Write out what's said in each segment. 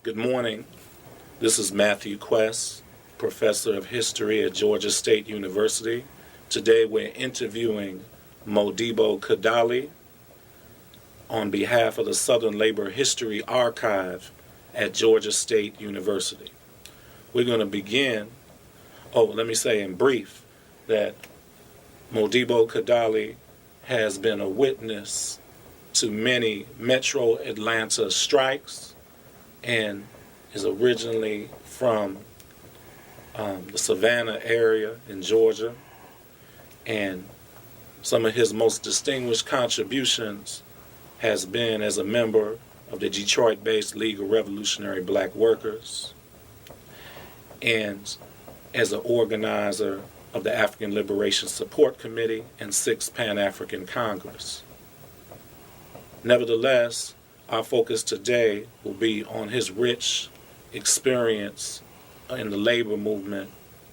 Good morning. This is Matthew Quest, Professor of History at Georgia State University. Today we're interviewing Modibo Kadalie on behalf of the Southern Labor History Archive at Georgia State University. We're going to begin, let me say in brief that Modibo Kadalie has been a witness to many Metro Atlanta strikes and is originally from the Savannah area in Georgia. And some of his most distinguished contributions has been as a member of the Detroit-based League of Revolutionary Black Workers and as an organizer of the African Liberation Support Committee and 6th Pan-African Congress. Nevertheless, our focus today will be on his rich experience in the labor movement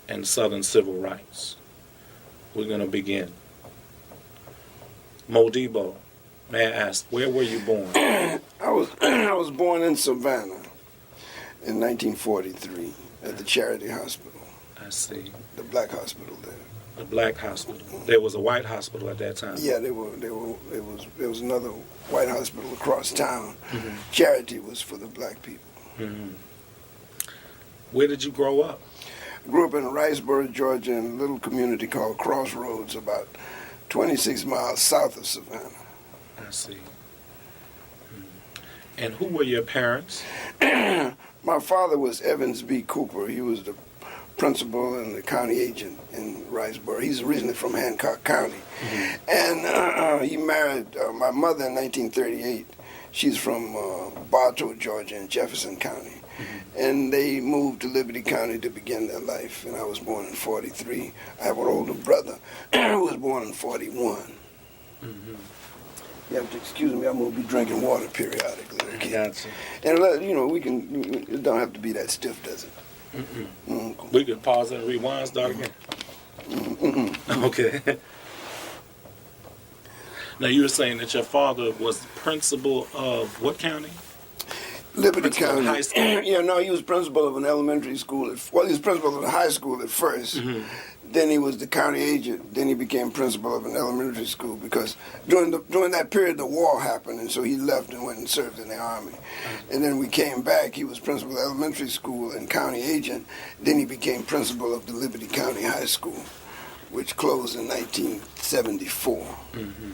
and Southern civil rights. We're going to begin. Modibo, may I ask, where were you born? I was born in Savannah in 1943 at the Charity Hospital. I see. The black hospital there. The black hospital. There was a white hospital at that time. Yeah, there was another white hospital across town. Mm-hmm. Charity was for the black people. Mm-hmm. Where did you grow up? I grew up in Reidsville, Georgia, in a little community called Crossroads, about 26 miles south of Savannah. I see. Mm-hmm. And who were your parents? My father was Evans B. Cooper. He was the principal and the county agent in Reidsville. He's originally from Hancock County. Mm-hmm. And he married my mother in 1938. She's from Bartow, Georgia, in Jefferson County. Mm-hmm. And they moved to Liberty County to begin their life. And I was born in 43. I have an older brother who was born in 41. Mm-hmm. You have to excuse me, I'm going to be drinking water periodically. Okay? Gotcha. And, it don't have to be that stiff, does it? Mm-mm. We can pause and rewind, start again. Okay. Now you were saying that your father was principal of what county? Liberty Principal County. Of high school? Yeah, no, he was principal of an elementary school. He was principal of the high school at first. Mm-hmm. Then he was the county agent. Then he became principal of an elementary school because during that period the war happened, and so he left and went and served in the army. Mm-hmm. And then we came back. He was principal of elementary school and county agent. Then he became principal of the Liberty County High School, which closed in 1974. Mm-hmm.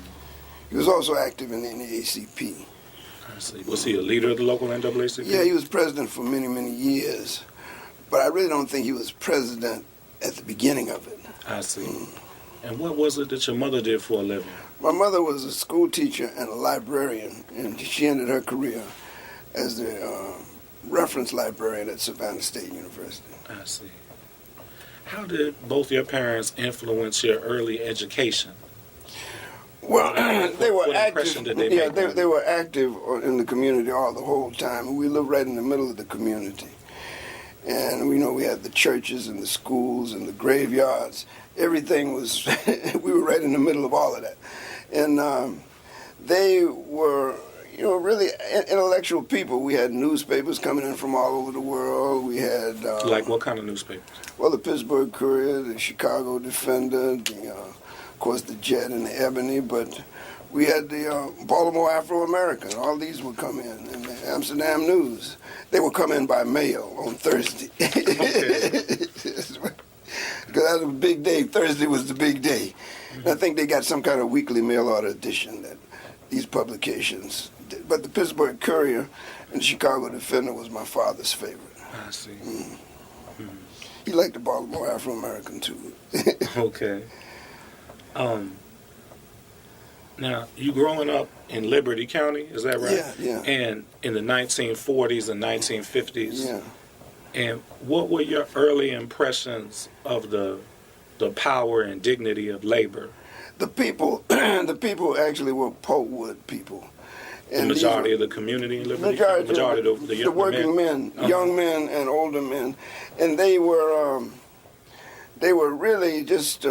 He was also active in the NAACP. I see. Was he a leader of the local NAACP? Yeah, he was president for many, many years. But I really don't think he was president at the beginning of it. I see. And what was it that your mother did for a living? My mother was a school teacher and a librarian, and she ended her career as the reference librarian at Savannah State University. I see. How did both your parents influence your early education? Well, they were active. They were active in the community the whole time. We lived right in the middle of the community, and we had the churches and the schools and the graveyards. Everything was. We were right in the middle of all of that, and they were, really intellectual people. We had newspapers coming in from all over the world. We had like what kind of newspapers? Well, the Pittsburgh Courier, the Chicago Defender, of course, the Jet and the Ebony, but we had the Baltimore Afro-American. All these would come in, and the Amsterdam News. They would come in by mail on Thursday. Because that was a big day. Thursday was the big day. Mm-hmm. I think they got some kind of weekly mail order edition that these publications did. But the Pittsburgh Courier and the Chicago Defender was my father's favorite. I see. Mm-hmm. He liked the Baltimore Afro-American, too. Okay. Now, you growing up in Liberty County, is that right? Yeah. And in the 1940s and 1950s. Yeah. And what were your early impressions of the power and dignity of labor? The people actually were Potwood people. And the majority of the community in Liberty? Majority of the working men, young men and older men. And they were really just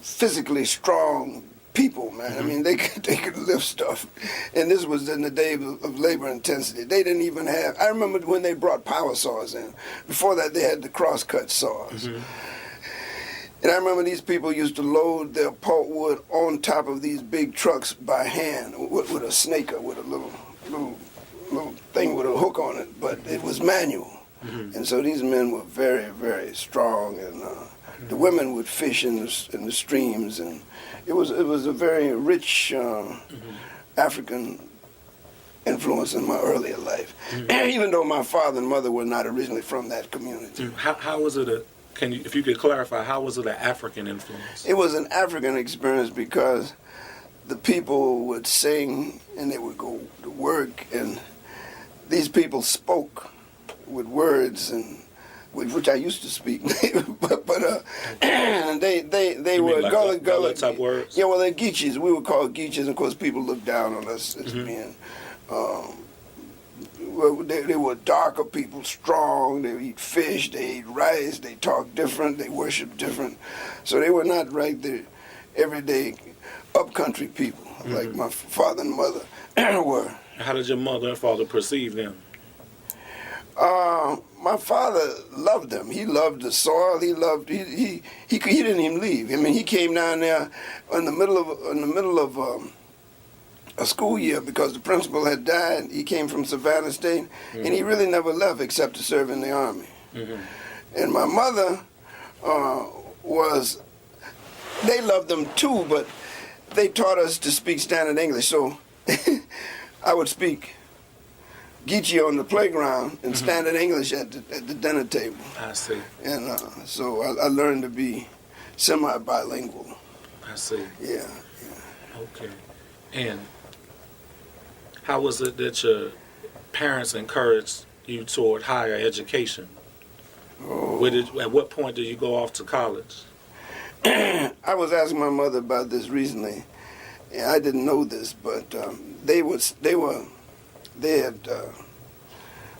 physically strong people, man. I mean, they could lift stuff. And this was in the day of labor intensity. They didn't even have, I remember when they brought power saws in. Before that, they had the cross-cut saws. And I remember these people used to load their pulpwood on top of these big trucks by hand with a snaker, with a little thing with a hook on it, but it was manual. And so these men were very, very strong, and the women would fish in the streams, and it was a very rich African influence in my earlier life, even though my father and mother were not originally from that community. How was it if you could clarify, how was it an African influence? It was an African experience because the people would sing and they would go to work, and these people spoke with words, and which I used to speak, but and they were like gullah type words. Yeah, well, they're Geechees. We were called Geechees, and of course people looked down on us as being. Well, they were darker people, strong. They eat fish, they ate rice, they talked different, they worshiped different. So they were not the everyday upcountry people like my father and mother were. How did your mother and father perceive them? My father loved them. He loved the soil. He didn't even leave. I mean, he came down there in the middle of a school year because the principal had died. He came from Savannah State, and he really never left except to serve in the Army. And my mother they loved them too, but they taught us to speak standard English. So I would speak Geechee on the playground and standard English at the dinner table. I see. And so I learned to be semi-bilingual. I see. Yeah. Okay. And how was it that your parents encouraged you toward higher education? At what point did you go off to college? I was asking my mother about this recently, and I didn't know this, but they had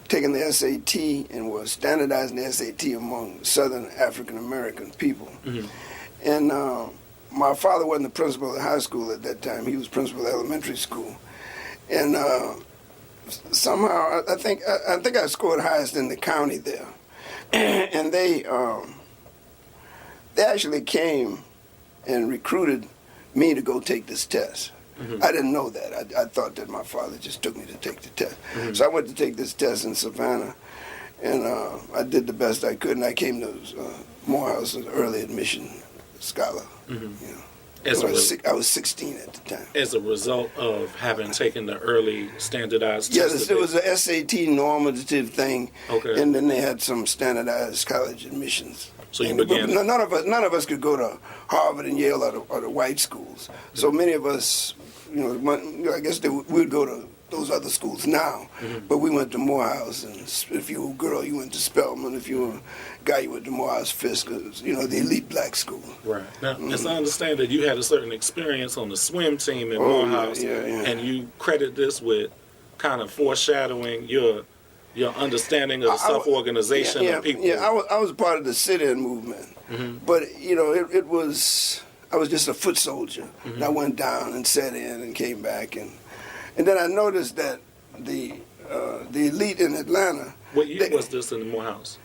taken the SAT and were standardizing the SAT among Southern African American people. And my father wasn't the principal of the high school at that time. He was principal of elementary school. And somehow, I think I scored highest in the county there. And they actually came and recruited me to go take this test. I didn't know that. I thought that my father just took me to take the test. So I went to take this test in Savannah, and I did the best I could, and I came to Morehouse as an early admission scholar. I was 16 at the time. As a result of having taken the early standardized test? Yes, it was a SAT normative thing, and then they had some standardized college admissions. So you began. None of us could go to Harvard and Yale or the white schools. So many of us, I guess we would go to those other schools now, but we went to Morehouse, and if you were a girl, you went to Spelman. If you were a guy, you went to Morehouse Fisk, the elite black school. Right. Now, as I understand that you had a certain experience on the swim team in Morehouse, and you credit this with kind of foreshadowing your understanding of the self-organization of people. Yeah, I was part of the sit-in movement, but I was just a foot soldier. And I went down and sat in and came back, and then I noticed that the elite in Atlanta. What year was this in Morehouse?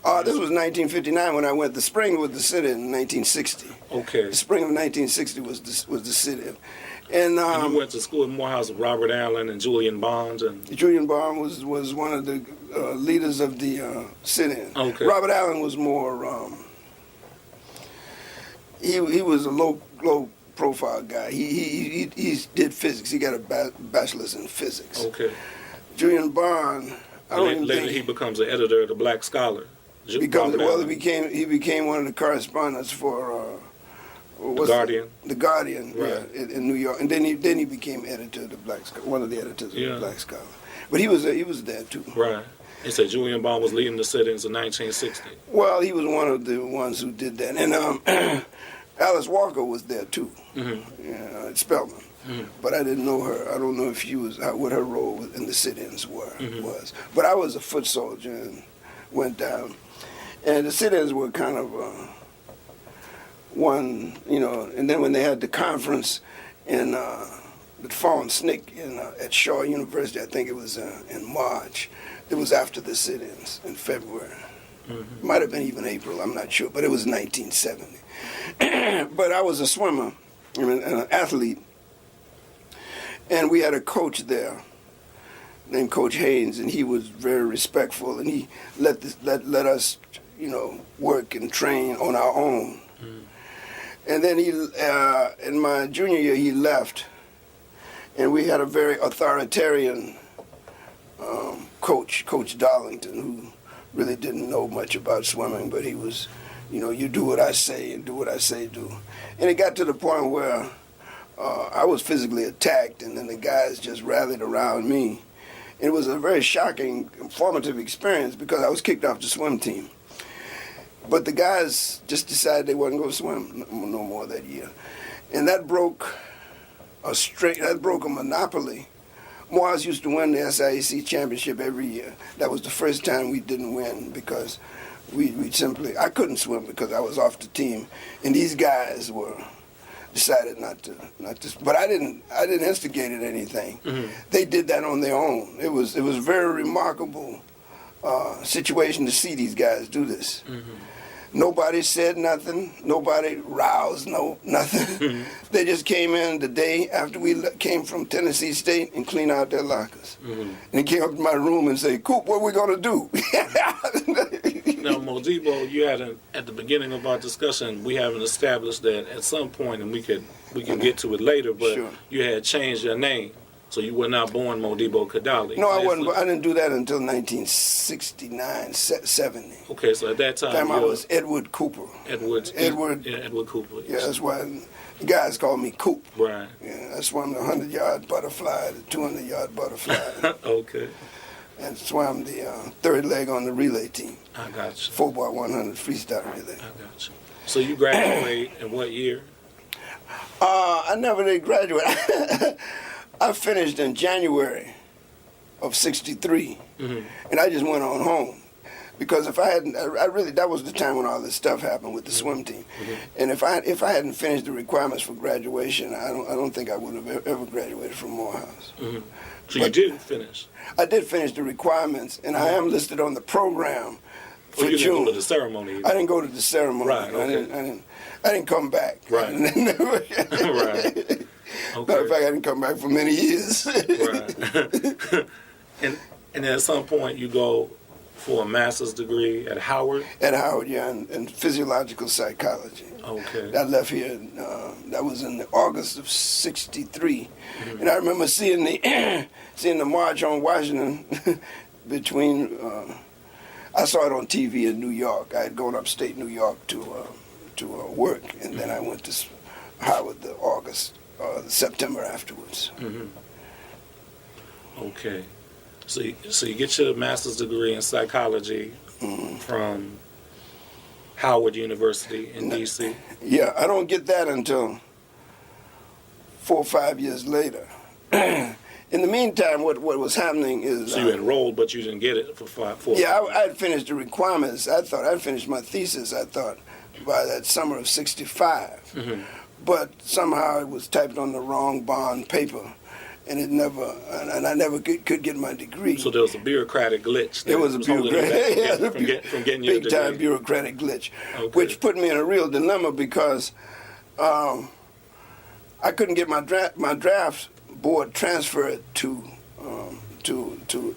This was 1959 when I went. The spring was the sit-in in 1960. Okay. The spring of 1960 was the sit-in. And you went to school in Morehouse with Robert Allen and Julian Bond? Julian Bond was one of the leaders of the sit-in. Okay. Robert Allen was more, he was a low-profile guy. He did physics. He got a bachelor's in physics. Okay. Julian Bond, later he becomes the editor of the Black Scholar. He became one of the correspondents for The Guardian. The Guardian, right. in New York, and then he became editor of the Black Scholar, one of the editors of the Black Scholar. But he was there too. Right. He said Julian Bond was leading the sit-ins in 1960. Well, he was one of the ones who did that, and Alice Walker was there too. At Spelman. But I didn't know her. I don't know if she was what her role in the sit-ins was. But I was a foot soldier and went down, and the sit-ins were kind of one, and then when they had the conference in the Fallen Snake at Shaw University, I think it was in March. It was after the sit-ins in February. Mm-hmm. Might have been even April, I'm not sure, but it was 1970. But I was a swimmer, an athlete, and we had a coach there named Coach Haynes, and he was very respectful, and he let us, work and train on our own. Mm. And then he, in my junior year, he left, and we had a very authoritarian coach, Coach Darlington, who really didn't know much about swimming, but he was, you do what I say and do what I say do. And it got to the point where I was physically attacked, and then the guys just rallied around me. And it was a very shocking, informative experience because I was kicked off the swim team. But the guys just decided they wasn't going to swim no more that year. And that broke a monopoly. Morehouse used to win the SIAC championship every year. That was the first time we didn't win because I couldn't swim because I was off the team. And these guys decided not to. But I didn't instigate anything. Mm-hmm. They did that on their own. It was a very remarkable situation to see these guys do this. Mm-hmm. Nobody said nothing. Nobody roused nothing. Mm-hmm. They just came in the day after we came from Tennessee State and cleaned out their lockers. Mm-hmm. And they came up to my room and said, "Coop, what are we going to do?" Now, Modibo, you had at the beginning of our discussion, we haven't established that at some point, and we can get to it later, but sure. You had changed your name. So you were not born Modibo Kadalie. No, I wasn't. I didn't do that until 1969, 70. Okay, so at that time I was Edward Cooper. Edward Cooper. Yes. Yeah, that's why the guys called me Coop. Right. Yeah, I swam the 100-yard butterfly, the 200-yard butterfly. Okay. And swam the third leg on the relay team. I got you. 4x100 freestyle relay. I got you. So you graduated in what year? I never did graduate. I finished in January of '63, mm-hmm. and I just went on home because if I hadn't, that was the time when all this stuff happened with the swim team, mm-hmm. and if I hadn't finished the requirements for graduation, I don't think I would have ever graduated from Morehouse. Mm-hmm. So you did finish? I did finish the requirements, and I am listed on the program for you June. Didn't go to the ceremony either. I didn't go to the ceremony. Right. Okay. I didn't come back. Right. Right. Okay. Matter of fact, I didn't come back for many years. Right. And at some point you go for a master's degree at Howard? At Howard, yeah, in physiological psychology. Okay. I left here, that was in August of '63. Mm-hmm. And I remember seeing the March on Washington between, I saw it on TV in New York. I had gone upstate New York to work, and then I went to Howard September afterwards. Mm-hmm. Okay. So you get your master's degree in psychology mm-hmm. from Howard University in D.C.? Yeah, I don't get that until 4 or 5 years later. In the meantime, what was happening is... So you enrolled, but you didn't get it for 4 Yeah, I had finished the requirements. I thought I'd finished my thesis, by that summer of '65. Mm-hmm. But somehow it was typed on the wrong bond paper, and I never could get my degree. So there was a bureaucratic glitch. There was a bureaucratic, from getting your big degree. Time bureaucratic glitch, okay. Which put me in a real dilemma because I couldn't get my draft board transferred to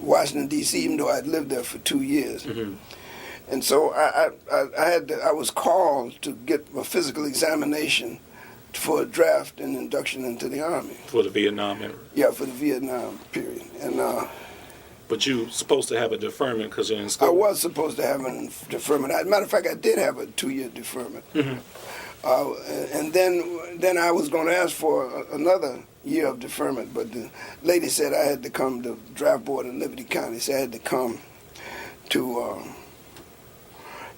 Washington D.C. even though I'd lived there for 2 years. Mm-hmm. And so I was called to get a physical examination for a draft and induction into the Army. For the Vietnam era? Yeah, for the Vietnam period. And but you were supposed to have a deferment because you're in school? I was supposed to have a deferment. As a matter of fact, I did have a 2-year deferment. Mm-hmm. And then I was going to ask for another year of deferment, but the lady said I had to come to draft board in Liberty County. So I had to come to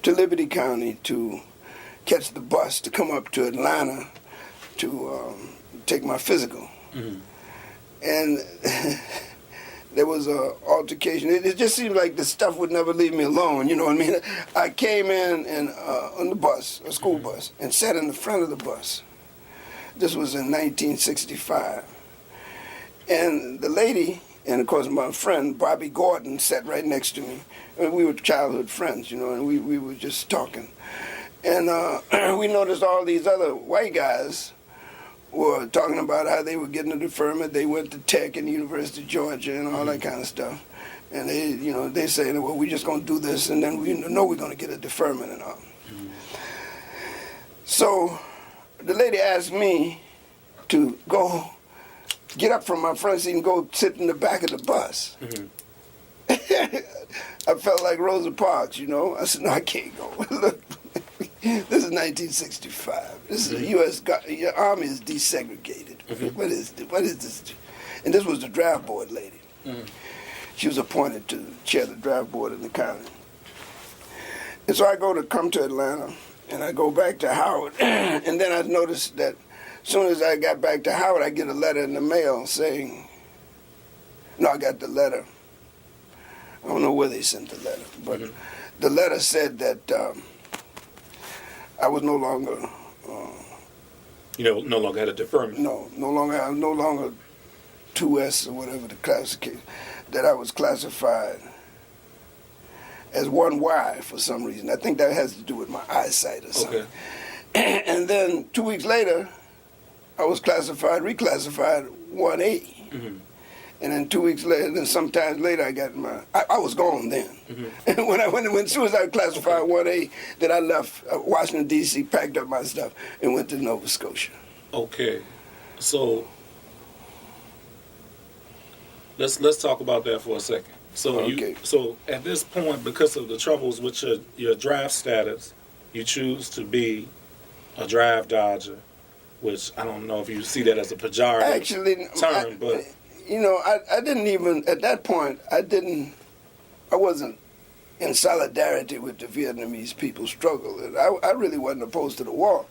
Liberty County to catch the bus to come up to Atlanta to take my physical. Mm-hmm. And there was a altercation. It just seemed like the stuff would never leave me alone. You know what I mean? I came in on the bus, a school bus, and sat in the front of the bus. This was in 1965, and the lady, and of course my friend Bobby Gordon, sat right next to me. And we were childhood friends, you know, and we were just talking, and we noticed all these other white guys were talking about how they were getting a deferment. They went to Tech and the University of Georgia and all that kind of stuff. And they, you know, they say, well, we're just going to do this, and then we know we're going to get a deferment and all. So the lady asked me to go get up from my front seat and go sit in the back of the bus. I felt like Rosa Parks, you know. I said, no, I can't go. Look, this is 1965. This is the U.S. Your Army is desegregated. What is this? And this was the draft board lady. She was appointed to chair the draft board in the county. And so I come to Atlanta, and I go back to Howard, and then I noticed that as soon as I got back to Howard, I get a letter in the mail saying, no, I got the letter. I don't know where they sent the letter, but the letter said that I was no longer... no longer had a deferment. No longer 2S or whatever the classification, that I was classified as 1Y for some reason. I think that has to do with my eyesight or something. Okay. And then 2 weeks later, I was reclassified 1A. And then 2 weeks later, then sometimes later, I got I was gone then. And as soon as I classified 1A, then I left Washington, D.C., packed up my stuff, and went to Nova Scotia. Okay. So let's talk about that for a second. So so at this point, because of the troubles with your draft status, you choose to be a draft dodger, which I don't know if you see that as a pejorative term, but... You know, I didn't even, at that point, I wasn't in solidarity with the Vietnamese people's struggle. And I really wasn't opposed to the war.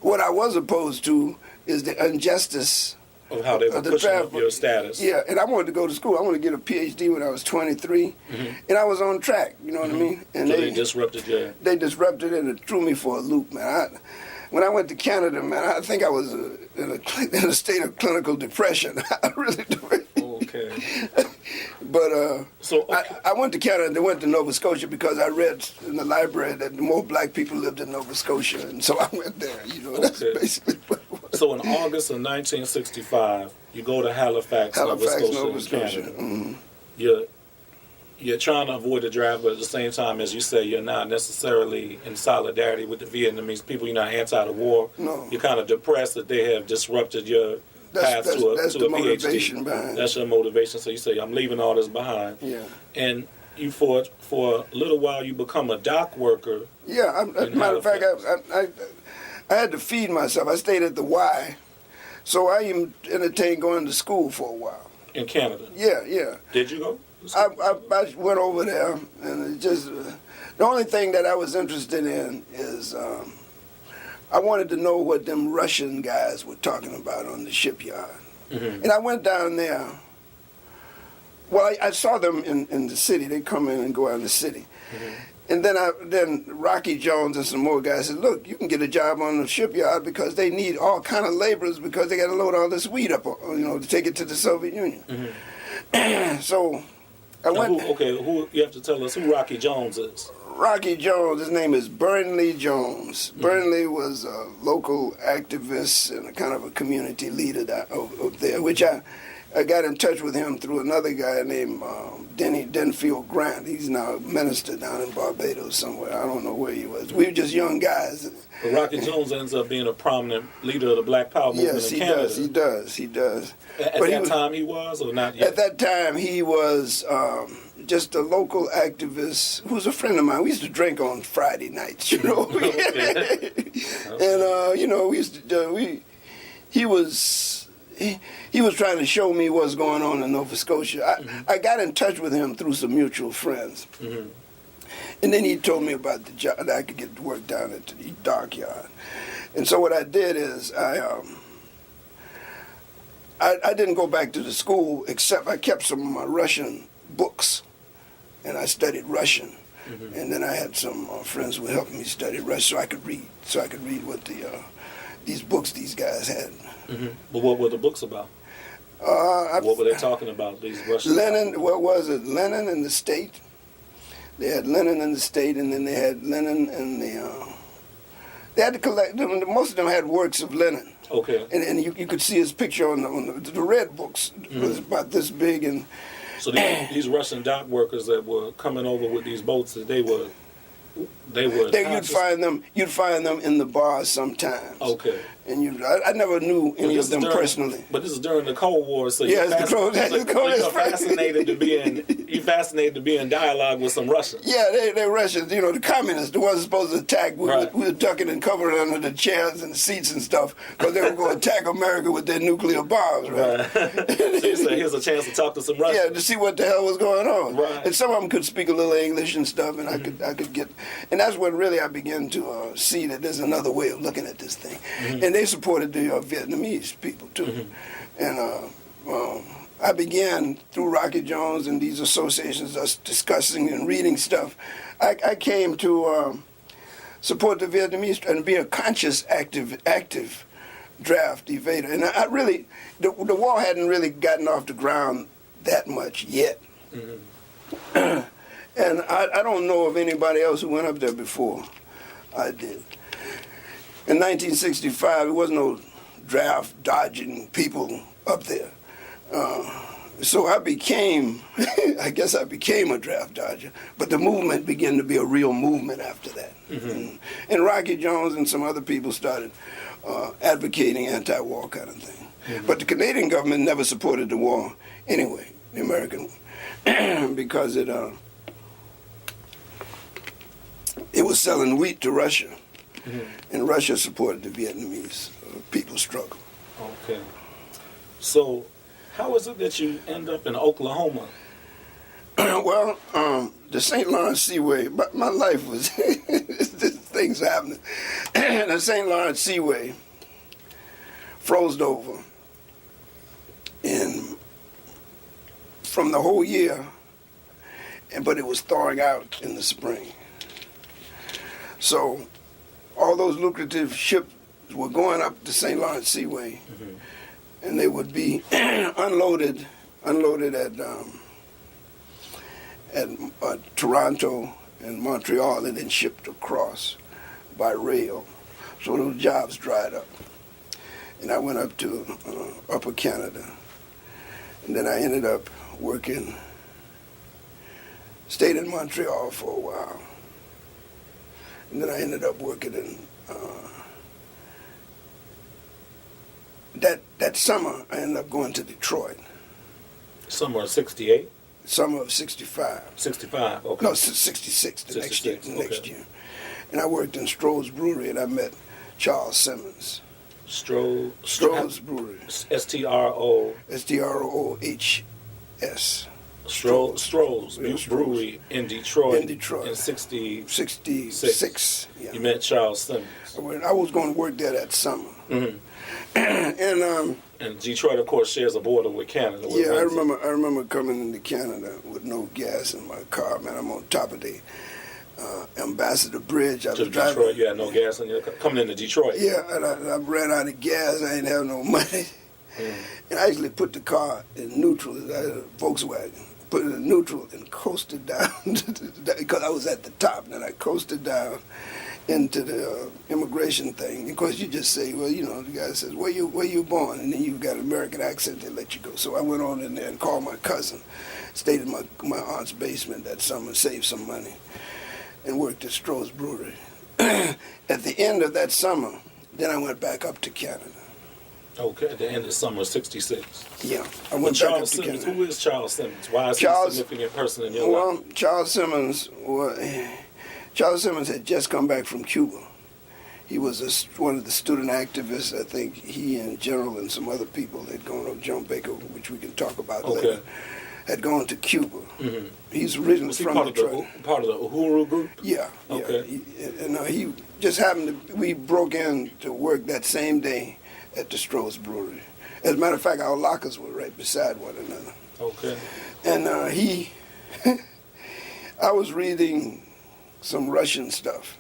What I was opposed to is the injustice of how they were pushing up your status. Yeah, and I wanted to go to school. I wanted to get a PhD when I was 23, and I was on track, you know what I mean? And so they disrupted you. They disrupted it, and it threw me for a loop, man. When I went to Canada, man, I think I was in a state of clinical depression. I really do. Okay. But I went to Canada and then went to Nova Scotia because I read in the library that more black people lived in Nova Scotia, and so I went there. You know, that's basically what it was. So in August of 1965, you go to Halifax, Nova Scotia. Canada. You're trying to avoid the draft, but at the same time, as you say, you're not necessarily in solidarity with the Vietnamese people. You're not anti the war. No. You're kind of depressed that they have disrupted your path to a PhD. Behind. That's your motivation. So you say, I'm leaving all this behind. Yeah. And you, for a little while, you become a dock worker. Yeah. As a matter of fact, I had to feed myself. I stayed at the Y, so I even entertained going to school for a while. In Canada? Yeah. Did you go? I went over there, and it just the only thing that I was interested in is I wanted to know what them Russian guys were talking about on the shipyard. And I went down there. Well, I saw them in the city. They come in and go out in the city. And then Rocky Jones and some more guys said, look, you can get a job on the shipyard because they need all kind of laborers because they got to load all this wheat up, to take it to the Soviet Union. So I went. Who you have to tell us who Rocky Jones is? Rocky Jones, his name is Burnley Jones. Burnley was a local activist and a kind of a community leader up there, which I got in touch with him through another guy named Denny Denfield Grant. He's now a minister down in Barbados somewhere. I don't know where he was. We were just young guys. But Rocky Jones ends up being a prominent leader of the Black Power movement in Canada. Yes, he does. At that time he was, or not yet? At that time he was just a local activist who was a friend of mine. We used to drink on Friday nights, And, we used to, he was trying to show me what's going on in Nova Scotia. I got in touch with him through some mutual friends. And then he told me about the job, that I could get to work down at the dockyard. And so what I did is I didn't go back to the school, except I kept some of my Russian books, and I studied Russian. And then I had some friends who helped me study Russian, so I could read. So I could read what these books these guys had. But what were the books about? What were they talking about? These Russian. Lenin. What was it? Lenin and the State. They had Lenin and the State, and then they had Lenin and the. They had to collect. Most of them had works of Lenin. Okay. And you could see his picture on the red books. It was about this big, and. So these Russian dock workers that were coming over with these boats, you'd find them in the bars sometimes. Okay. And I never knew any of them personally. But this is during the Cold War, so yeah, you're fascinated to be in dialogue with some Russians. Yeah, they're Russians. You know, the communists, the ones supposed to attack. We were ducking and covering under the chairs and the seats and stuff because they were going to attack America with their nuclear bombs. Right. So you said, here's a chance to talk to some Russians. Yeah, to see what the hell was going on. Right. And some of them could speak a little English and stuff, and I could get. And that's when really I began to see that there's another way of looking at this thing. And they supported the Vietnamese people too. And I began through Rocky Jones and these associations, us discussing and reading stuff. I came to support the Vietnamese and be a conscious, active draft evader. And I really, the war hadn't really gotten off the ground that much yet. And I don't know of anybody else who went up there before I did. In 1965, there was no draft dodging people up there. So I became, I guess I became a draft dodger, but the movement began to be a real movement after that. And Rocky Jones and some other people started advocating anti-war kind of thing. But the Canadian government never supported the war anyway, the American one, because it was selling wheat to Russia, and Russia supported the Vietnamese people's struggle. Okay. So, how is it that you end up in Oklahoma? Well, the St. Lawrence Seaway, my life was, things happening. The St. Lawrence Seaway froze over, and from the whole year, but it was thawing out in the spring. So all those lucrative ships were going up the St. Lawrence Seaway, and they would be unloaded at Toronto and Montreal, and then shipped across by rail. So those jobs dried up. And I went up to Upper Canada, and then I ended up working, stayed in Montreal for a while. And then I ended up working in, that summer, I ended up going to Detroit. Summer of 68? Summer of 65. 65, okay. No, 66, the 66, next year. And I worked in Stroh's Brewery, and I met Charles Simmons. Stroh's Brewery. S-T-R-O. S-T-R-O-H-S. Stroh's Brewery in Detroit. In Detroit. In 66. Yeah. You met Charles Simmons. I was going to work there that summer. And Detroit, of course, shares a border with Canada. Yeah, I remember coming into Canada with no gas in my car. Man, I'm on top of the Ambassador Bridge. I was driving. Detroit, you had no gas in your car. Coming into Detroit. Yeah, and I ran out of gas. I didn't have no money. And I actually put the car in neutral. I had a Volkswagen. Put it in neutral and coasted down because I was at the top. And then I coasted down into the immigration thing. Because you just say, well, you know, the guy says, where you born? And then you've got an American accent, they let you go. So I went on in there and called my cousin. Stayed in my aunt's basement that summer, saved some money, and worked at Stroh's Brewery. At the end of that summer, then I went back up to Canada. Okay, at the end of summer of 66. Yeah, I went back up to Canada. Who is Charles Simmons? Why is he a significant person in your life? Well, Charles Simmons had just come back from Cuba. He was one of the student activists. I think he and General and some other people had gone to John Baker, which we can talk about later, had gone to Cuba. He's originally from Detroit. Part of the Uhuru group? Yeah. Okay. And he just happened to, we broke in to work that same day at the Stroh's Brewery. As a matter of fact, our lockers were right beside one another. Okay. And I was reading some Russian stuff,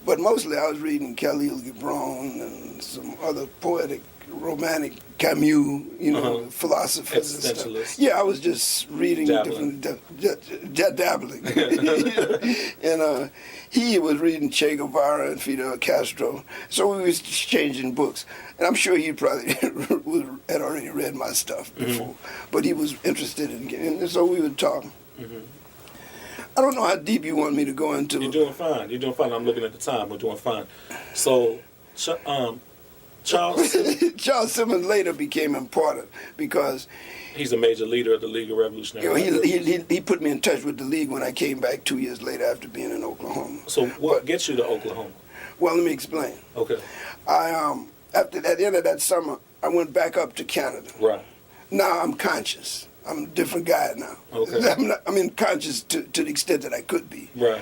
but mostly I was reading Khalil Gibran and some other poetic, romantic Camus, philosophers and stuff. Yeah, I was just reading dabbling. And he was reading Che Guevara and Fidel Castro, so we was exchanging books. And I'm sure he probably had already read my stuff before, but he was interested and so we would talk. I don't know how deep you want me to go into. You're doing fine. You're doing fine. I'm looking at the time. We're doing fine. So, Charles Charles Simmons later became important because he's a major leader of the League of Revolutionary. He put me in touch with the League when I came back 2 years later after being in Oklahoma. So what gets you to Oklahoma? Well, let me explain. Okay. At the end of that summer, I went back up to Canada. Right. Now I'm conscious. I'm a different guy now. Okay. I'm conscious to the extent that I could be. Right.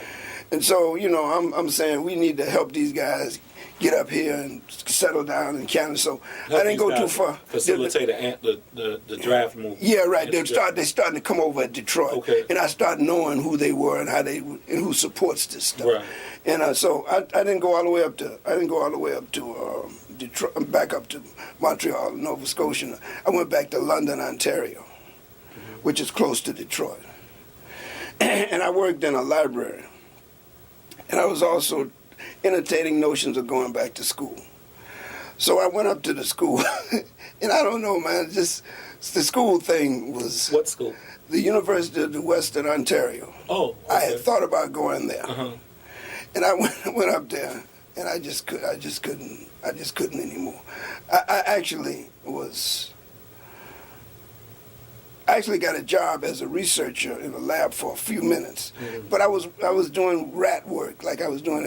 And so, I'm saying we need to help these guys get up here and settle down in Canada. So I didn't go too far. Facilitate the draft movement. Yeah, right. They're starting to come over at Detroit. Okay. And I started knowing who they were and and who supports this stuff. Right. And so I didn't go all the way up to Detroit, back up to Montreal, Nova Scotia. I went back to London, Ontario, which is close to Detroit. And I worked in a library. And I was also entertaining notions of going back to school. So I went up to the school, and I don't know, man, just the school thing was... What school? The University of Western Ontario. Oh, okay. I had thought about going there. Uh-huh. And I went up there, and I just couldn't anymore. I actually got a job as a researcher in a lab for a few minutes, but I was doing rat work like I was doing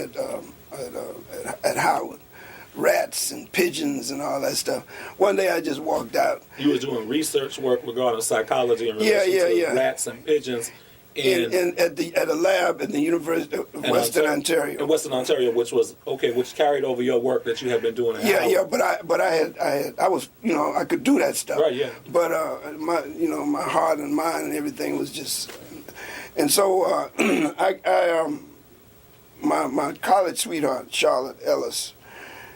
at Howard, rats and pigeons and all that stuff. One day I just walked out. You were doing research work regarding psychology in relation to rats and pigeons. At a lab at the University of Western Ontario. In Western Ontario, which carried over your work that you had been doing. But I could do that stuff. Right, yeah. But my heart and mind and everything was just, and so my college sweetheart Charlotte Ellis,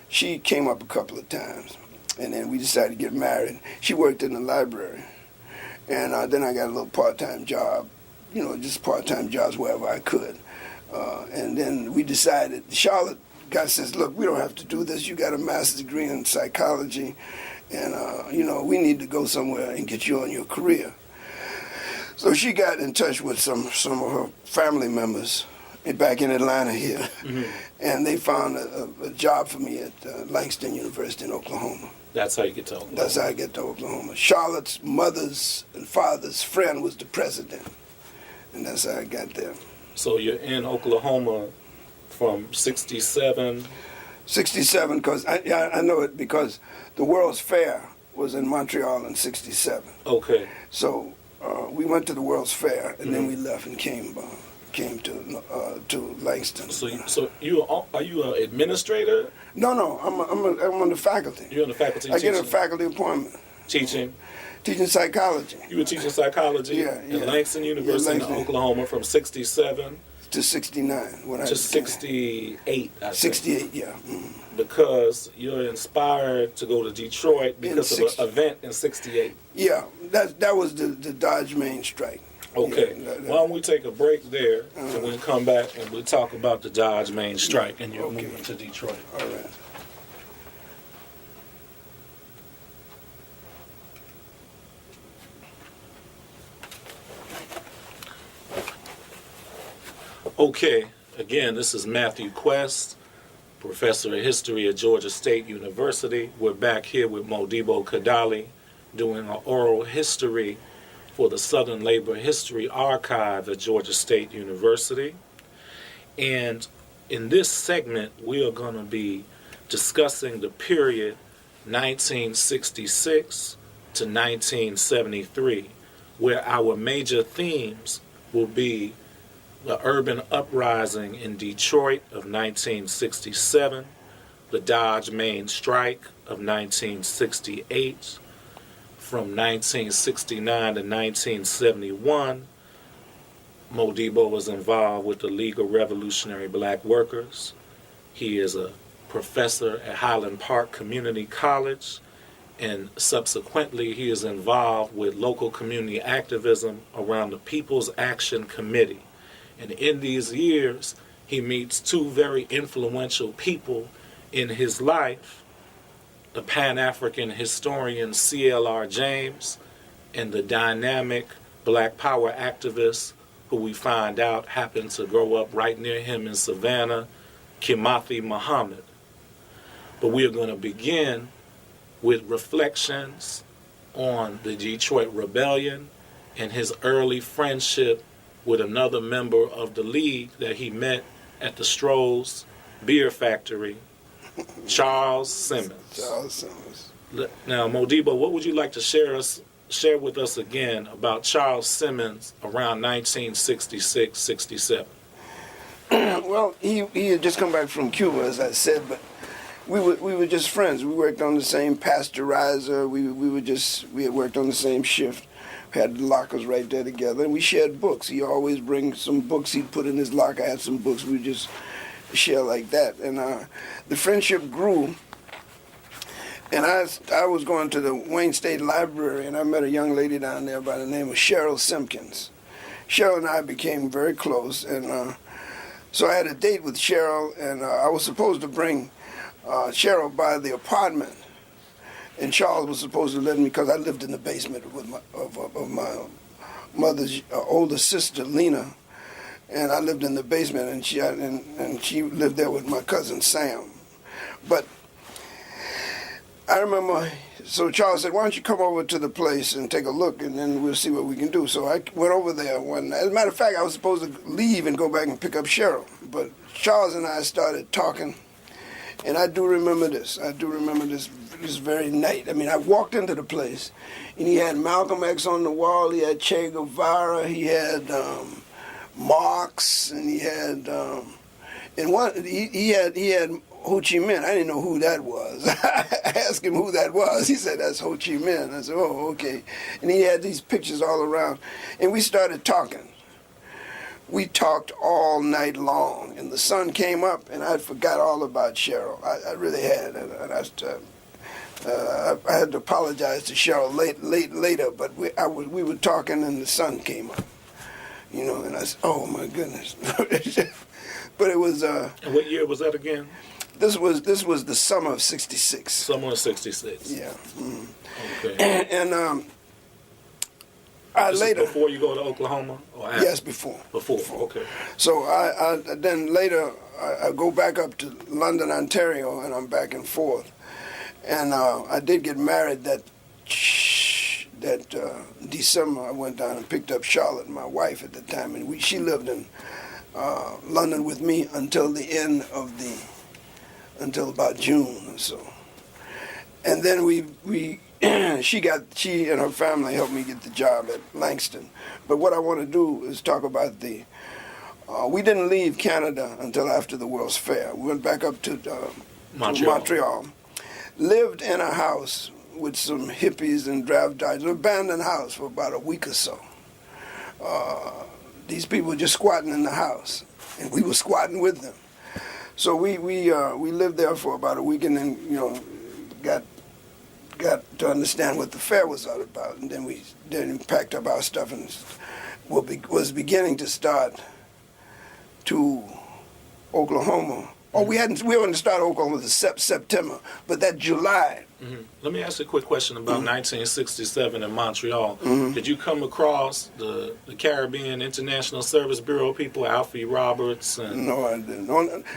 she came up a couple of times, and then we decided to get married. She worked in the library, and then I got a little part-time job. Just part-time jobs wherever I could. And then we decided, Charlotte says, look, we don't have to do this. You got a master's degree in psychology, and, we need to go somewhere and get you on your career. So she got in touch with some of her family members back in Atlanta here, and they found a job for me at Langston University in Oklahoma. That's how you get to Oklahoma. That's how I get to Oklahoma. Charlotte's mother's and father's friend was the president. And that's how I got there. So you're in Oklahoma from 67? 67, because I know it because the World's Fair was in Montreal in 67. Okay. So we went to the World's Fair, and then we left and came to Langston. So are you an administrator? No, I'm on the faculty. You're on the faculty. I get a faculty appointment. Teaching psychology. You were teaching psychology at Langston University in Oklahoma from 67 to 69. To 68, I think. 68, yeah. Because you're inspired to go to Detroit because of an event in 68. Yeah, that was the Dodge Main strike. Okay. Why don't we take a break there, and we'll come back and we'll talk about the Dodge Main strike and your movement to Detroit. All right. Okay, again, this is Matthew Quest, professor of history at Georgia State University. We're back here with Modibo Kadalie doing an oral history for the Southern Labor History Archive at Georgia State University. And in this segment, we are going to be discussing the period 1966 to 1973, where our major themes will be the urban uprising in Detroit of 1967, the Dodge Main strike of 1968, from 1969 to 1971. Modibo was involved with the League of Revolutionary Black Workers. He is a professor at Highland Park Community College, and subsequently he is involved with local community activism around the People's Action Committee. And in these years, he meets two very influential people in his life, the Pan-African historian CLR James and the dynamic Black Power activist who we find out happened to grow up right near him in Savannah, Komozi Mohammed. But we are going to begin with reflections on the Detroit Rebellion and his early friendship with another member of the League that he met at the Stroh's Beer Factory, Charles Simmons. Charles Simmons. Now, Modibo, what would you like to share with us again about Charles Simmons around 1966-67? Well, he had just come back from Cuba, as I said, but we were just friends. We worked on the same pasteurizer. We had worked on the same shift. We had the lockers right there together, and we shared books. He always bring some books he'd put in his locker. I had some books. We just share like that, and the friendship grew. And I was going to the Wayne State Library, and I met a young lady down there by the name of Cheryl Simpkins. Cheryl and I became very close, and so I had a date with Cheryl, and I was supposed to bring Cheryl by the apartment, and Charles was supposed to let me, because I lived in the basement with my mother's older sister, Lena, and I lived in the basement, and she lived there with my cousin Sam. But I remember, so Charles said, why don't you come over to the place and take a look, and then we'll see what we can do. So I went over there one night. As a matter of fact, I was supposed to leave and go back and pick up Cheryl. But Charles and I started talking, and I do remember this. I do remember this very night. I mean, I walked into the place, and he had Malcolm X on the wall, he had Che Guevara, he had Marx, and he had, he had Ho Chi Minh. I didn't know who that was. I asked him who that was. He said, that's Ho Chi Minh. I said, oh, okay. And he had these pictures all around. And we started talking. We talked all night long. And the sun came up, and I forgot all about Cheryl. I really had. And I had to apologize to Cheryl later, but we were talking, and the sun came up. You know, and I said, oh, my goodness. But it was... And what year was that again? This was the summer of '66. Summer of '66. Yeah. Mm. Okay. And this later. Is before you go to Oklahoma, or after? Yes, before. Before. Okay. So I then later I go back up to London, Ontario, and I'm back and forth. And I did get married that December. I went down and picked up Charlotte, my wife at the time, and she lived in London with me until about June or so. And then she and her family helped me get the job at Langston. But what I want to do is talk about we didn't leave Canada until after the World's Fair. We went back up to Montreal. Lived in a house with some hippies and draft dodgers, an abandoned house for about a week or so. These people were just squatting in the house, and we were squatting with them. So we lived there for about a week, and then got to understand what the fair was all about, and then we packed up our stuff and was beginning to start to Oklahoma. Oh, we were going to start Oklahoma in September, but that July. Mm-hmm. Let me ask you a quick question about 1967 in Montreal. Mm-hmm. Did you come across the Caribbean International Service Bureau people, Alfie Roberts? And no, I didn't.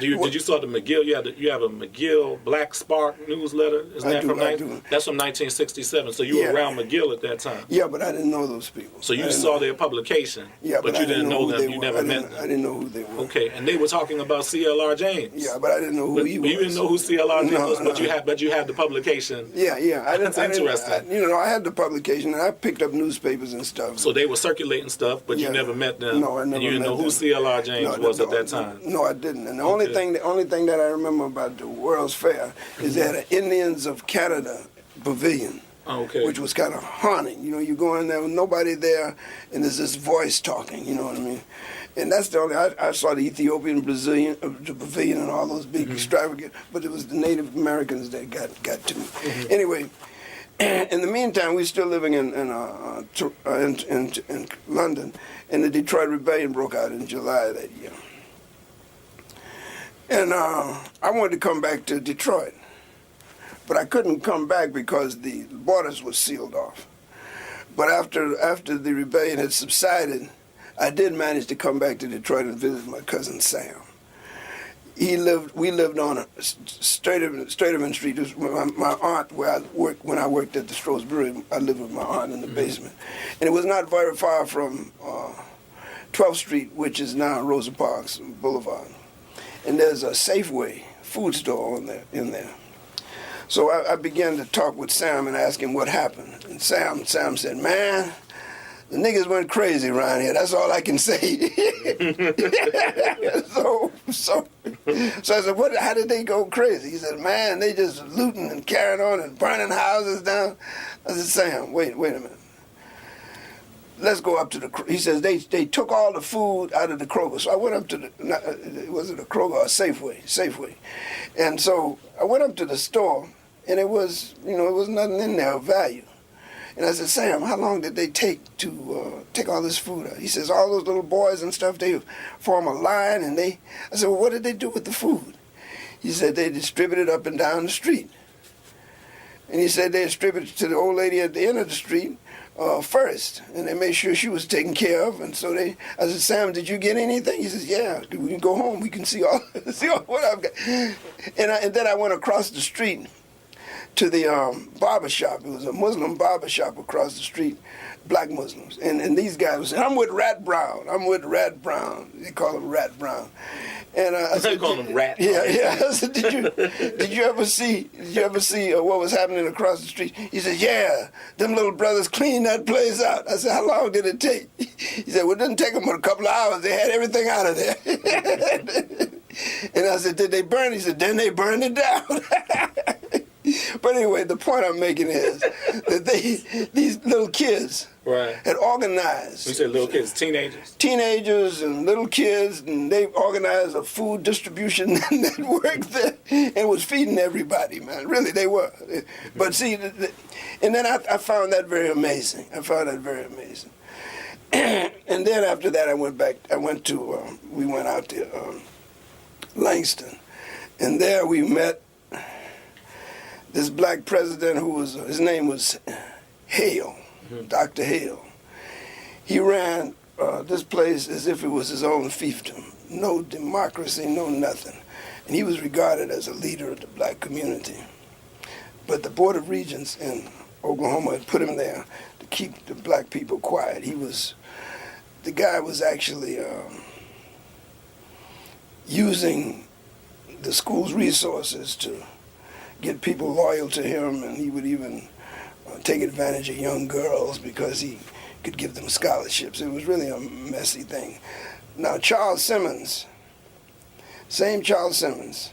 Did you saw the McGill? You have a McGill Black Spark newsletter. That's from 1967. So you were around McGill at that time. Yeah, but I didn't know those people. So you saw their publication. Yeah, but you didn't know them. You never met them. I didn't know who they were. Okay, and they were talking about CLR James. Yeah, but I didn't know who he was. You didn't know who CLR James was, but you had the publication. Yeah. That's interesting. I had the publication, and I picked up newspapers and stuff. So they were circulating stuff, but you never met them. No, I never met them. And you didn't know who CLR James was at that time. No, I didn't. And the only thing that I remember about the World's Fair is they had an Indians of Canada pavilion. Okay. which was kind of haunting. You know, you go in there with nobody there, and there's this voice talking. You know what I mean? And that's the only, I saw the Ethiopian, Brazilian, the Bavarian, and all those big extravagant, but it was the Native Americans that got to me. Anyway, in the meantime, we're still living in London, and the Detroit Rebellion broke out in July of that year. And I wanted to come back to Detroit, but I couldn't come back because the borders were sealed off. But after the rebellion had subsided, I did manage to come back to Detroit and visit my cousin Sam. We lived on Straterman Street. It was my aunt, where I worked when I worked at the Stroh's Brewery. I lived with my aunt in the basement, and it was not very far from 12th Street, which is now Rosa Parks Boulevard. And there's a Safeway food store in there. So I began to talk with Sam and ask him what happened. And Sam said, "Man, the niggas went crazy around here. That's all I can say." so I said, how did they go crazy? He said, "Man, they just looting and carrying on and burning houses down." I said, "Sam, wait a minute. Let's go up to the." He says they took all the food out of the Kroger. So I went up to was it a Kroger or Safeway, and so I went up to the store, and it was nothing in there of value. And I said, "Sam, how long did they take to take all this food out?" He says, "All those little boys and stuff, they form a line, and I said, "Well, what did they do with the food?" He said, "They distributed up and down the street." And he said they distributed to the old lady at the end of the street first, and they made sure she was taken care of. And so I said, "Sam, did you get anything?" He says, "Yeah, we can go home. We can see all what I've got." And then I went across the street to the barber shop. It was a Muslim barber shop across the street, black Muslims. And these guys were saying, "I'm with Rat Brown. I'm with Rat Brown." They call him Rat Brown. And I said, call him Rat. Yeah. I said, did you ever see what was happening across the street? He said, "Yeah, them little brothers cleaned that place out." I said, "How long did it take?" He said, "Well, it didn't take them but a couple of hours. They had everything out of there." And I said, "Did they burn it?" He said, "Then they burned it down." But anyway, the point I'm making is that these little kids had organized. You said little kids, teenagers? Teenagers and little kids, and they organized a food distribution network that and was feeding everybody, man. Really, they were. But see, and then I found that very amazing. And then after that, we went out to Langston, and there we met this black president his name was Hale, Dr. Hale. He ran this place as if it was his own fiefdom. No democracy, no nothing. And he was regarded as a leader of the black community. But the Board of Regents in Oklahoma had put him there to keep the black people quiet. The guy was actually using the school's resources to get people loyal to him, and he would even take advantage of young girls because he could give them scholarships. It was really a messy thing. Now, Charles Simmons, same Charles Simmons,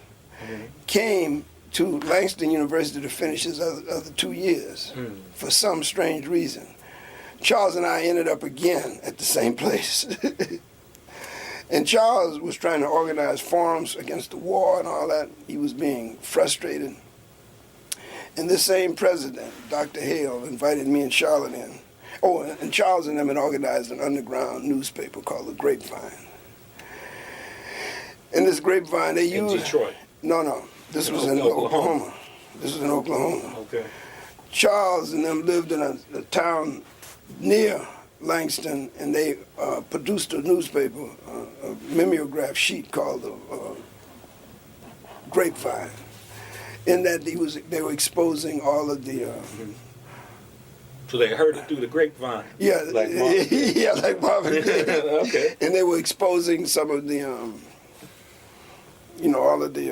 came to Langston University to finish his other 2 years for some strange reason. Charles and I ended up again at the same place. And Charles was trying to organize forums against the war and all that. He was being frustrated. And this same president, Dr. Hale, invited me and Charlotte in. Oh, and Charles and them had organized an underground newspaper called The Grapevine. In this Grapevine, they used... In Detroit? No. This was in Oklahoma. This was in Oklahoma. Okay. Charles and them lived in a town near Langston, and they produced a newspaper, a mimeograph sheet called The Grapevine. In that they were exposing all of the... So they heard it through the grapevine? Yeah, like Marvin Gaye. Yeah, like Marvin Gaye. Okay. And they were exposing some of the, all of the,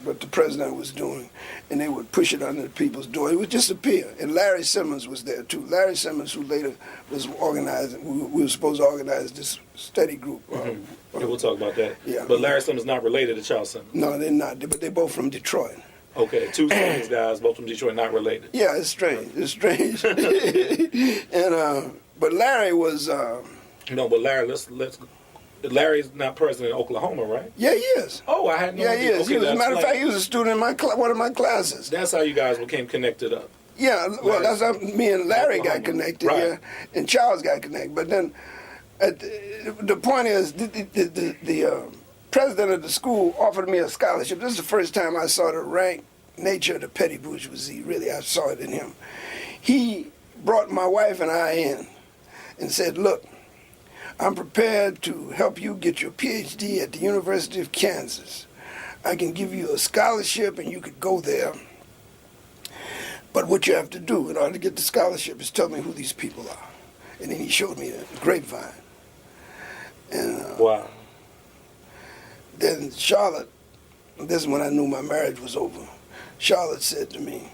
what the president was doing, and they would push it under people's door. It would disappear. And Larry Simmons was there, too. Larry Simmons, who later was organizing, we were supposed to organize this study group. Yeah, we'll talk about that. Yeah. But Larry Simmons not related to Charles Simmons? No, they're not. But they're both from Detroit. Okay, two strange guys, both from Detroit, not related. Yeah, it's strange. It's strange. And but Larry was. No, but Larry, Larry's not president in Oklahoma, right? Yeah, he is. Oh, I had no Yeah, idea. he is. Okay, He was, as a matter of like, fact, he was a student in one of my classes. that's how you guys became connected up. Yeah, well, that's how me and Larry got Oklahoma. connected, Right. yeah, and Charles got connected. But then, the point is, the president of the school offered me a scholarship. This is the first time I saw the rank nature of the petty bourgeoisie. Really, I saw it in him. He brought my wife and I in and said, look, I'm prepared to help you get your PhD at the University of Kansas. I can give you a scholarship and you could go there. But what you have to do in order to get the scholarship is tell me who these people are. And then he showed me the grapevine. And Wow. then Charlotte, this is when I knew my marriage was over. Charlotte said to me,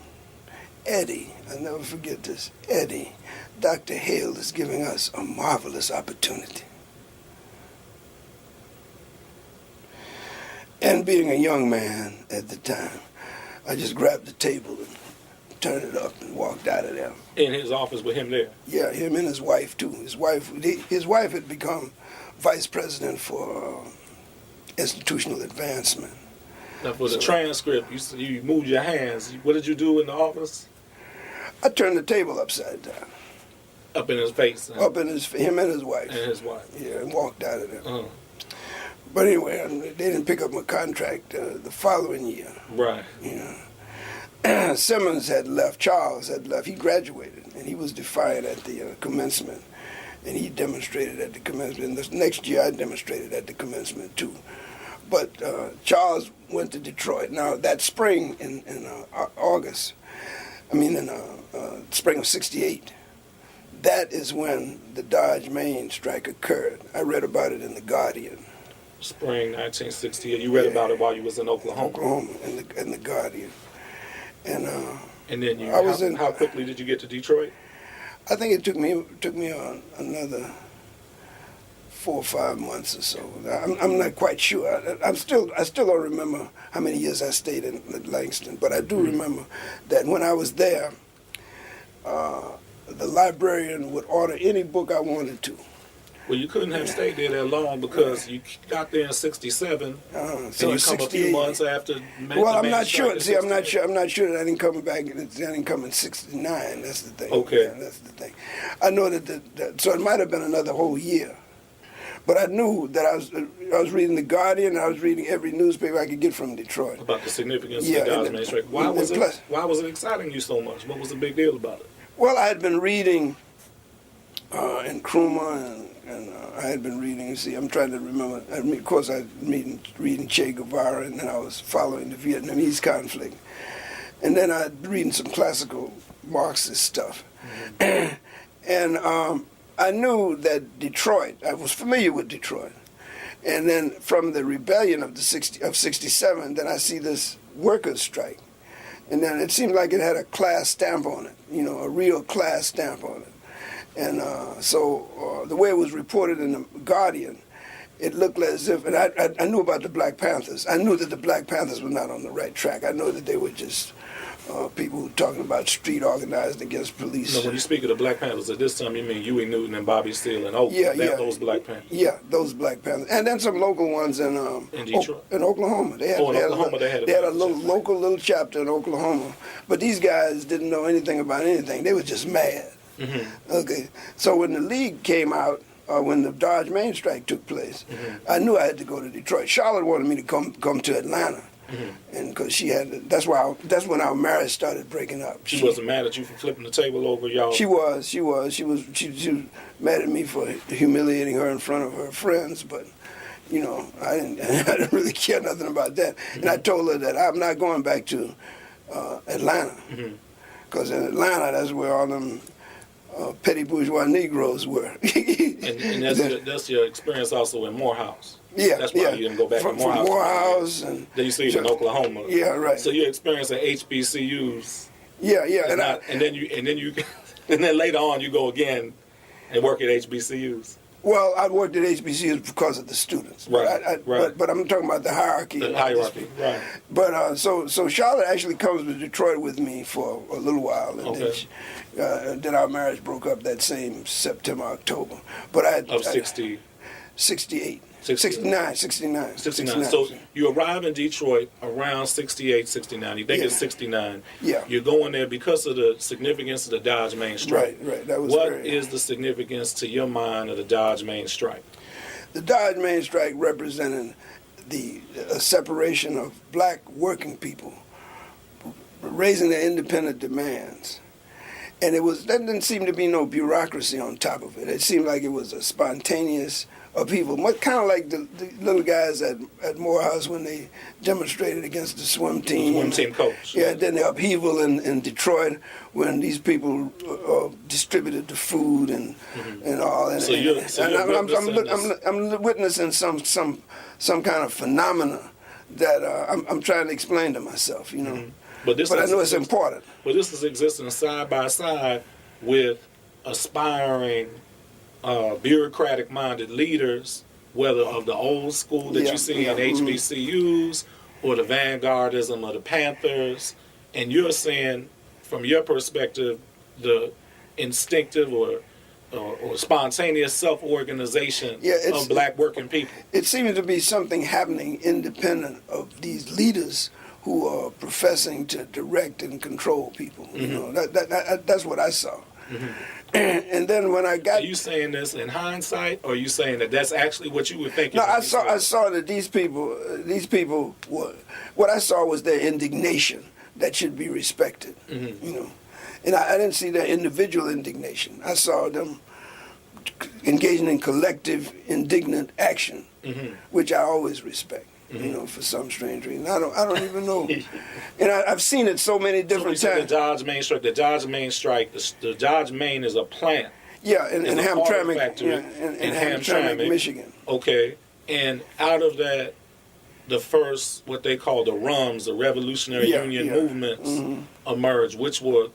Eddie, I'll never forget this, Eddie, Dr. Hale is giving us a marvelous opportunity. And being a young man at the time, I just grabbed the table and turned it up and walked out of there. In his office with him there? Yeah, him and his wife too. His wife had become vice president for institutional advancement. Now, for the transcript, you moved your hands. What did you do in the office? I turned the table upside down. Up in his face. Him and his wife. And his wife. Yeah, and walked out of there. Uh-huh. But anyway, they didn't pick up my contract the following year. Right. You know, Simmons had left. Charles had left. He graduated, and he was defiant at the commencement. And he demonstrated at the commencement. And the next year, I demonstrated at the commencement too. But Charles went to Detroit. Now that spring in spring of '68. That is when the Dodge Main strike occurred. I read about it in The Guardian. Spring 1968. You read about it while you was in Oklahoma. In the Guardian. And then how quickly did you get to Detroit? I think it took me another 4 or 5 months or so. I'm not quite sure. I still don't remember how many years I stayed in Langston, but I do remember that when I was there, the librarian would order any book I wanted to. Well, you couldn't have stayed there that long because you got there in '67, so and you come a 68. few months after. Well, I'm not sure. See, I'm not sure that I didn't come back. I didn't come in '69. That's the thing. Okay. Yeah, that's the thing. I know that so it might have been another whole year, but I knew that I was reading The Guardian. I was reading every newspaper I could get from Detroit About the significance of the Dodge Main strike. Why was it exciting you so much? What was the big deal about it? Well, I had been reading Nkrumah and I had been reading, you see, I'm trying to remember, of course I had been reading Che Guevara, and then I was following the Vietnamese conflict. And then I was reading some classical Marxist stuff. Mm-hmm. And I knew that Detroit, I was familiar with Detroit. And then from the rebellion of '67, then I see this workers' strike. And then it seemed like it had a class stamp on it, a real class stamp on it. And so the way it was reported in The Guardian, it looked as if, and I knew about the Black Panthers. I knew that the Black Panthers were not on the right track. I know that they were just people who were talking about street organized against police. No, when you speak of the Black Panthers, at this time you mean Huey Newton and Bobby Seale and Oakland, those Black Panthers. Yeah, those Black Panthers. And then some local ones in Detroit? In Oklahoma. They had a local chapter in Oklahoma. But these guys didn't know anything about anything. They were just mad. Mm-hmm. Okay, so when the League came out, when the Dodge Main strike took place, I knew I had to go to Detroit. Charlotte wanted me to come to Atlanta, and because she had, that's when our marriage started breaking up. She wasn't mad at you for flipping the table over, y'all. She was mad at me for humiliating her in front of her friends, but I didn't really care nothing about that. And I told her that I'm not going back to Atlanta, because in Atlanta that's where all them petty bourgeois Negroes were. and that's your experience also in Morehouse. Yeah, that's why you didn't go back to Morehouse. From Morehouse, and then you see in Oklahoma. Yeah, right. So your experience at HBCUs. Yeah, and then later on you go again and work at HBCUs. Well, I worked at HBCUs because of the students. Right, right. But I'm talking about the hierarchy. The hierarchy, right. But so Charlotte actually comes to Detroit with me for a little while, and then our marriage broke up that same September, October. But of 68. 69. So you arrive in Detroit around 68, 69. You think it's 69. Yeah. You're going there because of the significance of the Dodge Main Strike. Right. That was what is the significance to your mind of the Dodge Main Strike? The Dodge Main Strike represented the separation of black working people, raising their independent demands. And there didn't seem to be no bureaucracy on top of it. It seemed like it was a spontaneous upheaval, kind of like the little guys at Morehouse when they demonstrated against the swim team. Swim team coach. Yeah, then the upheaval in Detroit when these people distributed the food and all. And, I'm witnessing some kind of phenomena that I'm trying to explain to myself, you know. But I know it's important. But this is existing side by side with aspiring bureaucratic-minded leaders, whether of the old school that you see in HBCUs or the vanguardism of the Panthers, and you're saying, from your perspective, the instinctive or spontaneous self-organization of black working people. It seems to be something happening independent of these leaders who are professing to direct and control people. You know, that's what I saw. And then when I got... Are you saying this in hindsight, or are you saying that that's actually what you were thinking? No, I saw that these people were... What I saw was their indignation that should be respected, you know. And I didn't see their individual indignation. I saw them engaging in collective, indignant action, which I always respect. You know, for some strange reason, I don't even know. And I've seen it so many different times. The Dodge Main Strike. The Dodge Main Strike. The Dodge Main is a plant. Yeah, in Hamtramck, in Hamtramck, Michigan. Okay, and out of that, the first what they call the RUMs, the Revolutionary Union movements, emerged, which were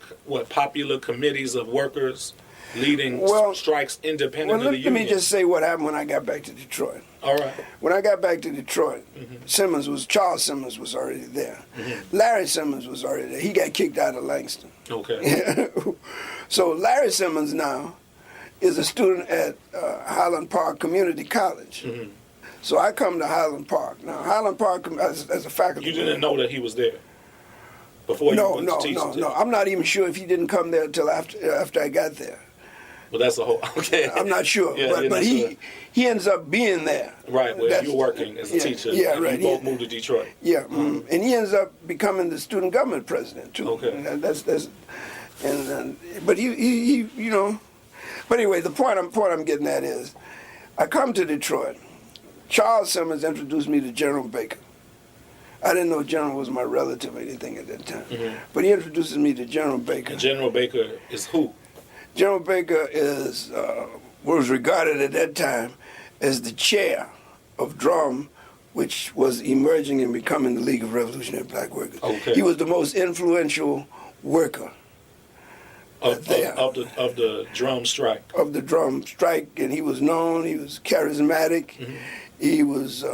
popular committees of workers leading strikes independent of the union. Let me just say what happened when I got back to Detroit. All right. When I got back to Detroit, Charles Simmons was already there. Larry Simmons was already there. He got kicked out of Langston. Okay. So Larry Simmons now is a student at Highland Park Community College. So I come to Highland Park. Now, Highland Park, as a faculty... You didn't know that he was there before you went to teach? No. I'm not even sure if he didn't come there until after I got there. But that's a whole... Okay. I'm not sure. But he ends up being there. Right, where you're working as a teacher. Yeah, right. You both moved to Detroit. Yeah, and he ends up becoming the student government president, too. Okay. But he you know... But anyway, the point I'm getting at is, I come to Detroit. Charles Simmons introduced me to General Baker. I didn't know General was my relative or anything at that time. But he introduces me to General Baker. And General Baker is who? General Baker was regarded at that time as the chair of DRUM, which was emerging and becoming the League of Revolutionary Black Workers. Okay. He was the most influential worker of the drum strike. Of the drum strike, and he was known, he was charismatic, he was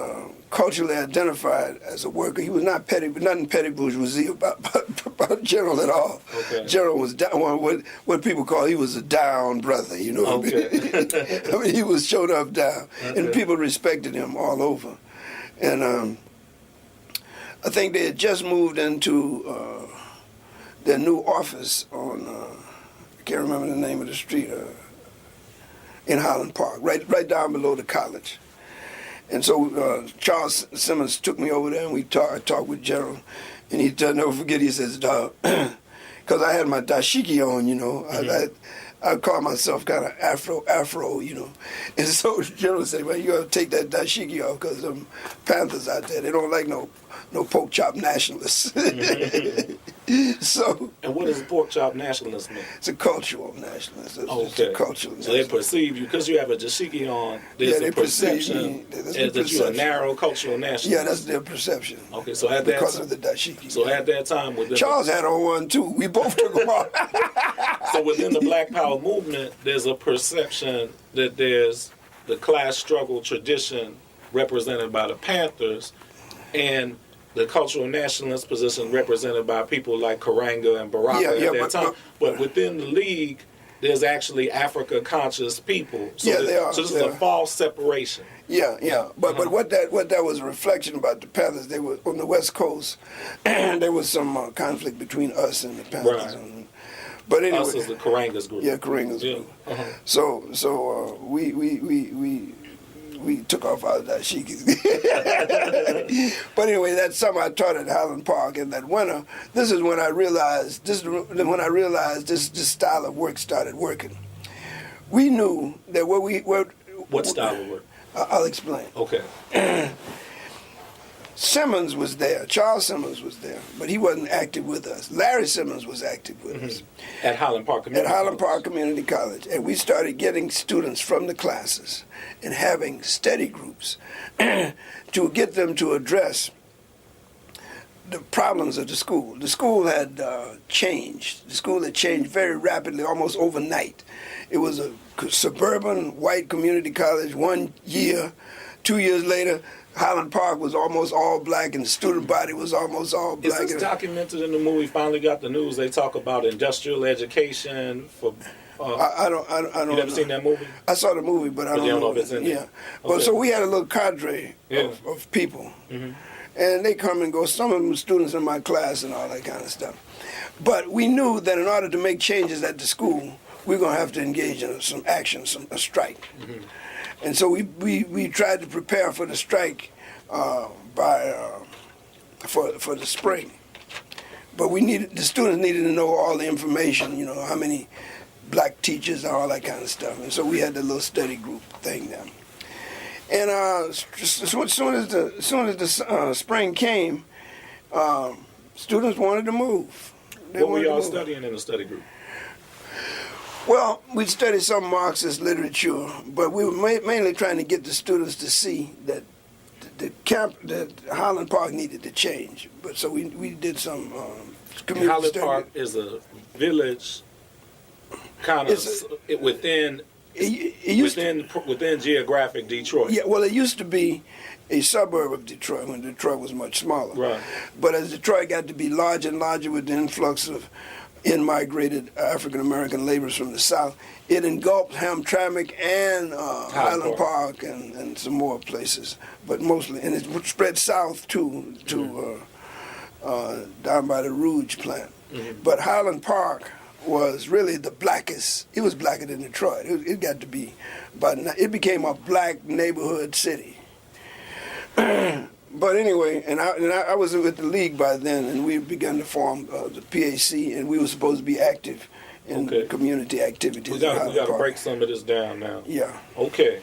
culturally identified as a worker. He was not nothing petty bourgeoisie about General at all. Okay. General was down, what people call, he was a down brother, you know. Okay. I mean, he was showed up down, and people respected him all over. And I think they had just moved into their new office on, I can't remember the name of the street, in Highland Park, right down below the college. And so Charles Simmons took me over there, and I talked with General, and I'll never forget, he says, because I had my dashiki on, you know, I call myself kind of Afro, you know. And so General said, well, you got to take that dashiki off because them Panthers out there, they don't like no pork chop nationalists. So. And what does pork chop nationalist mean? It's a cultural nationalist. It's a cultural so they perceive you, because you have a dashiki on, there's a perception that you're a narrow cultural nationalist. Yeah, that's their perception. Okay, so at that because of the dashiki. So at that time, Charles had on one too. We both took them off. So within the Black Power movement, there's a perception that there's the class struggle tradition represented by the Panthers and the cultural nationalist position represented by people like Karanga and Baraka at that time. But within the League, there's actually Africa-conscious people. So they are. So this is a false separation. Yeah. But what that was a reflection about the Panthers. They were on the West Coast, and there was some conflict between us and the Panthers. Right. But anyway, Us is the Karanga's group. Yeah, Karanga's group. So we took off out of that shiki. But anyway, that's something I taught at Highland Park in that winter. This is when I realized this style of work started working. We knew that What style of work? I'll explain. Okay. Simmons was there. Charles Simmons was there, but he wasn't active with us. Larry Simmons was active with us. At Highland Park Community At Highland College. Park Community College. And we started getting students from the classes and having study groups to get them to address the problems of the school. The school had changed. The school had changed very rapidly, almost overnight. It was a suburban white community college 1 year. 2 years later, Highland Park was almost all black, and the student body was almost all black. Is this documented in the movie? Finally got the news. They talk about industrial education for. I don't. You never seen that movie? I saw the movie, but I don't know if it's in there. Yeah. Well, so we had a little cadre of people, and they come and go. Some of them were students in my class and all that kind of stuff. But we knew that in order to make changes at the school, we're going to have to engage in some action, a strike. And so we tried to prepare for the strike for the spring. But the students needed to know all the information, how many black teachers and all that kind of stuff. And so we had the little study group thing there. And as soon as the spring came, students wanted to move. What were y'all studying in the study group? Well, we studied some Marxist literature, but we were mainly trying to get the students to see that that Highland Park needed to change. But so we did some community Highland study. Park is a village, kind of within geographic Detroit. Yeah, well, it used to be a suburb of Detroit when Detroit was much smaller. Right. But as Detroit got to be larger and larger with the influx of in-migrated African-American laborers from the South, it engulfed Hamtramck and Highland Park and some more places, but mostly, and it spread south too, to down by the Rouge plant. But Highland Park was really the blackest. It was blacker than Detroit. It got to be, it became a black neighborhood city. But anyway, and I was with the League by then, and we began to form the PAC, and we were supposed to be active in community activities. We got to break some of this down now. Yeah. Okay.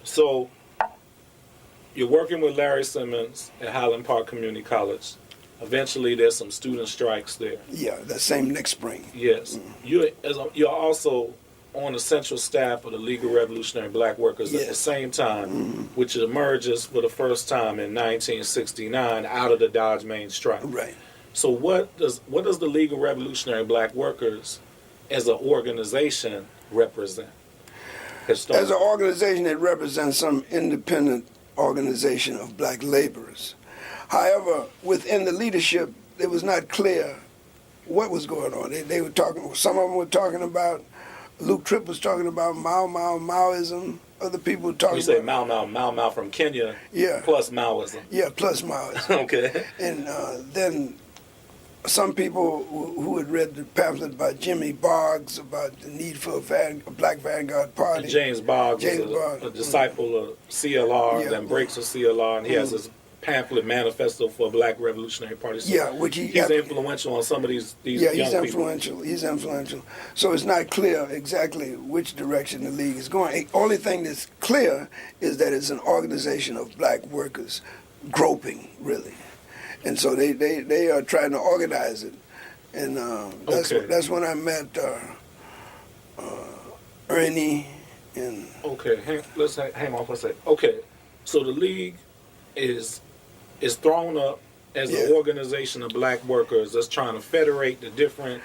So you're working with Larry Simmons at Highland Park Community College. Eventually, there's some student strikes there. Yeah, that same next spring. Yes. You're also on the central staff of the League of Revolutionary Black Workers at the same time, which emerges for the first time in 1969 out of the Dodge Main strike. Right. So what does the League of Revolutionary Black Workers as an organization represent? As an organization, it represents some independent organization of black laborers. However, within the leadership, it was not clear what was going on. They were talking. Some of them were talking about. Luke Tripp was talking about Maoism. Other people were talking. You say Mao from Kenya. Yeah. Plus Maoism. Yeah, plus Maoism. Okay. And then some people who had read the pamphlet by Jimmy Boggs about the need for a black vanguard party. And James Boggs is a disciple of CLR, then breaks with CLR, and he has his pamphlet manifesto for a Black Revolutionary Party. So which he's influential on some of these young people. He's influential. So it's not clear exactly which direction the League is going. The only thing that's clear is that it's an organization of black workers groping, really. And so they are trying to organize it. And that's when I met Ernie and... Okay, let's hang on for a second. Okay, so the League is thrown up as an organization of black workers that's trying to federate the different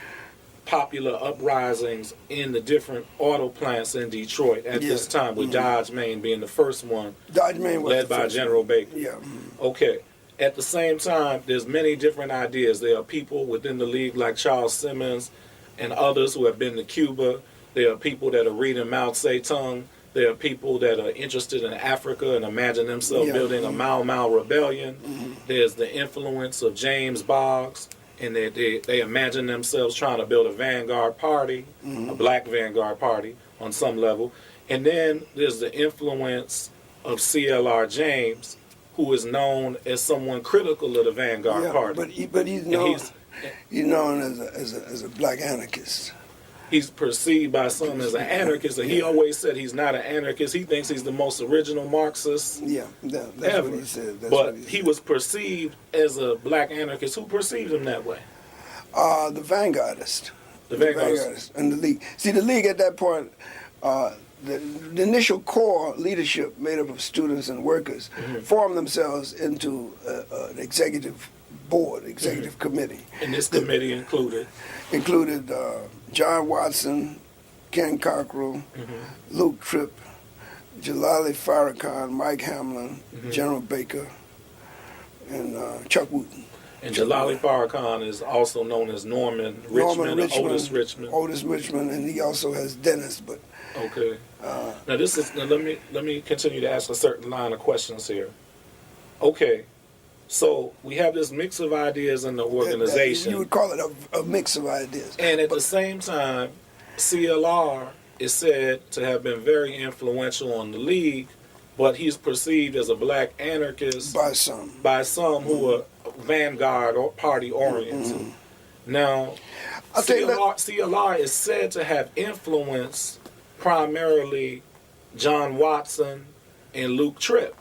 popular uprisings in the different auto plants in Detroit at this time, with Dodge Main being the first one, Dodge Main was led by General Baker. Yeah. Okay. At the same time, there's many different ideas. There are people within the league like Charles Simmons and others who have been to Cuba. There are people that are reading Mao Zedong. There are people that are interested in Africa and imagine themselves building a Mau Mau rebellion. There's the influence of James Boggs, and they imagine themselves trying to build a vanguard party, a black vanguard party on some level. And then there's the influence of CLR James, who is known as someone critical of the vanguard party. But he's known as a black anarchist. He's perceived by some as an anarchist, and he always said he's not an anarchist. He thinks he's the most original Marxist that's ever. what he said. But he was perceived as a black anarchist. Who perceived him that way? The vanguardist. The vanguardist. And the League. See, the League at that point, the initial core leadership made up of students and workers formed themselves into an executive board, executive committee. And this committee included John Watson, Ken Cockrell, Luke Tripp, Jalali Farrakhan, Mike Hamlin, General Baker, and Chuck Wooten. And Jalali Farrakhan is also known as Norman Richmond, Otis Richmond. Otis Richmond, and he also has Dennis. But okay. Now let me continue to ask a certain line of questions here. Okay. So we have this mix of ideas in the organization. You would call it a mix of ideas. And at the same time, CLR is said to have been very influential on the League, but he's perceived as a black anarchist by some who are vanguard or party oriented. Now, CLR is said to have influenced primarily John Watson and Luke Tripp.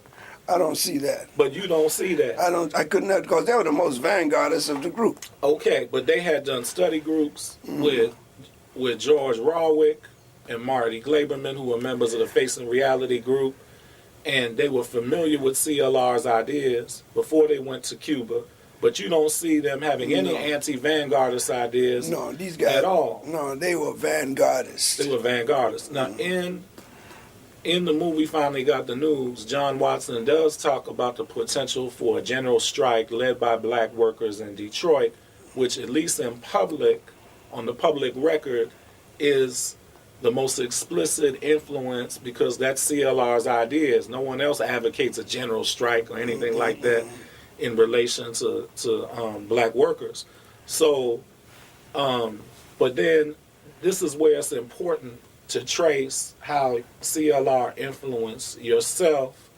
I don't see that. But you don't see that. I couldn't, because they were the most vanguardists of the group. Okay, but they had done study groups with George Rawwick and Marty Glaberman, who were members of the Facing Reality group, and they were familiar with CLR's ideas before they went to Cuba. But you don't see them having any anti-vanguardist ideas these guys, at all. No, they were vanguardists. They were vanguardists. Now, in the movie Finally Got the News, John Watson does talk about the potential for a general strike led by black workers in Detroit, which at least in public, on the public record, is the most explicit influence because that's CLR's ideas. No one else advocates a general strike or anything like that in relation to black workers. So, but then this is where it's important to trace how CLR influenced yourself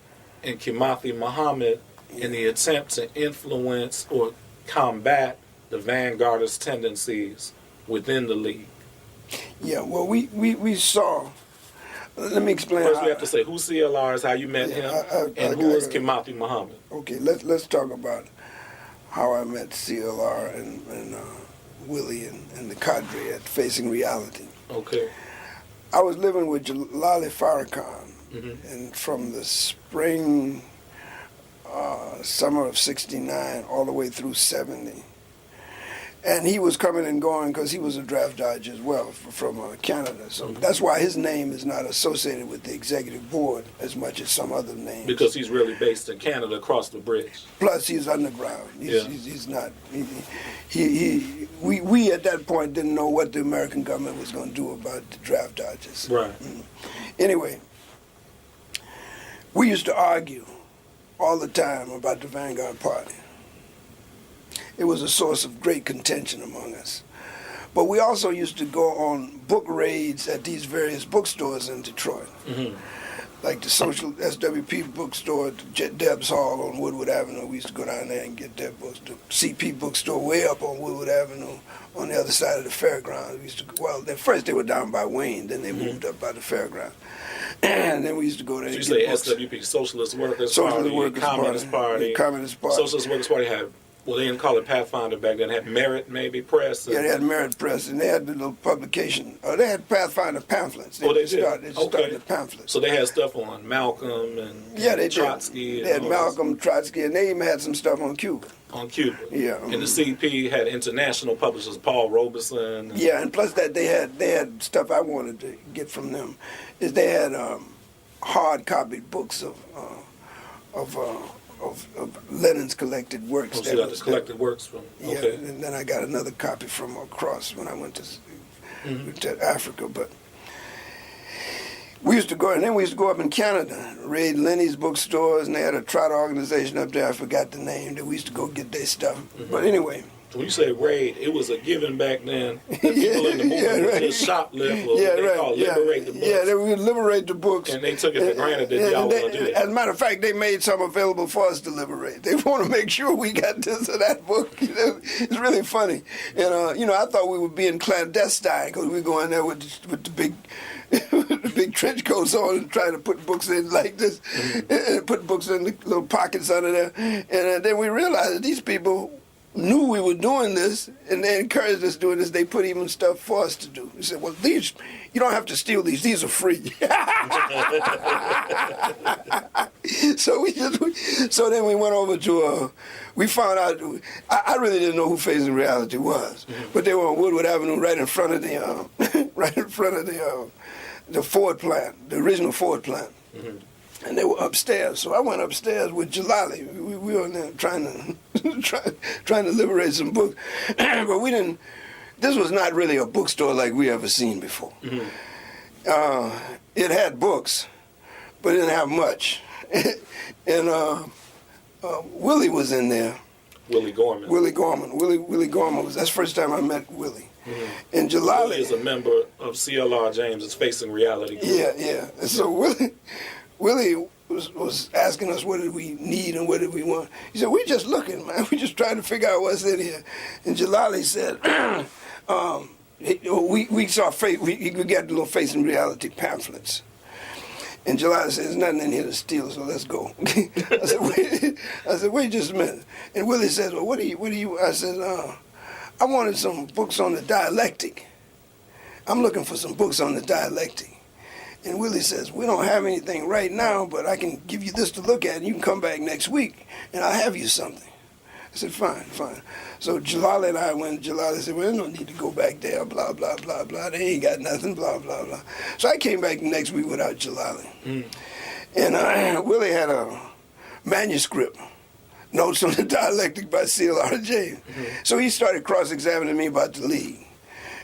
and Komozi Mohammed in the attempt to influence or combat the vanguardist tendencies within the League. Yeah, well, we saw. Let me explain. First, we have to say who CLR is, how you met him, and who is Komozi Mohammed. Okay, let's talk about how I met CLR and Willie and the cadre at Facing Reality. Okay. I was living with Jalali Farrakhan, and from the spring, summer of '69, all the way through '70. And he was coming and going because he was a draft dodge as well from Canada. So that's why his name is not associated with the executive board as much as some other names. Because he's really based in Canada across the bridge. Plus, he's underground. He's not. We at that point didn't know what the American government was going to do about the draft dodgers. Right. Anyway, we used to argue all the time about the Vanguard Party. It was a source of great contention among us. But we also used to go on book raids at these various bookstores in Detroit. Like the Social SWP bookstore at Debs Hall on Woodward Avenue. We used to go down there and get their books. The CP bookstore way up on Woodward Avenue on the other side of the fairgrounds. We used to, at first they were down by Wayne, then they moved up by the fairground. And then we used to go there and you get say books. SWP, Socialist Workers Party, Communist Party. Communist Party. Socialist Workers Party had Well, they didn't call it Pathfinder back then. They had Merit, maybe, Press. Yeah, they had Merit Press, and they had the little publication. They had Pathfinder pamphlets. They did? Started the pamphlets. So they had stuff on Malcolm and they Trotsky. Did. They had Malcolm, Trotsky, and they even had some stuff on Cuba. On Cuba. Yeah. And the CP had international publishers, Paul Robeson. Yeah, and plus that they had stuff I wanted to get from them. Is they had hard copied books of Lenin's collected works. Oh, so you got the collected works from. Okay. Yeah, and then I got another copy from across when I went to Africa. But we used to go, and then we used to go up in Canada, raid Lenny's bookstores, and they had a trotter organization up there. I forgot the name. That we used to go get their stuff. But anyway. When you say raid, it was a given back then. The people in the movement would just shoplift, or what they call liberate the books. Yeah, they would liberate the books. And they took it for granted that y'all want to do that. As a matter of fact, they made some available for us to liberate. They want to make sure we got this or that book. It's really funny. And, I thought we were being clandestine because we go in there with the big... the big trench coats on and trying to put books in like this, and put books in the little pockets under there. And then we realized that these people knew we were doing this, and they encouraged us doing this. They put even stuff for us to do. They said, well, these, you don't have to steal these. These are free. So then we went over to, we found out, I really didn't know who Facing Reality was, but they were on Woodward Avenue right in front of the Ford plant, the original Ford plant. And they were upstairs, so I went upstairs with Jalali. We were in there trying to liberate some books, but we didn't. This was not really a bookstore like we ever seen before. It had books, but it didn't have much. And Willie was in there. Willie Gorman. Willie Gorman was. That's the first time I met Willie. And Jalali Willie is a member of CLR James. Is Facing Reality group. Yeah. And so Willie was asking us what did we need and what did we want. He said, we're just looking, man. We're just trying to figure out what's in here. And Jalali said, we saw, we got the little Facing Reality pamphlets. And Jalali said, there's nothing in here to steal, so let's go. I said, wait just a minute. And Willie says, well, what do you, I said, I wanted some books on the dialectic. I'm looking for some books on the dialectic. And Willie says, we don't have anything right now, but I can give you this to look at, and you can come back next week, and I'll have you something. I said, fine. So Jalali and I went, Jalali said, well, there's no need to go back there, blah, blah, blah, blah. They ain't got nothing, blah, blah, blah. So I came back the next week without Jalali. And Willie had a manuscript, Notes on the Dialectic by CLR James. So he started cross-examining me about the League.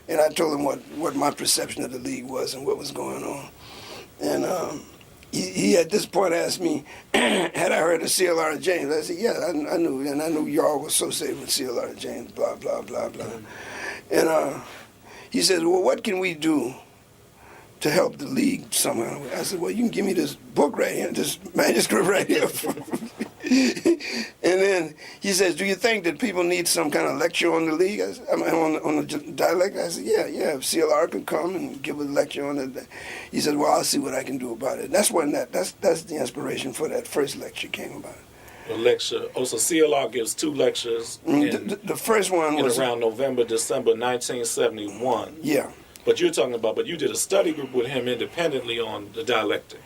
And I told him what my perception of the League was and what was going on. And he at this point asked me, had I heard of CLR James? I said, yeah, I knew, and I knew y'all were associated with CLR James, blah, blah, blah, blah. And he said, well, what can we do to help the League somehow? I said, well, you can give me this book right here, this manuscript right here. And then he says, do you think that people need some kind of lecture on the League? I mean, on the dialect? I said, yeah, if CLR can come and give a lecture on it. He said, well, I'll see what I can do about it. That's when that's the inspiration for that first lecture came about. A lecture. Oh, so CLR gives 2 lectures. The first one was around November, December 1971. Yeah. But you're talking about, you did a study group with him independently on the dialectic.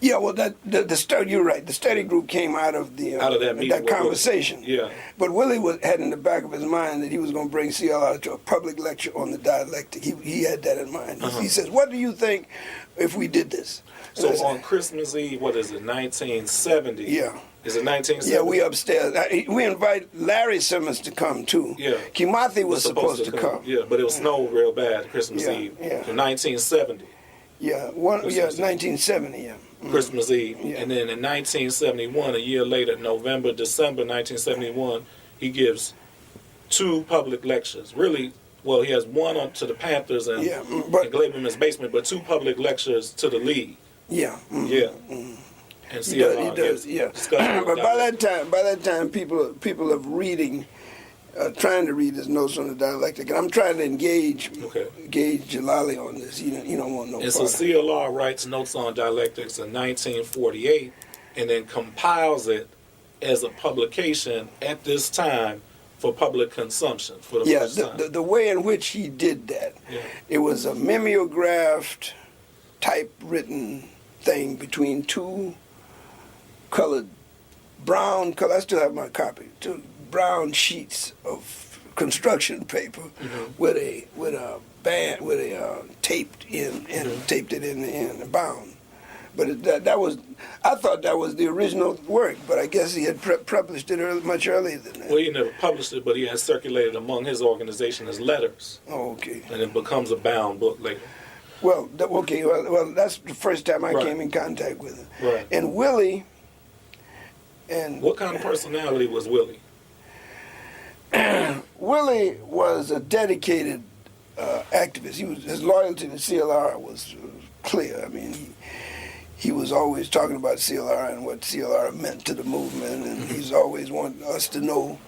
Yeah, well, the study, you're right. The study group came out of that conversation. Yeah. But Willie had in the back of his mind that he was going to bring CLR to a public lecture on the dialectic. He had that in mind. He says, what do you think if we did this? So on Christmas Eve, what is it, 1970? Yeah. Is it 1970? Yeah, we upstairs. We invite Larry Simmons to come, too. Yeah. Kimathi was supposed to come. Yeah, but it snowed real bad Christmas Eve. Yeah. So 1970. Yeah, 1970, yeah. Christmas Eve. Yeah. And then in 1971, a year later, December 1971, he gives 2 public lectures. Really, well, he has one to the Panthers and Glaberman's basement, but 2 public lectures to the League. Yeah. Yeah. And CLR he does, yeah. But by that time, people of reading, trying to read his notes on the dialectic, and I'm trying to engage Jalali on this. He don't want no. And so CLR writes notes on dialectics in 1948, and then compiles it as a publication at this time for public consumption for the first time. The way in which he did that, it was a mimeographed, typewritten thing between two colored brown color. I still have my copy. Two brown sheets of construction paper with a band taped in and taped it in the end, bound. But that was, I thought that was the original work, but I guess he had published it much earlier than that. Well, he never published it, but he has circulated among his organization as letters. Oh, okay. And it becomes a bound book later. Well, well, that's the first time I came in contact with him. Right. And Willie, and what kind of personality was Willie? Willie was a dedicated activist. His loyalty to CLR was clear. I mean, he was always talking about CLR and what CLR meant to the movement, and he's always wanted us to know.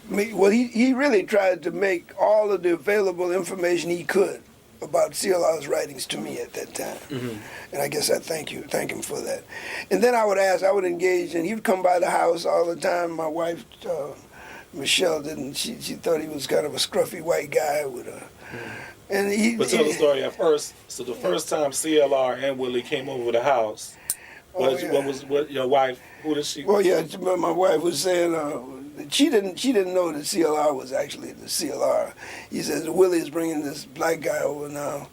Well, he really tried to make all of the available information he could about CLR's writings to me at that time. And I guess I thank him for that. And then I would engage, and he would come by the house all the time. My wife, Michelle, she thought he was kind of a scruffy white guy with a... But tell the story at first. So the first time CLR and Willie came over the house, what your wife? Who did she? Well, yeah, my wife was saying she didn't know that CLR was actually the CLR. He says Willie is bringing this black guy over now.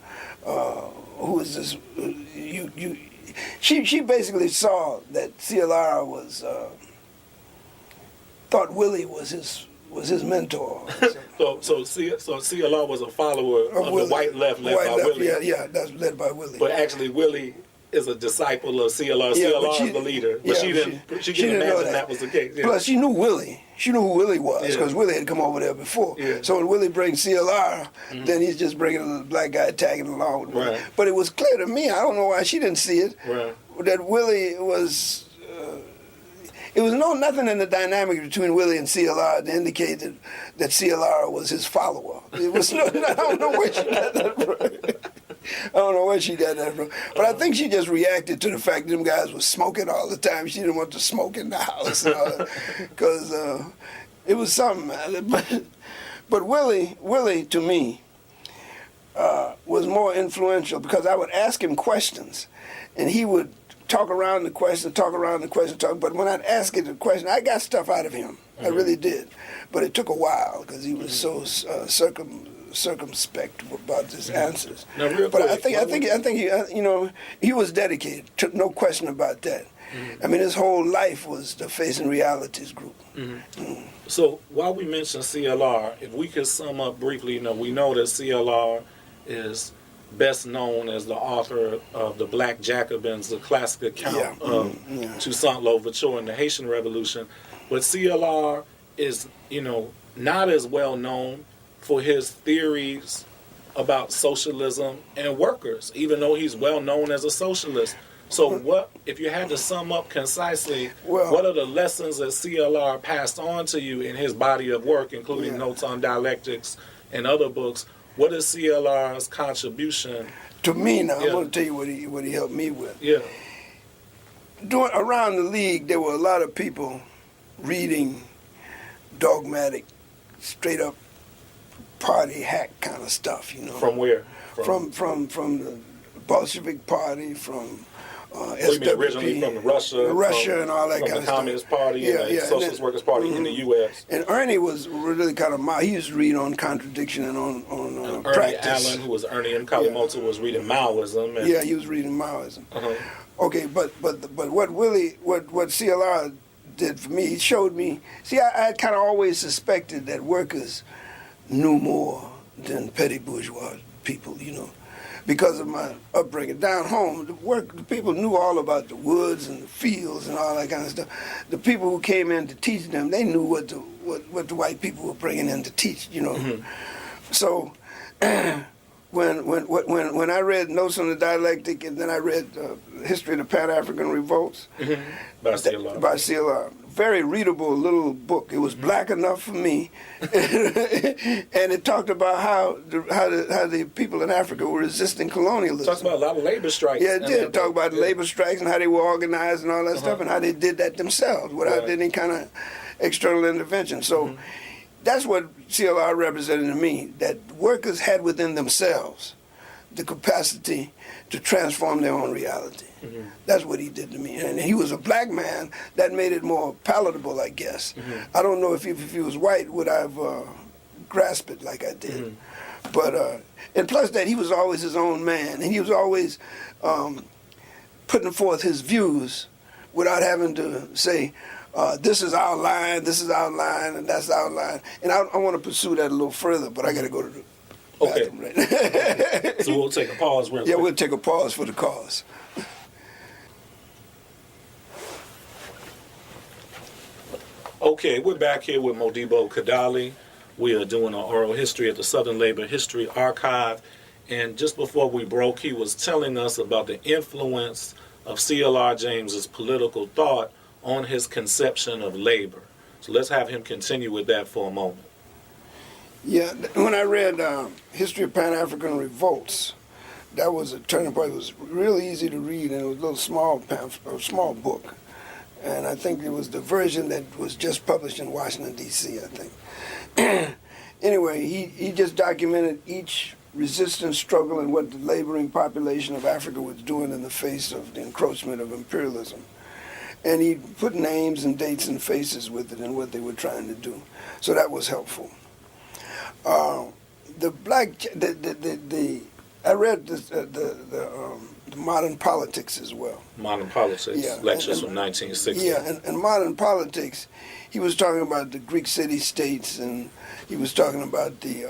Who is this? She basically saw that CLR was thought Willie was his mentor. So CLR was a follower of the white left led by Willie. Yeah, that's led by Willie. But actually, Willie is a disciple of CLR. CLR is the leader, but she didn't imagine that was the case. Yeah. Plus, she knew Willie. She knew who Willie was because Willie had come over there before. Yeah. So when Willie brings CLR, then he's just bringing a black guy tagging along with him. Right. But it was clear to me, I don't know why she didn't see it, that Willie was... It was nothing in the dynamic between Willie and CLR to indicate that CLR was his follower. It was I don't know where she got that from. I don't know where she got that from. But I think she just reacted to the fact that them guys were smoking all the time. She didn't want to smoke in the house because it was something. But Willie to me was more influential because I would ask him questions, and he would talk around the question, but when I'd ask him the question, I got stuff out of him. I really did. But it took a while because he was so circumspect about his answers. Now, real but quick, I think he was dedicated, no question about that. I mean, his whole life was the Facing Realities group. So while we mention CLR, if we could sum up briefly, we know that CLR is best known as the author of the Black Jacobins, the classic account of Toussaint Louverture and the Haitian Revolution. But CLR is, not as well known for his theories about socialism and workers, even though he's well known as a socialist. So what, if you had to sum up concisely, what are the lessons that CLR passed on to you in his body of work, including Notes on Dialectics and other books? What is CLR's contribution? To me now, I'm going to tell you what he helped me with. Yeah. Around the league, there were a lot of people reading dogmatic, straight up party hack kind of stuff, From where? From the Bolshevik Party, from SWP, originally from Russia and all that kind of stuff. The Communist Party and the Socialist Workers Party in the U.S. And Ernie was really kind of mild. He used to read on contradiction and on Ernie practice. Allen, who was Ernie M. Kawamoto, was reading Maoism. And he was reading Maoism. Okay, but what CLR did for me, he showed me. See, I kind of always suspected that workers knew more than petty bourgeois people, because of my upbringing. Down home, the people knew all about the woods and the fields and all that kind of stuff. The people who came in to teach them, they knew what the white people were bringing in to teach, So when I read Notes on the Dialectic, and then I read History of the Pan-African Revolts by CLR. very readable little book. It was black enough for me, and it talked about how the people in Africa were resisting colonialism. Talks about a lot of labor strikes. Yeah, it did. Talk about labor strikes and how they were organized and all that stuff, and how they did that themselves without any kind of external intervention. So that's what CLR represented to me, that workers had within themselves the capacity to transform their own reality. That's what he did to me. And he was a black man. That made it more palatable, I guess. I don't know if he was white, would I have grasped it like I did. But, and plus that, he was always his own man. And he was always putting forth his views without having to say, this is our line, and that's our line. And I want to pursue that a little further, but I got to go to the bathroom right now. So we'll take a pause real quick. Yeah, we'll take a pause for the cause. Okay, we're back here with Modibo Kadalie. We are doing an oral history at the Southern Labor History Archive. And just before we broke, he was telling us about the influence of CLR James's political thought on his conception of labor. So let's have him continue with that for a moment. Yeah, when I read History of Pan-African Revolts, that was a turning point. It was really easy to read, and it was a little small book. And I think it was the version that was just published in Washington, D.C., I think. Anyway, he just documented each resistance struggle and what the laboring population of Africa was doing in the face of the encroachment of imperialism. And he put names and dates and faces with it and what they were trying to do. So that was helpful. I read the Modern Politics as well. Modern Politics, yeah, lectures from 1960. Yeah, and Modern Politics, he was talking about the Greek city-states, and he was talking about the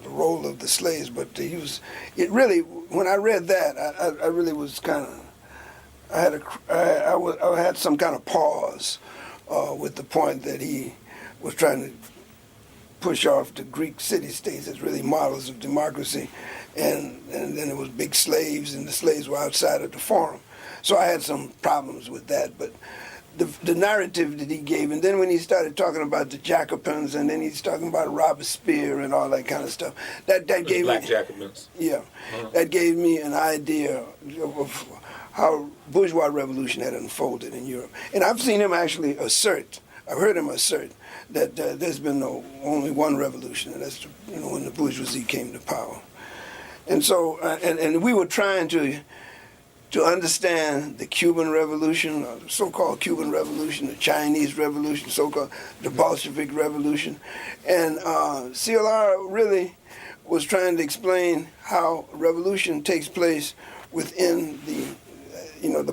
role of the slaves. But when I read that, I really was kind of, I had some kind of pause with the point that he was trying to push off the Greek city-states as really models of democracy, and then it was big slaves, and the slaves were outside of the forum. So I had some problems with that, but the narrative that he gave, and then when he started talking about the Jacobins, and then he's talking about Robespierre and all that kind of stuff, that gave Black me, Jacobins. Yeah, that gave me an idea of how bourgeois revolution had unfolded in Europe. And I've seen him actually I've heard him assert that there's been only one revolution, and that's when the bourgeoisie came to power. And so, and we were trying to understand the Cuban Revolution, or the so-called Cuban Revolution, the Chinese Revolution, so-called the Bolshevik Revolution, and CLR really was trying to explain how revolution takes place within the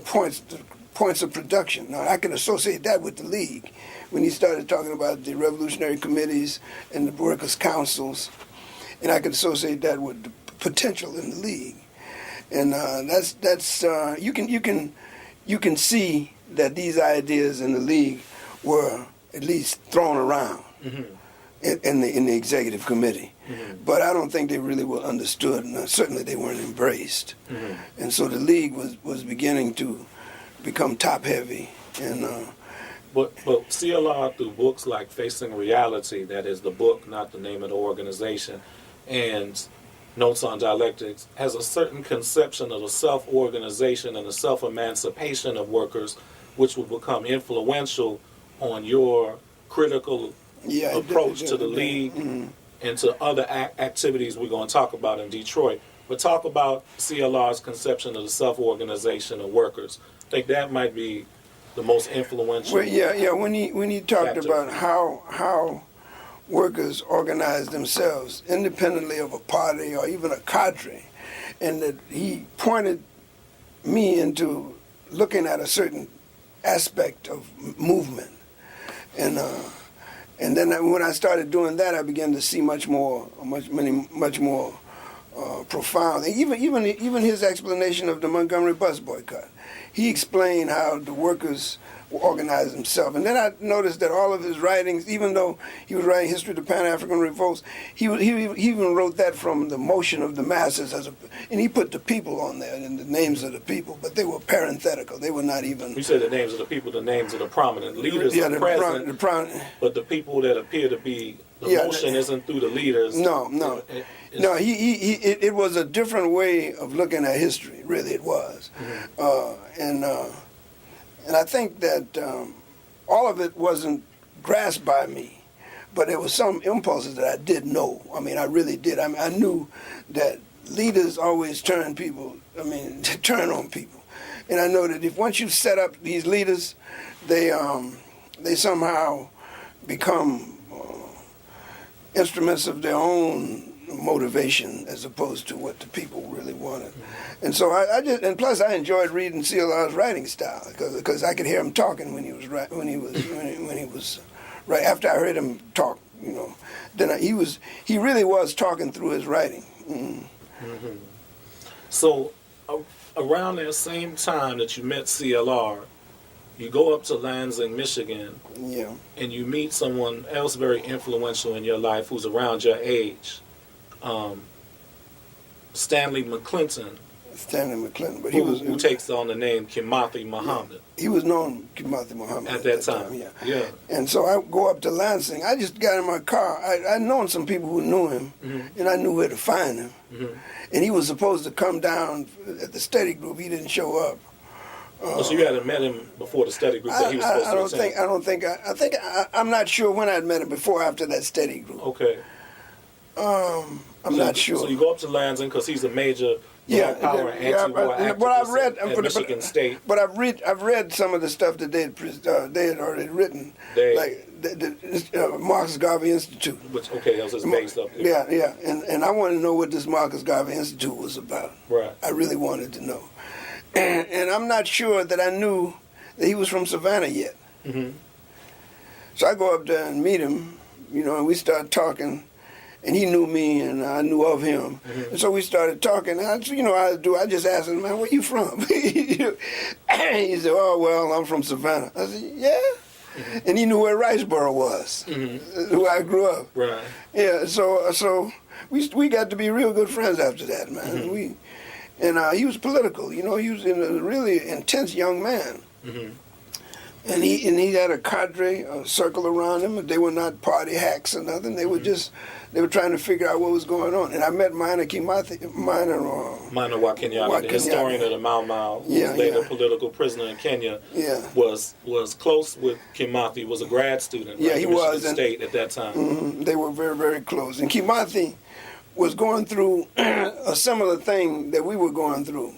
points of production. Now, I can associate that with the League, when he started talking about the revolutionary committees and the workers' councils, and I can associate that with the potential in the League. And that's you can see that these ideas in the League were at least thrown around in the executive committee, but I don't think they really were understood, and certainly they weren't embraced. And so the League was beginning to become top heavy, and But CLR, through books like Facing Reality, that is the book, not the name of the organization, and Notes on Dialectics, has a certain conception of the self-organization and the self-emancipation of workers, which will become influential on your critical approach to the League and to other activities we're going to talk about in Detroit. But talk about CLR's conception of the self-organization of workers. I think that might be the most influential. Well, when he talked about how workers organize themselves independently of a party or even a cadre, and that he pointed me into looking at a certain aspect of movement, and then when I started doing that, I began to see much more profound. Even his explanation of the Montgomery bus boycott. He explained how the workers organized themselves. And then I noticed that all of his writings, even though he was writing History of the Pan-African Revolts, he even wrote that from the motion of the masses, and he put the people on there and the names of the people, but they were parenthetical. They were not even... You said the names of the people, the names of the prominent leaders are present, but the people that appear to be... The motion isn't through the leaders. No. It was a different way of looking at history, really it was. And I think that all of it wasn't grasped by me, but there were some impulses that I did know. I mean, I really did. I knew that leaders always turn on people. And I know that if once you set up these leaders, they somehow become instruments of their own motivation as opposed to what the people really wanted. And so and plus I enjoyed reading CLR's writing style because I could hear him talking when he was right after I heard him talk, then he really was talking through his writing. So around that same time that you met CLR, you go up to Lansing, Michigan, and you meet someone else very influential in your life who's around your age, Stanley McClinton. But who takes on the name Komozi Mohammed. He was known Komozi Mohammed at that time. Yeah. And so I go up to Lansing. I just got in my car. I'd known some people who knew him, and I knew where to find him. And he was supposed to come down at the study group. He didn't show up. So you hadn't met him before the study group that he was supposed to attend? I'm not sure when I'd met him before or after that study group. Okay. I'm not sure. So you go up to Lansing because he's a major power anti-war activist at Michigan State. But I've read some of the stuff that they had already written, like the Marcus Garvey Institute. That was his base up there. Yeah. And I wanted to know what this Marcus Garvey Institute was about. Right. I really wanted to know. And I'm not sure that I knew that he was from Savannah yet. So I go up there and meet him, and we start talking. And he knew me, and I knew of him. And so we started talking. I just asked him, man, where you from? He said, oh, well, I'm from Savannah. I said, yeah? And he knew where Reidsville was, where I grew up. Right. Yeah, so we got to be real good friends after that, man. He was political, he was a really intense young man. And he had a cadre, a circle around him. They were not party hacks or nothing. They were they were trying to figure out what was going on. And I met Minor Wakenyami, the historian of the Mau Mau, who was later a political prisoner in Kenya, was close with Komozi, was a grad student at Michigan State at that time. They were very, very close. And Komozi was going through a similar thing that we were going through.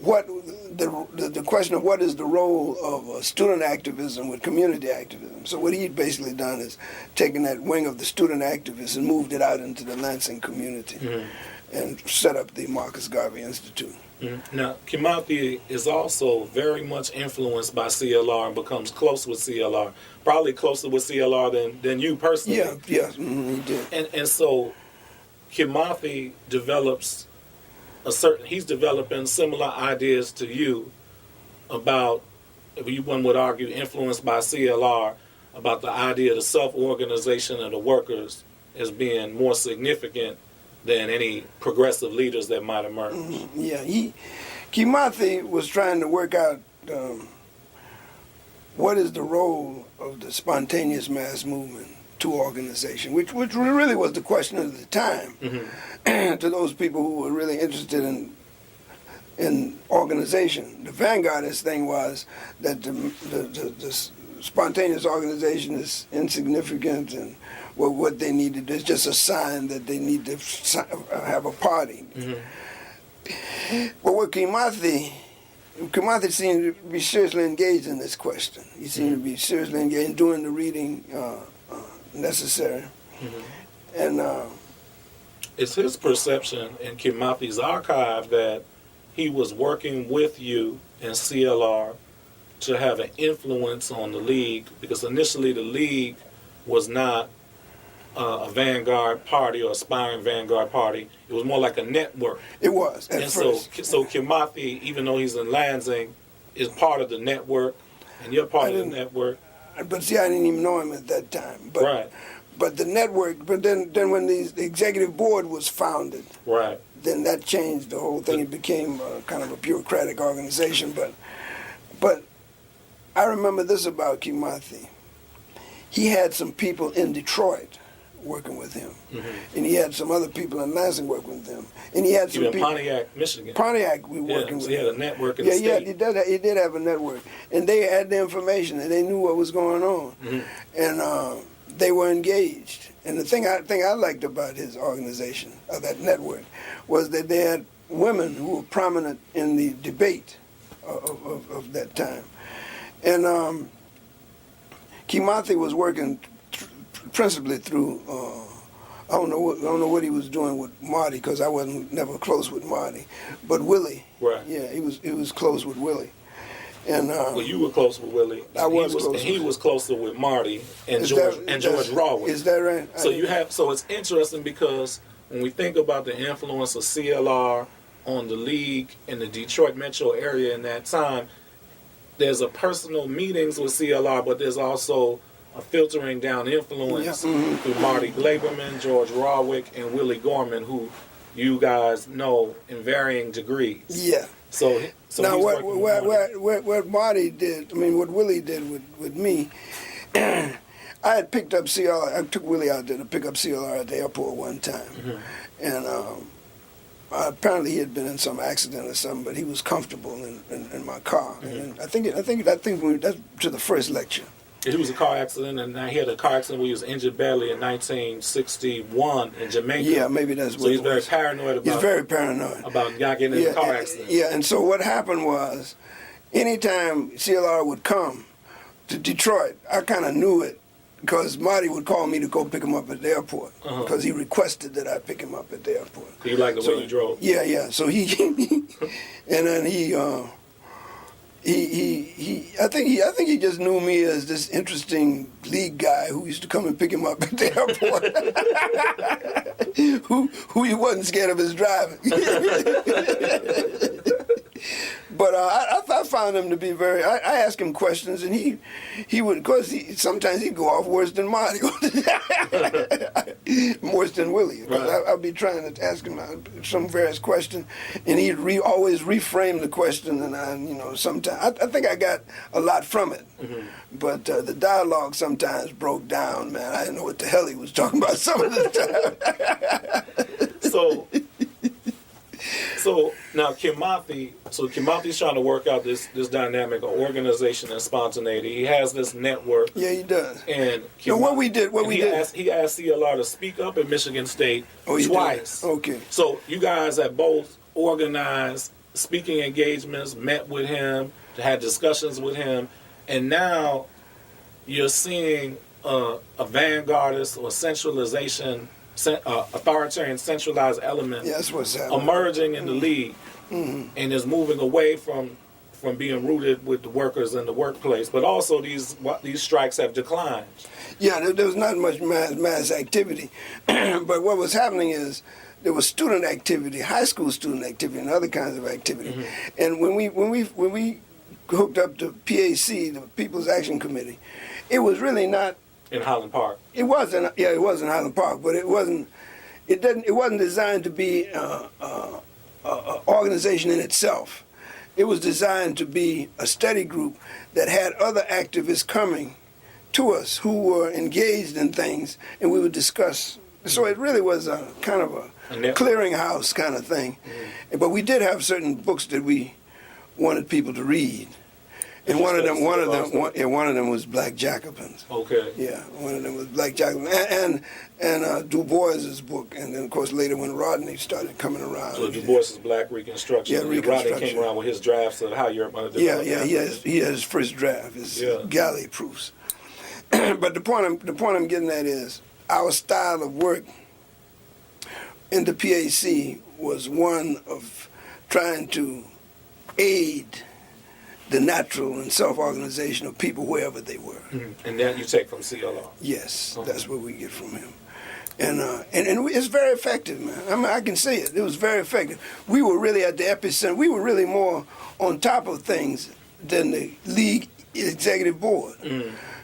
What the question of what is the role of student activism with community activism. So what he'd basically done is taken that wing of the student activists and moved it out into the Lansing community and set up the Marcus Garvey Institute. Now, Komozi is also very much influenced by CLR and becomes close with CLR, probably closer with CLR than you personally. He did. And so Komozi develops he's developing similar ideas to you about, one would argue, influenced by CLR, about the idea of the self-organization of the workers as being more significant than any progressive leaders that might emerge. Komozi was trying to work out what is the role of the spontaneous mass movement to organization, which really was the question of the time. To those people who were really interested in organization. The vanguardist thing was that the spontaneous organization is insignificant, and what they needed is just a sign that they need to have a party. But what Komozi seemed to be seriously engaged in this question. He seemed to be seriously engaged in doing the reading necessary. And it's his perception in Komozi's archive that he was working with you and CLR to have an influence on the League, because initially the League was not a vanguard party or aspiring vanguard party. It was more like a network. It was at And first. so Kimathi, even though he's in Lansing, is part of the network, and you're part of the network. But see, I didn't even know him at that time. But, Right. But the network. But then when the executive board was founded, Right. then that changed the whole thing. It became kind of a bureaucratic organization. But I remember this about Kimathi. He had some people in Detroit working with him, and he had some other people in Lansing working with him, and he had some Even people. Pontiac, Michigan. Pontiac, we working so with. he had a network in the Yeah, state. he did have a network, and they had the information, and they knew what was going on, and they were engaged. And the thing I liked about his organization, of that network, was that they had women who were prominent in the debate of that time, and Kimathi was working principally through. I don't know what he was doing with Marty, because I wasn't never close with Marty, but Willie. Right. Yeah, he was close with Willie, and Well, you were close with Willie. I was close and he was closer with Marty and George Rawley. Is that right? So it's interesting because when we think about the influence of CLR on the league in the Detroit metro area in that time, there's a personal meetings with CLR, but there's also a filtering down influence through Marty Glaberman, George Rawwick, and Willie Gorman, who you guys know in varying degrees. Yeah. So Now, he's what Marty did, what Willie did with me, I had picked up CLR. I took Willie out there to pick up CLR at the airport one time, and apparently he had been in some accident or something, but he was comfortable in my car. And I think that's to the first lecture. He was a car accident, and he had a car accident where he was injured badly in 1961 in Jamaica. Yeah, maybe that's what So he's it very was. paranoid about. He's very paranoid About not getting in a car accident. Yeah, and so what happened was, anytime CLR would come to Detroit, I kind of knew it, because Marty would call me to go pick him up at the airport, because he requested that I pick him up at the airport. You like the way you drove. Yeah. So he, and then he I think he just knew me as this interesting league guy who used to come and pick him up at the airport, who he wasn't scared of his driving. But I found him to be very. I asked him questions, and he would, because sometimes he'd go off worse than Marty, worse than Willie. Right. I'd be trying to ask him some various question, and he'd always reframe the question, and sometimes I think I got a lot from it. But the dialogue sometimes broke down. Man, I didn't know what the hell he was talking about some of the time. So now Kimathi's trying to work out this dynamic of organization and spontaneity. He has this network. Yeah, he does. And he asked CLR to speak up at Michigan State twice. Did. Okay. So you guys have both organized speaking engagements, met with him, had discussions with him, and now you're seeing a vanguardist or centralization, authoritarian centralized element that's what's happening. emerging in the league, and is moving away from being rooted with the workers in the workplace. But also these strikes have declined. Yeah, there was not much mass activity, but what was happening is there was student activity, high school student activity, and other kinds of activity. And when we hooked up to PAC, the People's Action Committee, it was really not in Highland Park. It was in Highland Park, but it wasn't designed to be an organization in itself. It was designed to be a study group that had other activists coming to us who were engaged in things, and we would discuss. So it really was a kind of a clearinghouse kind of thing. But we did have certain books that we wanted people to read. And one of them was Black Jacobins. Okay. Yeah, one of them was Black Jacobins, and Du Bois's book, and then of course later when Rodney started coming around. So Du Bois's Black Reconstruction. Yeah, Reconstruction. Rodney came around with his drafts of how Europe might have developed. Yeah, he has his first draft, his galley proofs. But the point I'm getting at is our style of work in the PAC was one of trying to aid the natural and self-organization of people wherever they were. And that you take from CLR? Yes, that's what we get from him. And it's very effective, man. I mean, I can say it. It was very effective. We were really at the epicenter. We were really more on top of things than the league executive board.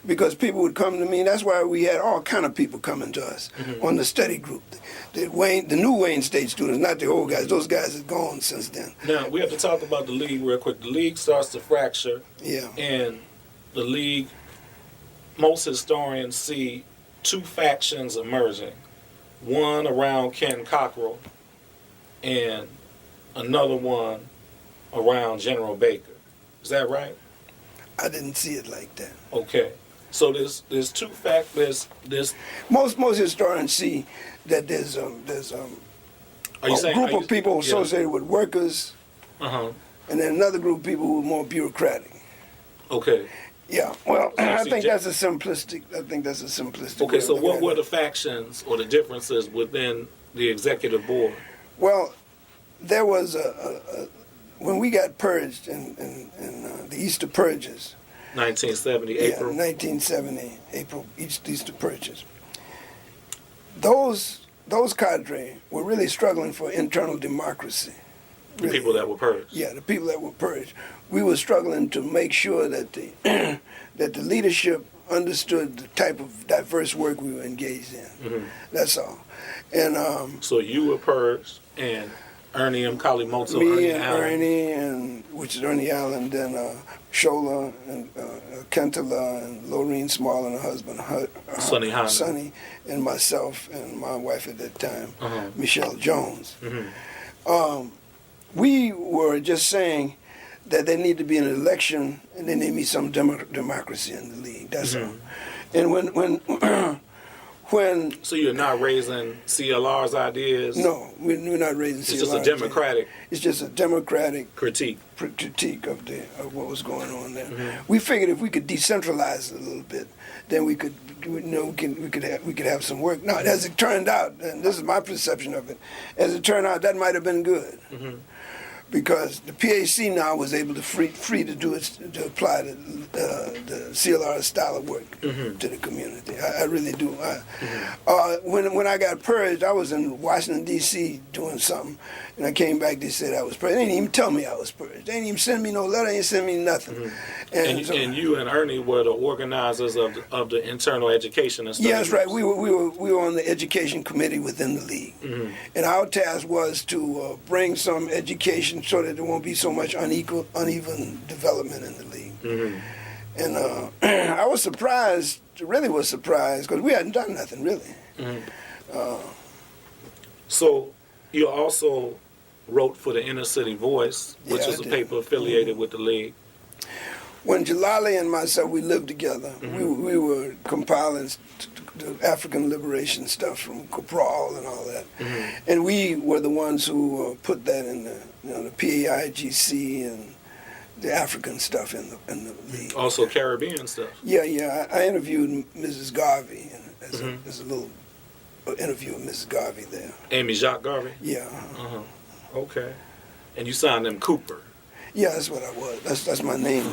Because people would come to me, and that's why we had all kind of people coming to us on the study group. The new Wayne State students, not the old guys. Those guys are gone since then. Now, we have to talk about the league real quick. The league starts to fracture. Yeah. And the league, most historians see two factions emerging. One around Ken Cockrell and another one around General Baker. Is that right? I didn't see it like that. Okay. So there's two factors. Most historians see that there's a group of people associated with workers, and then another group of people who are more bureaucratic. Okay. Yeah. Well, I think that's a simplistic. Okay. So what were the factions or the differences within the executive board? Well, there was when we got purged in the Easter purges. 1970 April. Yeah, 1970 April Easter purges. Those cadre were really struggling for internal democracy. The people that were purged. Yeah, the people that were purged. We were struggling to make sure that the that the leadership understood the type of diverse work we were engaged in. That's all. And so you were purged, and Ernie M. Kalimoto, me and Ernie, and which is Ernie Allen, then Shola and Kentala and Lorene Small and her husband Sonny Hyman. Sonny, and myself and my wife at that time, Michelle Jones. We were just saying that there need to be an election and there need to be some democracy in the league. That's all. And when so you're not raising CLR's ideas? No, we're not raising CLR's. It's just a democratic. It's just a democratic critique of what was going on there. We figured if we could decentralize it a little bit, then we could have some work. Now, as it turned out, and this is my perception of it, as it turned out, that might have been good. Because the PAC now was able to free to do it, to apply the CLR style of work to the community. I really do. When I got purged, I was in Washington D.C. doing something, and I came back. They said I was purged. They didn't even tell me I was purged. They didn't even send me no letter. They didn't send me nothing. And you and Ernie were the organizers of the internal education and stuff. Yeah, that's right. We were on the education committee within the league, and our task was to bring some education so that there won't be so much uneven development in the league. And I was surprised, really was surprised, because we hadn't done nothing, really. So you also wrote for the Inner City Voice, which was a paper affiliated with the league. When Jalali and myself, we lived together, we were compiling the African liberation stuff from Cabral and all that. And we were the ones who put that in the PAIGC and the African stuff in the league. Also Caribbean stuff. Yeah. I interviewed Mrs. Garvey as a little interview with Mrs. Garvey there. Amy Jacques Garvey? Yeah. Okay. And you signed them Cooper. Yeah, that's what I was. That's my name.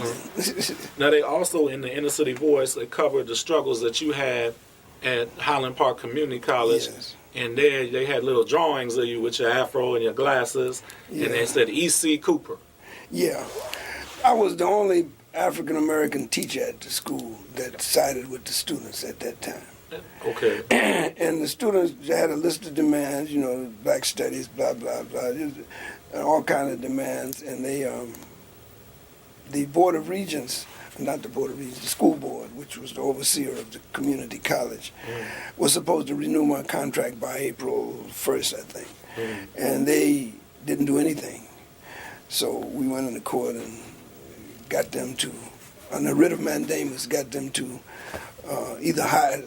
Now they also, in the Inner City Voice, they covered the struggles that you had at Highland Park Community College. Yes. And there they had little drawings of you with your afro and your glasses, and they said E.C. Cooper. Yeah. I was the only African-American teacher at the school that sided with the students at that time. Okay. And the students had a list of demands, black studies, blah, blah, blah, and all kinds of demands. And the Board of Regents, not the Board of Regents, the school board, which was the overseer of the community college, was supposed to renew my contract by April 1st, I think. And they didn't do anything. So we went into court and got them to, on the writ of mandamus, got them to either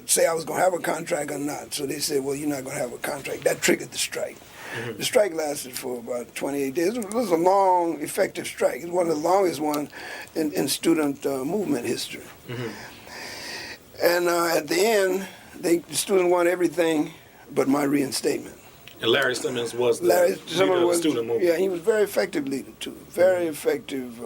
say I was going to have a contract or not. So they said, well, you're not going to have a contract. That triggered the strike. The strike lasted for about 28 days. It was a long, effective strike. It was one of the longest ones in student movement history. And at the end, the student won everything but my reinstatement. And Larry Simmons was the leader of the student movement. Yeah, he was a very effective leader, too. Very effective,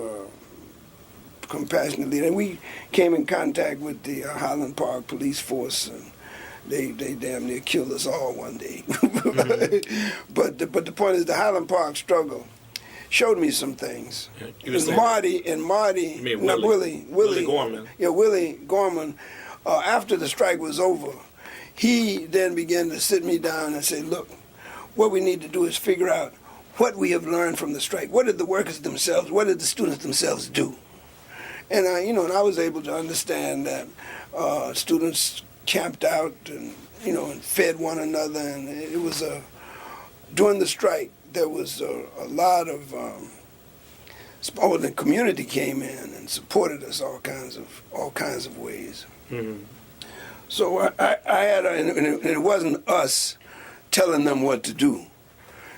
compassionate leader. And we came in contact with the Highland Park police force They damn near killed us all one day. But the point is, the Highland Park struggle showed me some things. Marty, Willie Gorman. Yeah, Willie Gorman. After the strike was over, he then began to sit me down and say, "Look, what we need to do is figure out what we have learned from the strike. What did the workers themselves, what did the students themselves do?" And I was able to understand that students camped out and fed one another, and it was during the strike there was a lot of the community came in and supported us all kinds of ways. Mm-hmm. So I had and it wasn't us telling them what to do.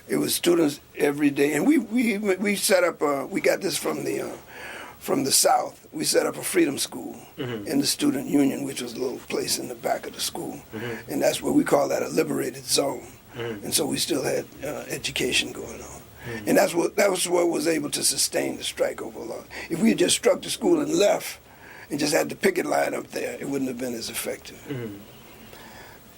It was students every day, and we set up. We got this from the South. We set up a freedom school in the student union, which was a little place in the back of the school, and that's what we call that a liberated zone. And so we still had education going on, and that was what was able to sustain the strike over long. If we had just struck the school and left, and just had the picket line up there, it wouldn't have been as effective.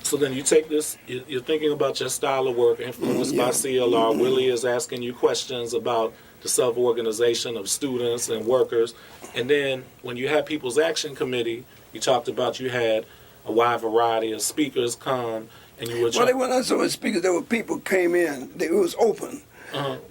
So then you take this, you're thinking about your style of work influenced by CLR. Willie is asking you questions about the self-organization of students and workers. And then when you had People's Action Committee, you talked about you had a wide variety of speakers come, and you were Well, they weren't so much speakers. There were people came in. It was open.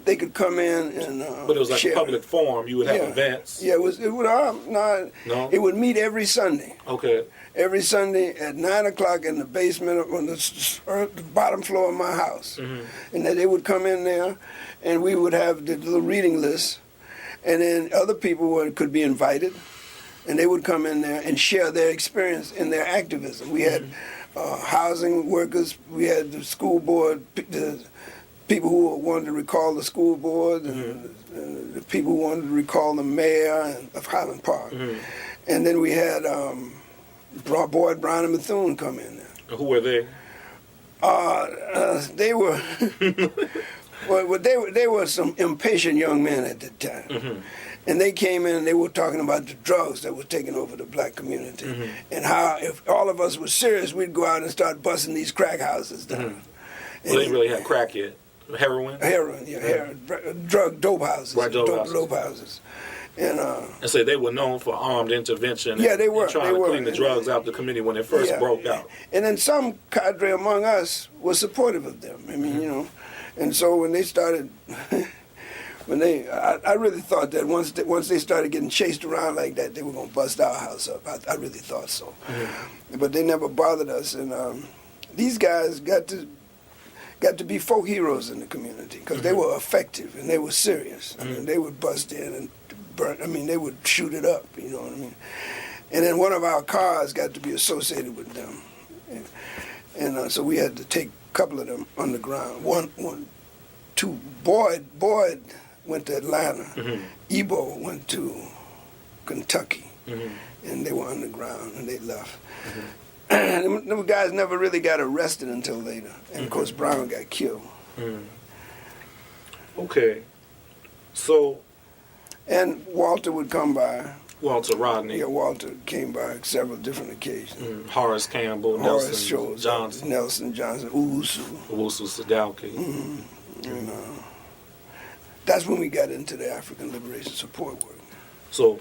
They could come in and but it was like share. a public forum. You would have events. Yeah, it would meet every Sunday. Okay. Every Sunday at 9 o'clock in the basement on the bottom floor of my house. And then they would come in there, and we would have the little reading list, and then other people could be invited, and they would come in there and share their experience in their activism. We had housing workers, we had the school board, the people who wanted to recall the school board, and the people who wanted to recall the mayor of Highland Park. And then we had Boyd, Brown, and Bethune come in there. Who were they? They were they were some impatient young men at the time. And they came in and they were talking about the drugs that were taking over the black community, and how if all of us were serious, we'd go out and start busting these crack houses down. Well, they didn't really have crack yet. Heroin? Heroin, dope houses. Right, dope houses. And so they were known for armed intervention. Yeah, they were. And trying to clean the drugs out the community when it first broke out. And then some cadre among us was supportive of them. I mean, and so when they started, I really thought that once they started getting chased around like that, they were going to bust our house up. I really thought so. But they never bothered us, and these guys got to be folk heroes in the community because they were effective and they were serious. I mean, they would bust in and burn. I mean, they would shoot it up. You know what I mean? And then one of our cars got to be associated with them, and so we had to take a couple of them underground. Two. Boyd went to Atlanta. Ebo went to Kentucky, and they were underground and they left. And them guys never really got arrested until later. And, of course, Brown got killed. Okay. So... And Walter would come by. Walter Rodney. Yeah, Walter came by several different occasions. Horace Campbell, Nelson Johnson. Owusu Sadauki. And that's when we got into the African Liberation Support work. So...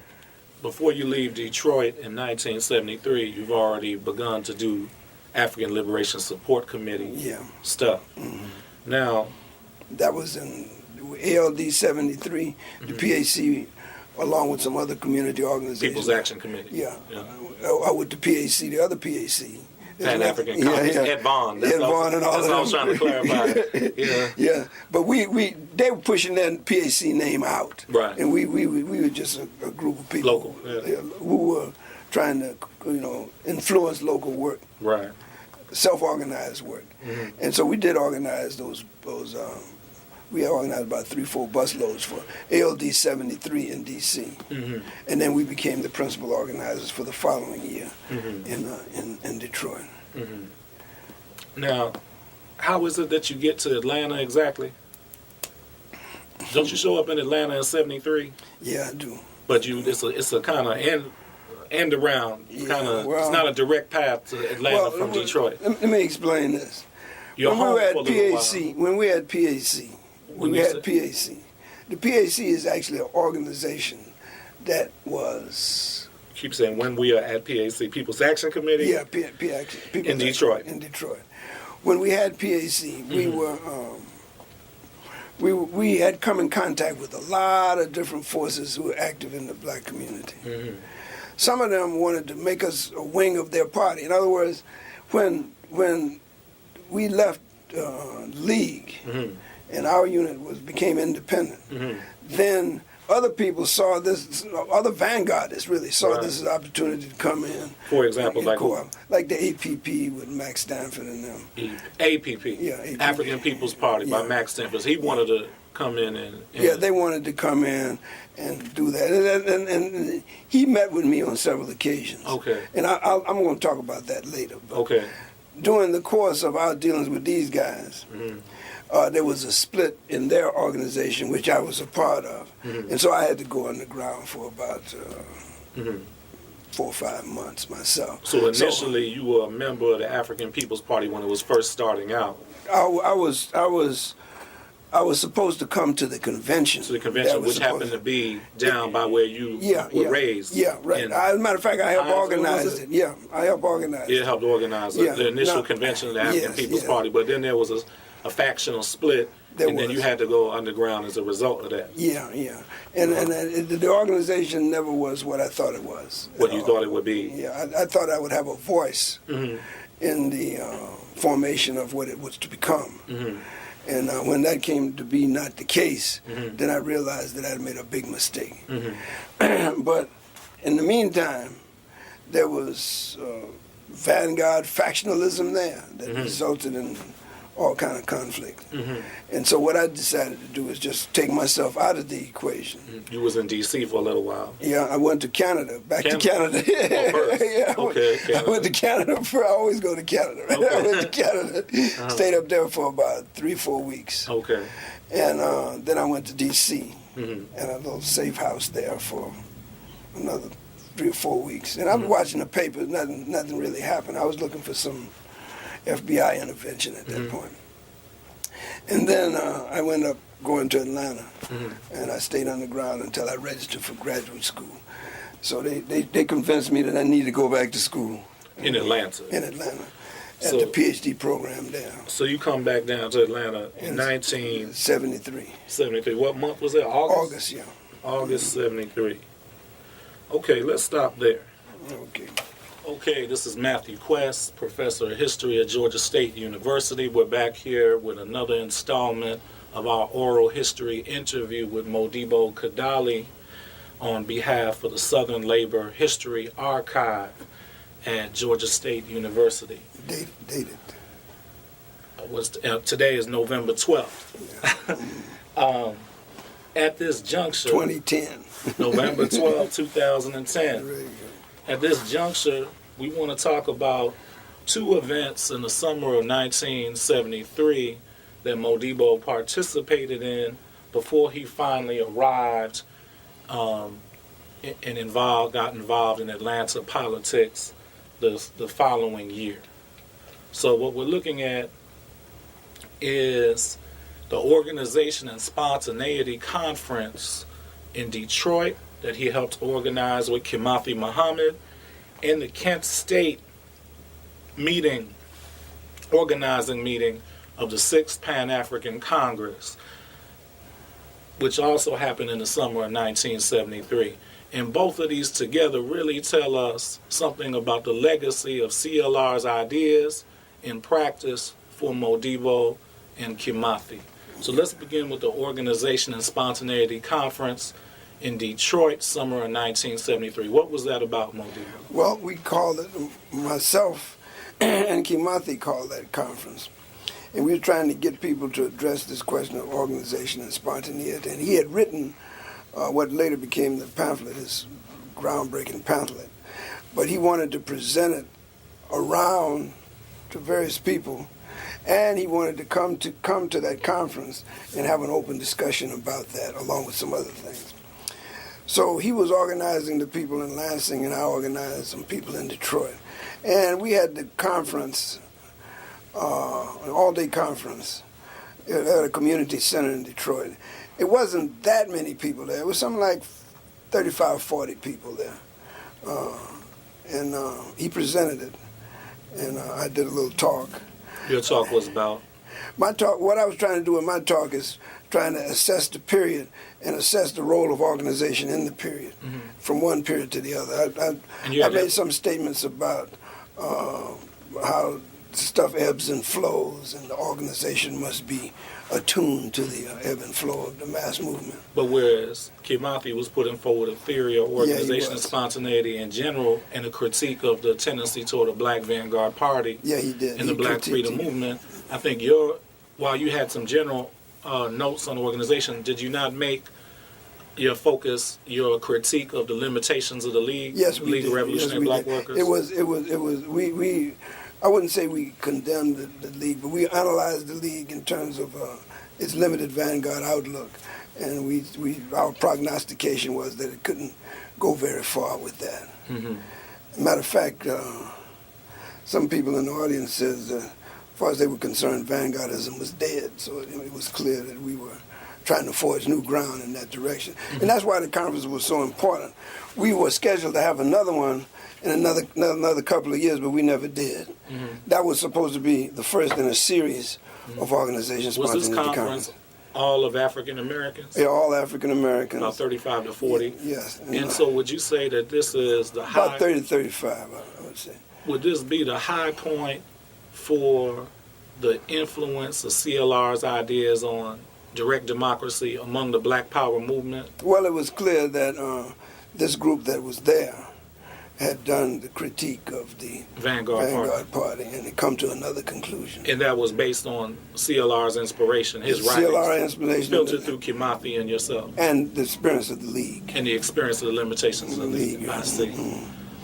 Before you leave Detroit in 1973, you've already begun to do African Liberation Support Committee stuff. Now, that was in ALD 73, the PAC, along with some other community organizations. People's Action Committee. Yeah. With the PAC, the other PAC. Pan-African Congress, Ed Bond. Ed Bond and all that's that. what I was trying to clarify. Yeah. But they were pushing that PAC name out. Right. And we were just a group of people. Local, who were trying to, influence local work. Right. Self-organized work. And so we did organize those we organized about 3-4 busloads for ALD 73 in D.C. And then we became the principal organizers for the following year in Detroit. Now, how is it that you get to Atlanta exactly? Don't you show up in Atlanta in 73? Yeah, I do. But it's a kind of end around, kind of. well, it's not a direct path to Atlanta from Detroit. Let me explain this. You're when home we were at for a little while. PAC, when we had PAC, the PAC is actually an organization that was. Keep saying when we are at PAC, People's Action Committee. Yeah, PAC. In Detroit. In Detroit. When we had PAC, we were. We had come in contact with a lot of different forces who were active in the black community. Some of them wanted to make us a wing of their party. In other words, when we left League and our unit became independent, then other people saw this, other vanguardists really saw this as an opportunity to come in. For example, like the APP with Max Stanford and them. APP, APP. African People's Party by Max Stanford. He wanted to come in and they wanted to come in and do that. And he met with me on several occasions. Okay. And I'm going to talk about that later. But okay. During the course of our dealings with these guys, there was a split in their organization, which I was a part of. And so I had to go underground for about 4 or 5 months myself. So initially you were a member of the African People's Party when it was first starting out. I was supposed to come to the convention. To the convention, which happened to be down by where you were raised. Yeah, right. As a matter of fact, I helped organize it. Yeah, I helped organize it. You helped organize the initial convention of the African People's Party, but then there was a factional split, and then you had to go underground as a result of that. Yeah. And the organization never was what I thought it was. What you thought it would be. Yeah, I thought I would have a voice in the formation of what it was to become. And when that came to be not the case, then I realized that I had made a big mistake. But in the meantime, there was vanguard factionalism there that resulted in all kind of conflict. And so what I decided to do is just take myself out of the equation. You was in D.C. for a little while. Yeah, I went to Canada, to Canada. First. I went to Canada first. I always go to Canada. Right? I went to Canada, stayed up there for about 3-4 weeks. Okay. And then I went to D.C. and a little safe house there for another 3 or 4 weeks. And I was watching the papers. Nothing really happened. I was looking for some FBI intervention at that point. And then I went up going to Atlanta, and I stayed underground until I registered for graduate school. So they convinced me that I need to go back to school. In Atlanta? In Atlanta, at the PhD program there. So you come back down to Atlanta in 1973. 73. What month was that? August? August, yeah. August 73. Okay, let's stop there. Okay. Okay, this is Matthew Quest, Professor of History at Georgia State University. We're back here with another installment of our oral history interview with Modibo Kadalie on behalf of the Southern Labor History Archive at Georgia State University. Dated. Today is November 12th. Yeah. At this juncture... 2010. November 12, 2010. There you go. At this juncture, we want to talk about 2 events in the summer of 1973 that Modibo participated in before he finally arrived and got involved in Atlanta politics the following year. So what we're looking at is the Organization and Spontaneity Conference in Detroit that he helped organize with Komozi Mohammed, and the Kent State organizing meeting of the 6th Pan-African Congress, which also happened in the summer of 1973. And both of these together really tell us something about the legacy of CLR's ideas in practice for Modibo and Komozi. So let's begin with the Organization and Spontaneity Conference in Detroit, summer of 1973. What was that about, Modibo? Well, we called it, myself and Komozi called that conference. And we were trying to get people to address this question of organization and spontaneity. And he had written what later became the pamphlet, his groundbreaking pamphlet. But he wanted to present it around to various people, and he wanted to come to that conference and have an open discussion about that, along with some other things. So he was organizing the people in Lansing, and I organized some people in Detroit. And we had the conference, an all-day conference at a community center in Detroit. It wasn't that many people there. It was something like 35, 40 people there. And he presented it, and I did a little talk. Your talk was about? My talk, what I was trying to do with my talk is trying to assess the period and assess the role of organization in the period, from one period to the other. I made some statements about how stuff ebbs and flows, and the organization must be attuned to the ebb and flow of the mass movement. But whereas Kimathi was putting forward a theory of organization and spontaneity in general, and a critique of the tendency toward a Black Vanguard Party he did. and the Black Freedom Movement, I think while you had some general notes on organization, did you not make your focus your critique of the limitations of the League? Yes, we League did. of Revolutionary Black Workers? We I wouldn't say we condemned the League, but we analyzed the League in terms of its limited vanguard outlook, and our prognostication was that it couldn't go very far with that. Matter of fact, some people in the audience says, as far as they were concerned, vanguardism was dead, so it was clear that we were trying to forge new ground in that direction. And that's why the conference was so important. We were scheduled to have another one in another couple of years, but we never did. That was supposed to be the first in a series of organizations. Was this conference all of African Americans? Yeah, all African Americans. About 35 to 40? Yes. And so would you say that this is the high... About 30 to 35, I would say. Would this be the high point for the influence of CLR's ideas on direct democracy among the Black Power movement? Well, it was clear that this group that was there had done the critique of the Vanguard Party and had come to another conclusion. And that was based on CLR's inspiration, his writings. CLR inspiration. Filtered through Kimathi and yourself. And the experience of the League. And the experience of the limitations of the League. I see.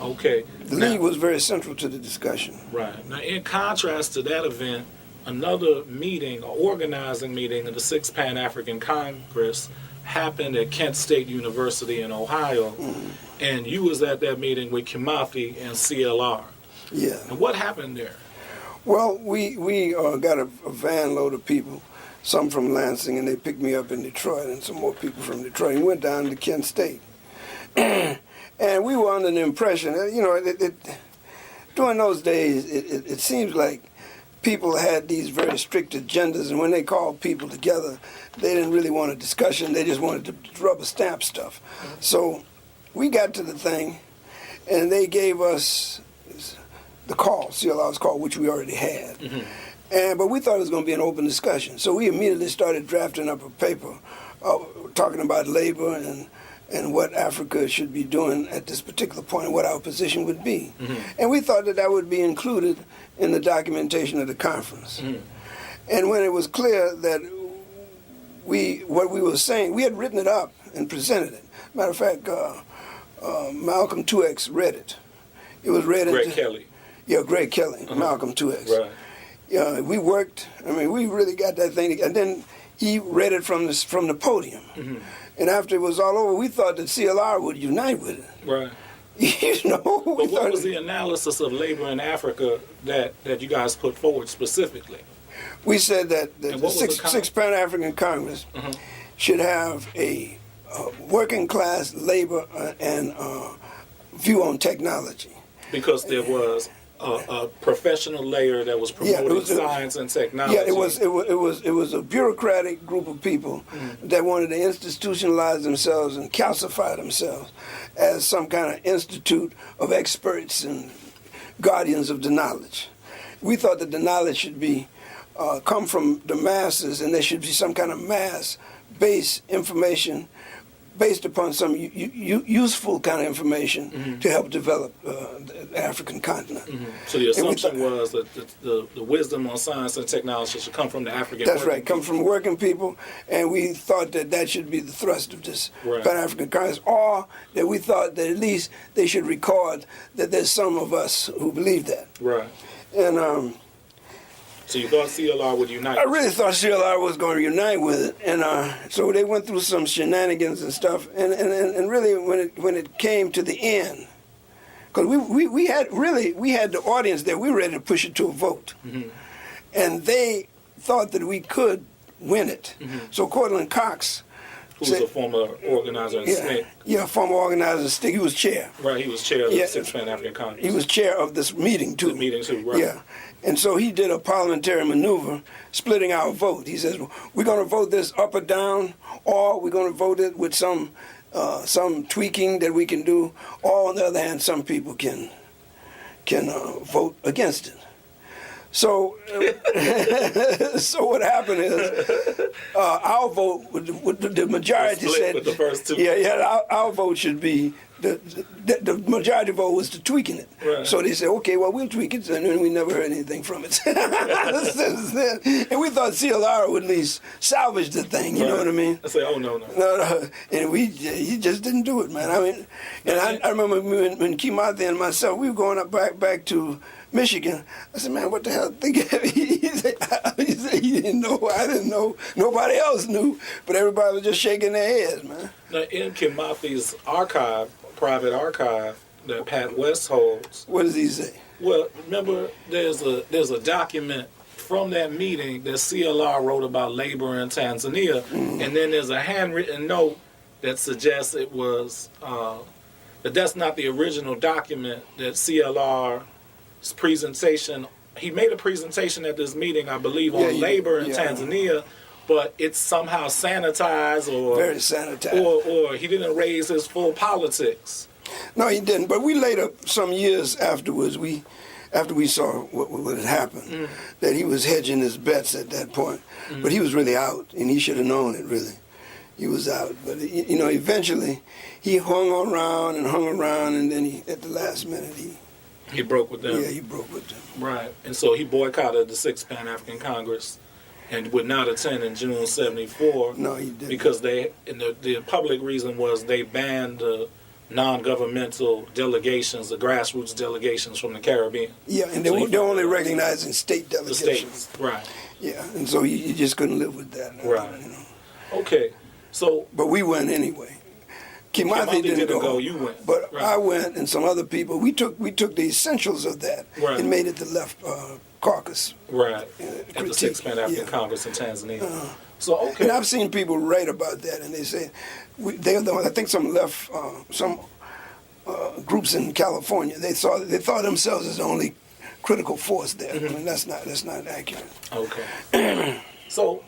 Okay. The League was very central to the discussion. Right. Now, in contrast to that event, another meeting, an organizing meeting of the 6th Pan-African Congress happened at Kent State University in Ohio, and you was at that meeting with Kimathi and CLR. Yeah. And what happened there? Well, we got a van load of people, some from Lansing, and they picked me up in Detroit, and some more people from Detroit, and we went down to Kent State. And we were under the impression, during those days, it seems like people had these very strict agendas, and when they called people together, they didn't really want a discussion. They just wanted to rubber stamp stuff. So we got to the thing, and they gave us the call, CLR's call, which we already had. But we thought it was going to be an open discussion. So we immediately started drafting up a paper talking about labor and what Africa should be doing at this particular point and what our position would be. And we thought that would be included in the documentation of the conference. And when it was clear that what we were saying, we had written it up and presented it. Matter of fact, Malcolm 2X read it. It was read Greg Kelly. Yeah, Greg Kelly, Malcolm 2X. Right. Yeah, we worked. I mean, we really got that thing. And then he read it from the podium. And after it was all over, we thought that CLR would unite with it. Right. But what was the analysis of labor in Africa that you guys put forward specifically? We said that the 6th Pan-African Congress should have a working class labor and view on technology. Because there was a professional layer that was promoting science and technology. Yeah, it was a bureaucratic group of people that wanted to institutionalize themselves and calcify themselves as some kind of institute of experts and guardians of the knowledge. We thought that the knowledge should be come from the masses, and there should be some kind of mass-based information based upon some useful kind of information to help develop the African continent. So the assumption was that the wisdom on science and technology should come from the African That's right, come from working people, and we thought that should be the thrust of this Pan-African Congress, or that we thought that at least they should record that there's some of us who believe that. Right. And So you thought CLR would unite? I really thought CLR was going to unite with it, and so they went through some shenanigans and stuff, and really when it came to the end, because we had the audience there, we were ready to push it to a vote, and they thought that we could win it. So Cortland Cox, who was a former organizer in SNCC. Yeah, former organizer in SNCC. He was chair. Right, he was chair of the 6th Pan-African Congress. He was chair of this meeting, too. The meeting, too, right. Yeah. And so he did a parliamentary maneuver, splitting our vote. He says, we're going to vote this up or down, or we're going to vote it with some tweaking that we can do, or on the other hand, some people can vote against it. So, so what happened is our vote, with the majority said, with the first two. Yeah, our vote should be the majority vote was to tweaking it. Right. So they said, okay, well we'll tweak it, and then we never heard anything from it. And we thought CLR would at least salvage the thing. You know what I mean? I say, oh no. And he just didn't do it, man. I mean, and I remember when Kemozi and myself, we were going up back to Michigan. I said, man, what the hell? He said he didn't know. I didn't know. Nobody else knew. But everybody was just shaking their heads, man. Now, in Kemozi's archive, private archive that Pat West holds. What does he say? Well, remember, there's a document from that meeting that CLR wrote about labor in Tanzania, and then there's a handwritten note that suggests it was that's not the original document that CLR's presentation. He made a presentation at this meeting, I believe, on labor in Tanzania, but it's somehow sanitized or very sanitized, or he didn't raise his full politics. No, he didn't. But we later, some years afterwards, after we saw what had happened, that he was hedging his bets at that point. But he was really out, and he should have known it, really. He was out. But, you know, eventually he hung around, and then at the last minute, he broke with them. Yeah, he broke with them. Right. And so he boycotted the 6th Pan-African Congress and would not attend in June '74. No, he didn't. Because the public reason was they banned the non-governmental delegations, the grassroots delegations from the Caribbean. Yeah, and they're only recognizing state delegations. The states, right. Yeah, and so you just couldn't live with that. Right. You know. Okay, so... But we went anyway. Kemozi didn't go. You went. But right. I went, and some other people. We took the essentials of that and made it the left caucus. Right. At the 6th Pan-African Congress in Tanzania. So, okay. And I've seen people write about that, and they say, I think some left, some groups in California, they thought themselves as the only critical force there. I mean, that's not accurate. Okay. So,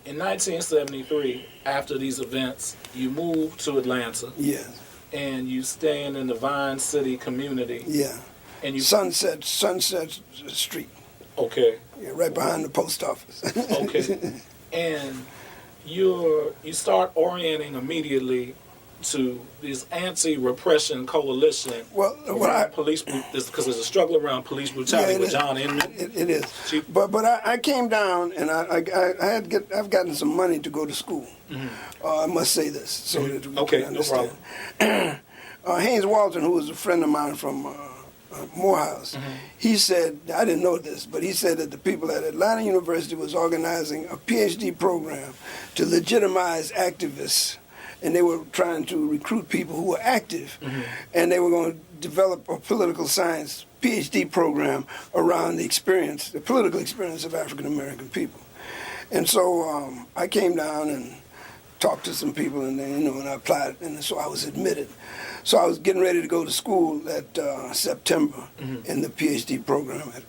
in 1973, after these events, you moved to Atlanta. Yes. And you staying in the Vine City community. Yeah. And you Sunset Street. Okay. Yeah, right behind the post office. Okay. And you start orienting immediately to this anti-repression coalition. Well, police, because there's a struggle around police brutality with John Inman. It is. But I came down and I've gotten some money to go to school. I must say this so that we can understand. No problem. Haynes Walton, who was a friend of mine from Morehouse, he said, I didn't know this, but he said that the people at Atlanta University was organizing a PhD program to legitimize activists, and they were trying to recruit people who were active, and they were going to develop a political science PhD program around the political experience of African American people. And so I came down and talked to some people, and then, and I applied, and so I was admitted. So I was getting ready to go to school that September in the PhD program at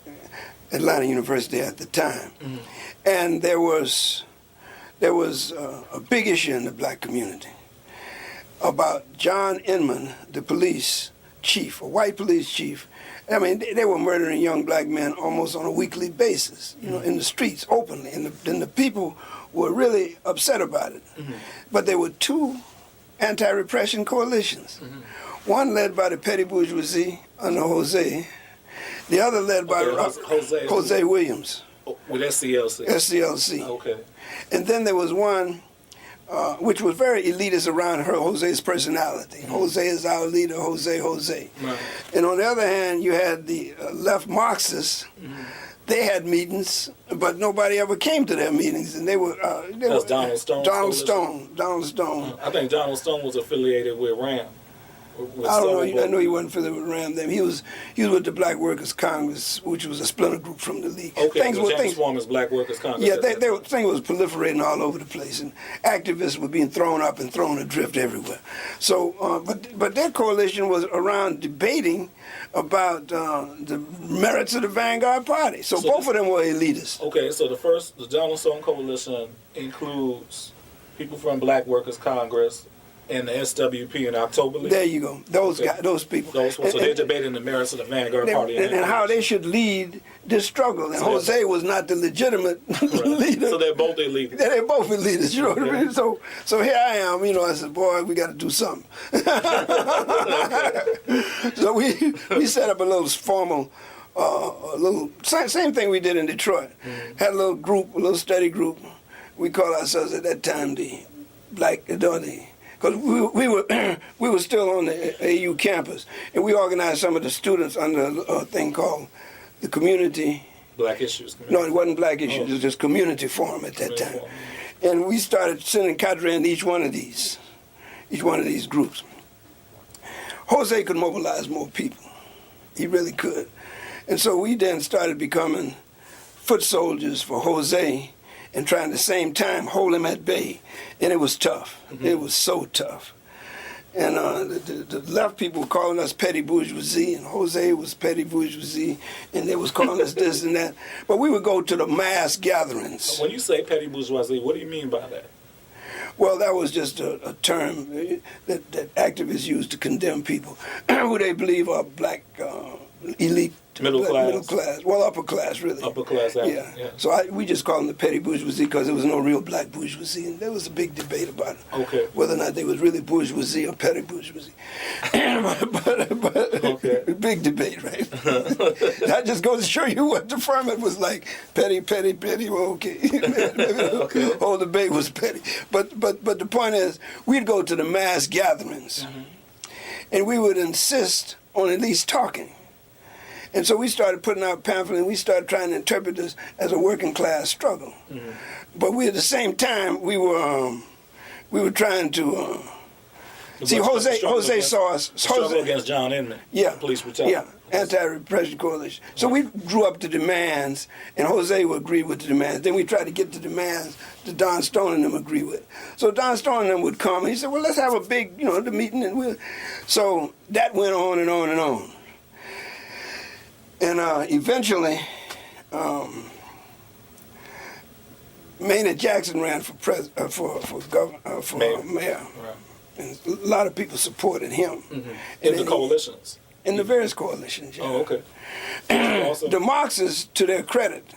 Atlanta University at the time. And there was a big issue in the black community about John Inman, the police chief, a white police chief. I mean, they were murdering young black men almost on a weekly basis, in the streets, openly. And the people were really upset about it. But there were two anti-repression coalitions. One led by the petty bourgeoisie under Jose, the other led by Jose Williams. With SCLC. SCLC. Okay. And then there was one which was very elitist around Jose's personality. Jose is our leader, Jose. Right. And on the other hand, you had the left Marxists. They had meetings, but nobody ever came to their meetings, and they were. That's Donald Stone. Donald Stone. I think Donald Stone was affiliated with RAM. I don't know. I know he wasn't affiliated with RAM then. He was with the Black Workers Congress, which was a splinter group from the League. Okay, James Forman's Black Workers Congress. Yeah, thing was proliferating all over the place, and activists were being thrown up and thrown adrift everywhere. So, but their coalition was around debating about the merits of the Vanguard Party. So both of them were elitists. Okay, so the Donald Stone Coalition includes people from Black Workers Congress and the SWP in October. There you go. Those guys, those people. So they're debating the merits of the Vanguard Party. And how they should lead this struggle. And Jose was not the legitimate leader. So they're both elitists. They're both elitists, you know what I mean? So here I am, I said, boy, we got to do something. So we set up a little formal, same thing we did in Detroit. Had a little group, a little study group. We called ourselves at that time the Black Kadali. Because we were still on the AU campus, and we organized some of the students under a thing called the Community. Black Issues. No, it wasn't Black Issues. It was just Community Forum at that time. And we started sending cadre in each one of these groups. Jose could mobilize more people. He really could. And so we then started becoming foot soldiers for Jose and trying at the same time hold him at bay. And it was tough. It was so tough. And the left people were calling us petty bourgeoisie, and Jose was petty bourgeoisie, and they was calling us this and that. But we would go to the mass gatherings. When you say petty bourgeoisie, what do you mean by that? Well, that was just a term that activists use to condemn people who they believe are black elite. Middle class. Well, upper class, really. Upper class, yeah. So we just called them the petty bourgeoisie because there was no real black bourgeoisie, and there was a big debate about it. Okay. Whether or not they was really bourgeoisie or petty bourgeoisie. but big debate, right? That just goes to show you what deferment was like. Petty. Well, okay. The whole debate was petty. But the point is, we'd go to the mass gatherings, and we would insist on at least talking. And so we started putting out pamphlets, and we started trying to interpret this as a working class struggle. But at the same time, we were trying to see. Jose saw us. Struggle against John Inman. Yeah. Police brutality. Yeah. Anti-repression coalition. So we drew up the demands, and Jose would agree with the demands. Then we tried to get the demands that Don Stone and them agree with. So Don Stone and them would come, and he said, "Well, let's have a big, the meeting." And so that went on and on and on. And eventually, Maynard Jackson ran for mayor. Right. And a lot of people supported him. In the coalitions? In the various coalitions, yeah. Oh, okay. The Marxists, to their credit,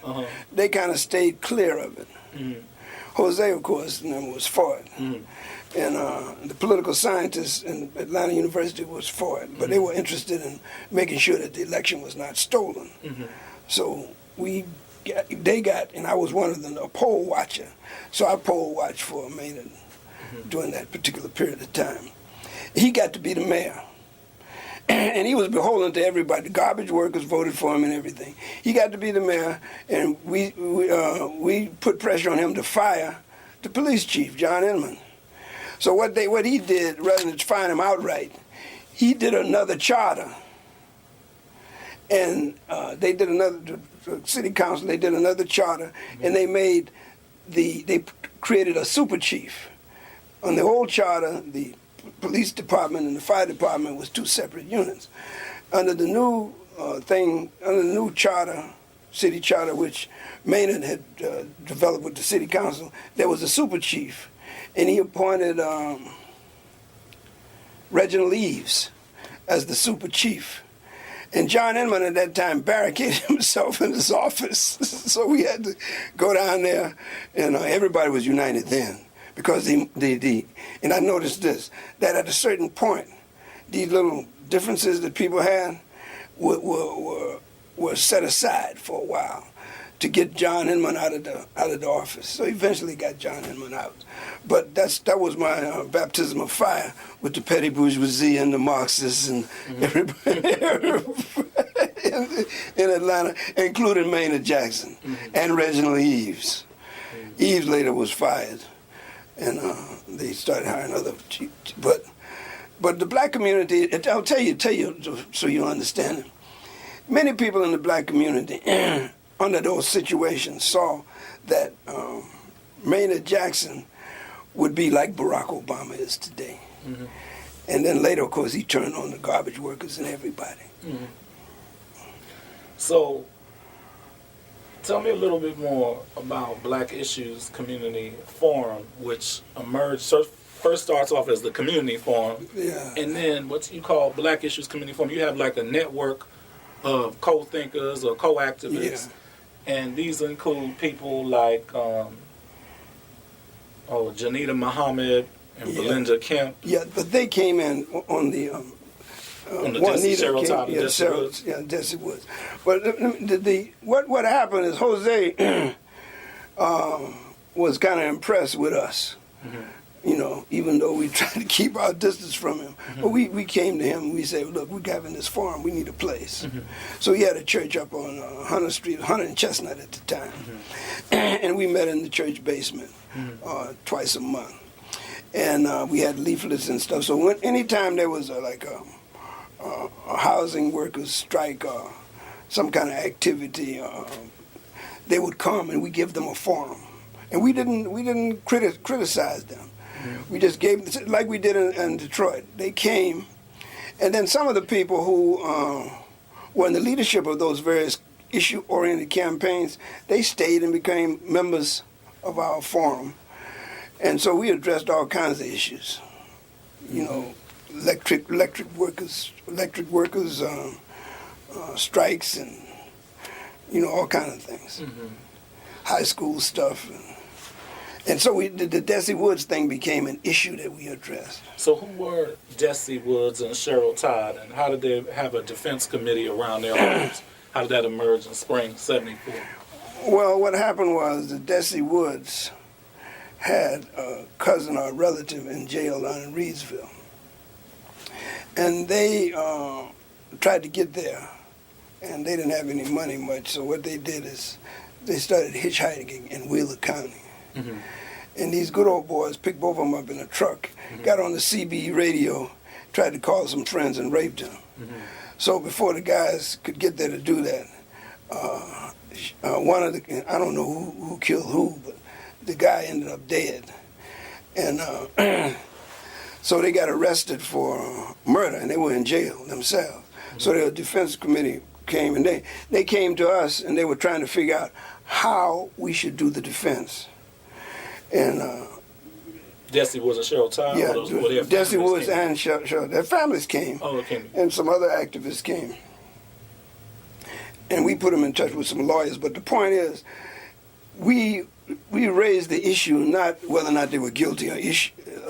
they kind of stayed clear of it. Jose, of course, was for it. And the political scientists in Atlanta University was for it, but they were interested in making sure that the election was not stolen. So they got, and I was one of them, a poll watcher. So I poll watched for Maynard during that particular period of time. He got to be the mayor. And he was beholden to everybody. The garbage workers voted for him and everything. He got to be the mayor, and we put pressure on him to fire the police chief, John Inman. So what he did, rather than fire him outright, he did another charter. And the city council, they did another charter, and they created a super chief. On the old charter, the police department and the fire department was two separate units. Under the new charter, city charter, which Maynard had developed with the city council, there was a super chief. And he appointed Reginald Eves as the super chief. And John Inman at that time barricaded himself in his office. So we had to go down there, and everybody was united then. Because and I noticed this, that at a certain point, these little differences that people had were set aside for a while. to get John Inman out of the office. So eventually got John Inman out. But that was my baptism of fire with the petty bourgeoisie and the Marxists and everybody in Atlanta, including Maynard Jackson and Reginald Eves. Eves later was fired, and they started hiring other but the black community, I'll tell you so you understand it. Many people in the black community under those situations saw that Maynard Jackson would be like Barack Obama is today. Mm-hmm. And then later, of course, he turned on the garbage workers and everybody. Mm-hmm. So, tell me a little bit more about Black Issues Community Forum, which emerged, first starts off as the Community Forum, and then what you call Black Issues Community Forum. You have like a network of co-thinkers or co-activists, and these include people like Janita Muhammad and Belinda Kemp. Yeah, but they came in on the Desi Woods. But what happened is Jose was kind of impressed with us. Mm-hmm. You know, even though we tried to keep our distance from him. Mm-hmm. But we came to him and we said, look, we're having this forum, we need a place. Mm-hmm. So he had a church up on 100th Street, 100 and Chestnut at the time. Mm-hmm. And we met in the church basement twice a month. And we had leaflets and stuff. So anytime there was a housing workers strike or some kind of activity, they would come and we give them a forum. And we didn't criticize them. We just gave them, like we did in Detroit. They came, and then some of the people who were in the leadership of those various issue-oriented campaigns, they stayed and became members of our forum. And so we addressed all kinds of issues. You know, electric workers, strikes, and all kinds of things. Mm-hmm. High school stuff. And so the Desi Woods thing became an issue that we addressed. So who were Desi Woods and Cheryl Todd, and how did they have a defense committee around their homes? How did that emerge in spring '74? Well, what happened was the Desi Woods had a cousin or a relative in jail down in Reidsville. And they tried to get there, and they didn't have any money much, so what they did is they started hitchhiking in Wheeler County. Mm-hmm. And these good old boys picked both of them up in a truck, got on the CB radio, tried to call some friends and raped them. Mm-hmm. So before the guys could get there to do that, one of the, I don't know who killed who, but the guy ended up dead. And so they got arrested for murder, and they were in jail themselves. Mm-hmm. So the defense committee came, and they came to us, and they were trying to figure out how we should do the defense. And Desi Woods and Cheryl Todd? Yeah, Desi Woods and Cheryl. Their families came. Oh, okay. And some other activists came. And we put them in touch with some lawyers. But the point is, we raised the issue not whether or not they were guilty or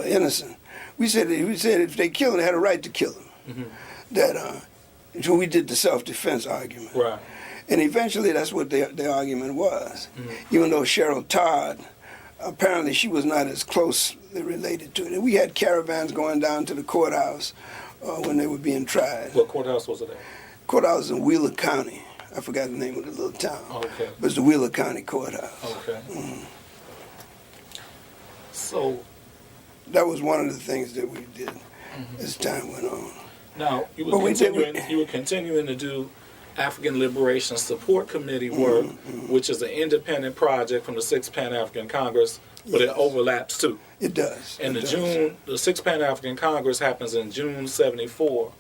innocent. We said if they killed them, they had a right to kill them. Mm-hmm. So we did the self-defense argument. Right. And eventually that's what their argument was. Mm-hmm. Even though Cheryl Todd, apparently she was not as closely related to it. And we had caravans going down to the courthouse when they were being tried. What courthouse was it at? Courthouse in Wheeler County. I forgot the name of the little town. Okay. But it's the Wheeler County Courthouse. Okay. Mm-hmm. So that was one of the things that we did as time went on. Now, you were continuing to do African Liberation Support Committee work, which is an independent project from the 6th Pan-African Congress, but it overlaps too. It does. And the 6th Pan-African Congress happens in June '74,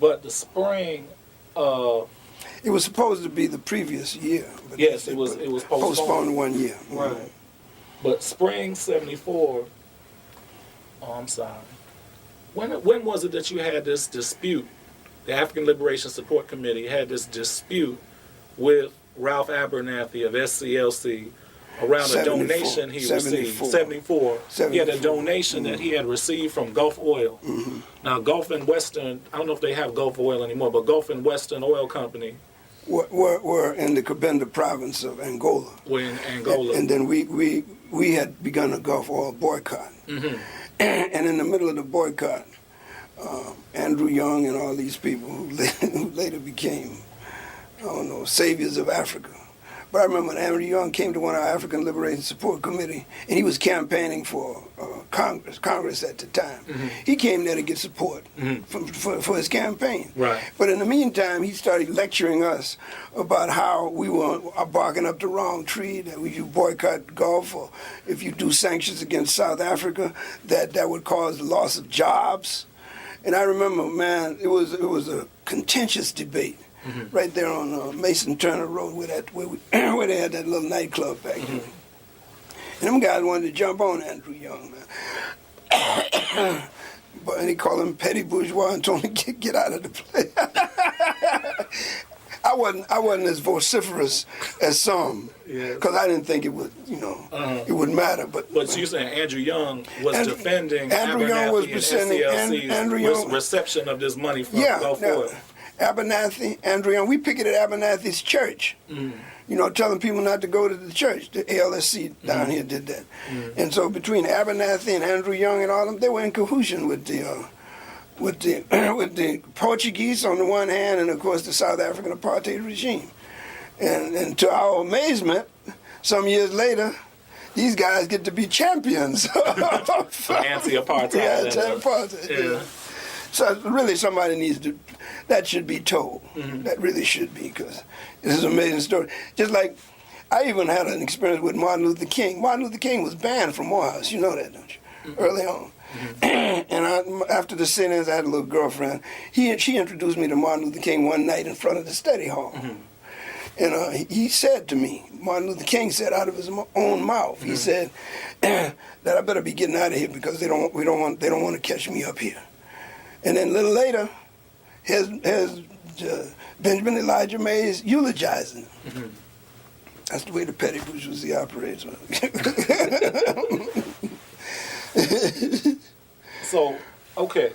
but the spring it was supposed to be the previous year. But yes, it was postponed 1 year. Right. Mm-hmm. But spring '74. Oh, I'm sorry. When was it that you had this dispute? The African Liberation Support Committee had this dispute with Ralph Abernathy of SCLC around a donation he received. 74. He had a donation that he had received from Gulf Oil. Mm-hmm. Now, Gulf and Western, I don't know if they have Gulf Oil anymore, but Gulf and Western Oil Company were in the Cabinda province of Angola. We're in Angola. And then we had begun a Gulf oil boycott. Mm-hmm. And in the middle of the boycott, Andrew Young and all these people who later became, I don't know, saviors of Africa. But I remember when Andrew Young came to one of our African Liberation Support Committee, and he was campaigning for Congress at the time. Mm-hmm. He came there to get support Mm-hmm. for his campaign. Right. But in the meantime, he started lecturing us about how we were barking up the wrong tree, that if you boycott Gulf or if you do sanctions against South Africa, that would cause the loss of jobs. And I remember, man, it was a contentious debate. Mm-hmm. Right there on Mason Turner Road where they had that little nightclub back there. Mm-hmm. And them guys wanted to jump on Andrew Young, man. But and he called him petty bourgeois and told him to get out of the place. I wasn't as vociferous as some, because I didn't think it would, it would matter. But so you're saying Andrew Young was defending Andrew Young was presenting SCLC's reception of this money from Gulf Oil. Abernathy, Andrew Young, we picketed Abernathy's church, telling people not to go to the church. The ALSC down here did that. Mm-hmm. And so between Abernathy and Andrew Young and all of them, they were in cohesion with the Portuguese on the one hand and, of course, the South African apartheid regime. And to our amazement, some years later, these guys get to be champions. For anti-apartheid. Yeah, anti-apartheid. Yeah. So really somebody needs to, that should be told. Mm-hmm. That really should be, because this is an amazing story. Just like, I even had an experience with Martin Luther King. Martin Luther King was banned from Morehouse. You know that, don't you? Mm-hmm. Early on. Mm-hmm. And after the sit-ins, I had a little girlfriend. She introduced me to Martin Luther King one night in front of the study hall. Mm-hmm. And he said to me, Martin Luther King said out of his own mouth, he said that I better be getting out of here because they don't want to catch me up here. And then a little later, here's Benjamin Elijah Mays eulogizing him. Mm-hmm. That's the way the petty bourgeoisie operates. So, okay,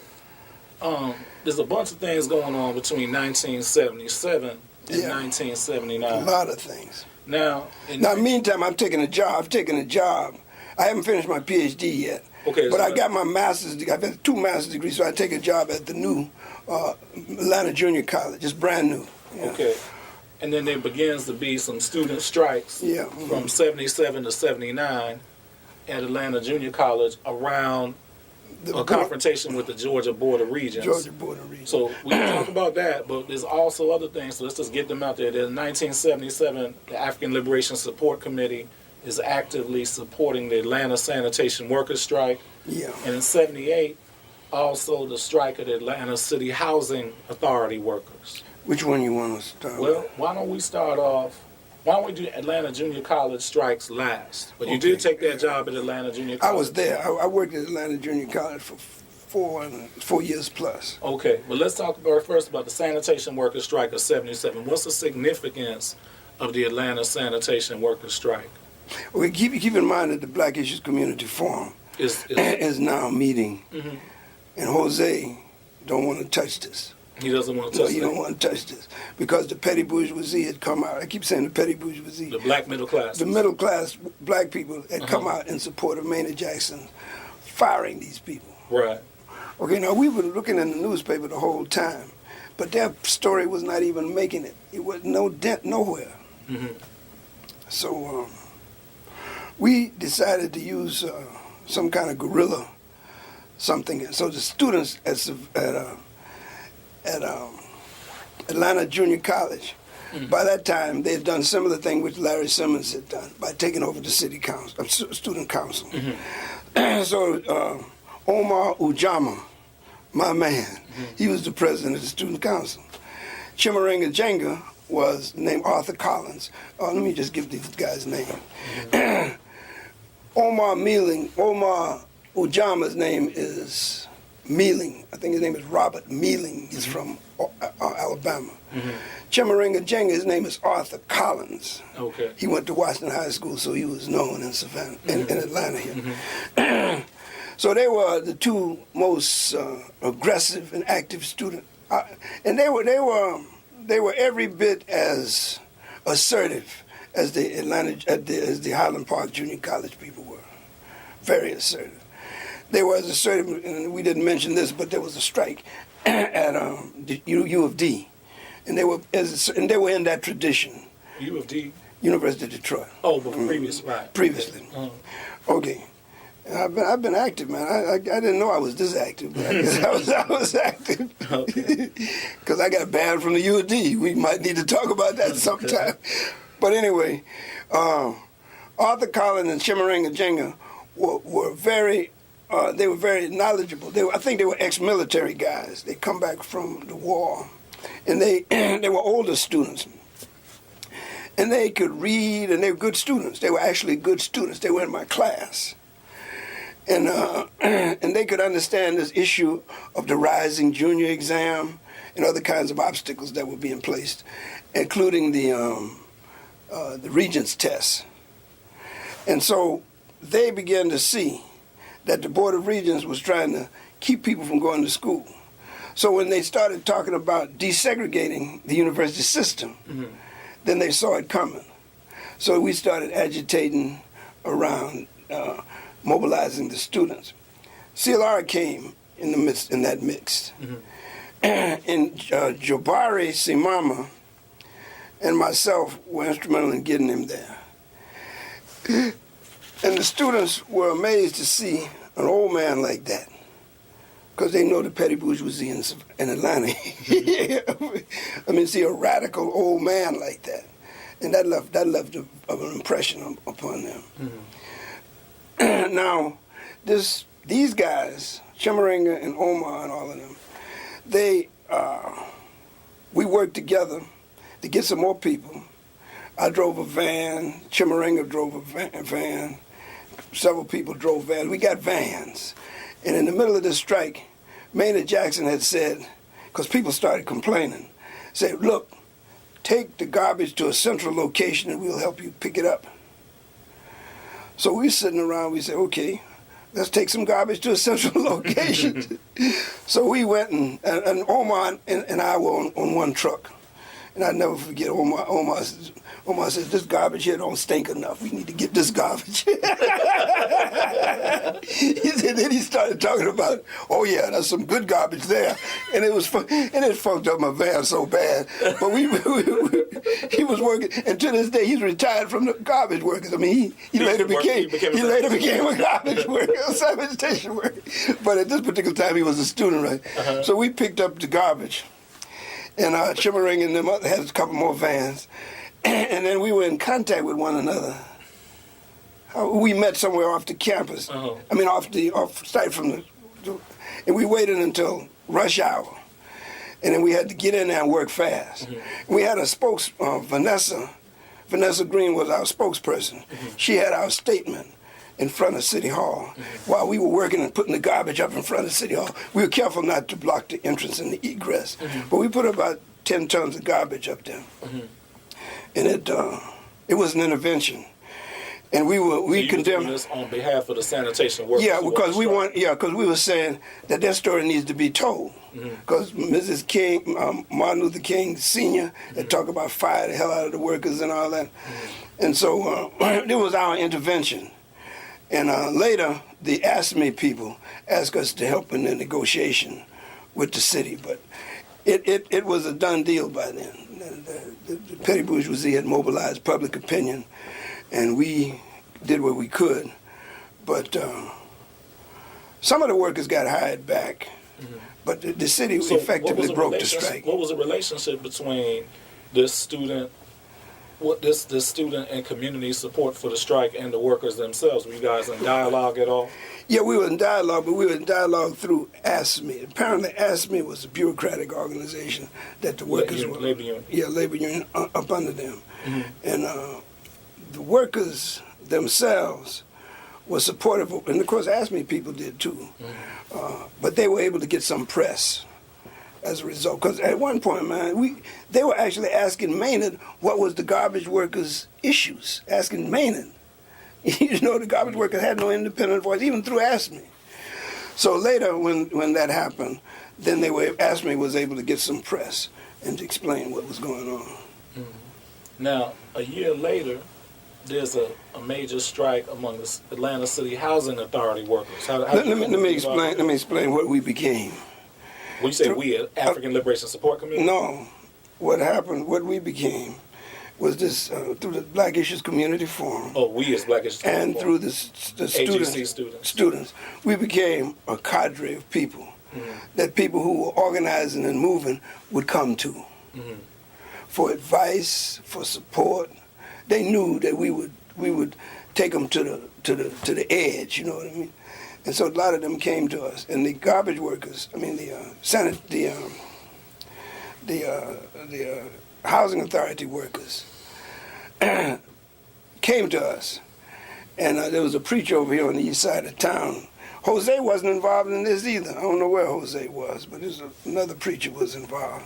there's a bunch of things going on between 1977 and 1979. A lot of things. Now, meantime, I've taken a job. I haven't finished my PhD yet. Okay, but I got my master's degree. I've got 2 master's degrees, so I take a job at the new Atlanta Junior College. It's brand new. Yeah. Okay. And then there begins to be some student strikes from 77 to 79 at Atlanta Junior College around a confrontation with the Georgia Board of Regents. Georgia Board of Regents. So we can talk about that, but there's also other things, so let's just get them out there. In 1977, the African Liberation Support Committee is actively supporting the Atlanta sanitation workers strike. Yeah. And in 78, also the strike of the Atlanta City Housing Authority workers. Which one you want to start with? Well, why don't we do Atlanta Junior College strikes last? But you did take that job at Atlanta Junior College. I was there. I worked at Atlanta Junior College for 4 years plus. Okay, well, let's talk first about the sanitation workers strike of 77. What's the significance of the Atlanta sanitation workers strike? Well, keep in mind that the Black Issues Community Forum is now meeting, and Jose don't want to touch this. He doesn't want to touch this? No, he don't want to touch this, because the petty bourgeoisie had come out. I keep saying the petty bourgeoisie. The black middle class. The middle class black people had come out in support of Maynard Jackson firing these people. Right. Okay, now we were looking in the newspaper the whole time, but their story was not even making it. It was no dent nowhere. Mm-hmm. So we decided to use some kind of guerrilla something. So the students at Atlanta Junior College, by that time they had done similar thing which Larry Simmons had done by taking over the city council, student council. Mm-hmm. So Omar Ujama, my man, he was the president of the student council. Chimarenga Jenga was named Arthur Collins. Let me just give these guys' name. Mm-hmm. Omar Ujama's name is Mealing. I think his name is Robert Mealing. He's from Alabama. Mm-hmm. Chimarenga Jenga, his name is Arthur Collins. Okay. He went to Washington High School, so he was known in Savannah, in Atlanta here. Mm-hmm. So they were the 2 most aggressive and active students, and they were they were every bit as assertive as the Highland Park Junior College people were. Very assertive. They were as assertive, and we didn't mention this, but there was a strike at the U of D, and they were in that tradition. U of D? University of Detroit. Oh, but right. Previously. Okay. And I've been active, man. I didn't know I was this active, but I guess I was active. Because I got banned from the U of D. We might need to talk about that sometime. But anyway, Arthur Collins and Chimarenga Jenga were very knowledgeable. I think they were ex-military guys. They come back from the war, and they were older students. And they could read, and they were good students. They were actually good students. They were in my class. And they could understand this issue of the rising junior exam and other kinds of obstacles that were being placed, including the Regents test. And so they began to see that the Board of Regents was trying to keep people from going to school. So when they started talking about desegregating the university system, then they saw it coming. So we started agitating around mobilizing the students. CLR came in that mix. And Jabari Simama and myself were instrumental in getting him there. And the students were amazed to see an old man like that, because they know the petty bourgeoisie in Atlanta. I mean, see a radical old man like that, and that left an impression upon them. Now, these guys, Chimarenga and Omar and all of them, we worked together to get some more people. I drove a van. Chimarenga drove a van. Several people drove vans. We got vans. And in the middle of this strike, Maynard Jackson had said, because people started complaining, said, look, take the garbage to a central location and we'll help you pick it up. So we sitting around, we said, okay, let's take some garbage to a central location. So we went, and Omar and I were on one truck. And I'll never forget, Omar says, this garbage here don't stink enough. We need to get this garbage. Then he started talking about, oh yeah, there's some good garbage there. And it fucked up my van so bad. But he was working, and to this day, he's retired from the garbage workers. I mean, he later became a garbage worker, a sanitation worker. But at this particular time, he was a student, right? So we picked up the garbage. And Chimarenga and them had a couple more vans. And then we were in contact with one another. We met somewhere off the campus. I mean, off site from the, and we waited until rush hour. And then we had to get in there and work fast. We had a Vanessa Green was our spokesperson. She had our statement in front of City Hall. While we were working and putting the garbage up in front of City Hall, we were careful not to block the entrance and the egress. But we put about 10 tons of garbage up there. And it was an intervention. And we condemned this on behalf of the sanitation workers. Yeah, because we were saying that their story needs to be told. Because Mrs. King, Martin Luther King Sr. had talked about fire the hell out of the workers and all that. And so it was our intervention. And later, the ASME people asked us to help in the negotiation with the city, but it was a done deal by then. The petty bourgeoisie had mobilized public opinion, and we did what we could. But some of the workers got hired back, but the city effectively broke the strike. What was the relationship between this student and community support for the strike and the workers themselves? Were you guys in dialogue at all? Yeah, we were in dialogue, but we were in dialogue through ASME. Apparently, ASME was a bureaucratic organization that the workers were. Labor union. Yeah, labor union up under them. And the workers themselves were supportive, and of course, ASME people did too. But they were able to get some press as a result. Because at one point, man, they were actually asking Maynard what was the garbage workers' issues, asking Maynard. You know, the garbage workers had no independent voice, even through ASME. So later, when that happened, then ASME was able to get some press. and to explain what was going on. Now, a year later, there's a major strike among the Atlanta City Housing Authority workers. Let me explain what we became. When you say we, African Liberation Support Committee? No, what happened, what we became was this, through the Black Issues Community Forum. Oh, we as Black Issues Community and Forum. through the students, we became a cadre of people that people who were organizing and moving would come to for advice, for support. They knew that we would take them to the edge. You know what I mean? And so a lot of them came to us, and the garbage workers. I mean the housing authority workers came to us, and there was a preacher over here on the east side of town. Jose wasn't involved in this either. I don't know where Jose was, but another preacher was involved,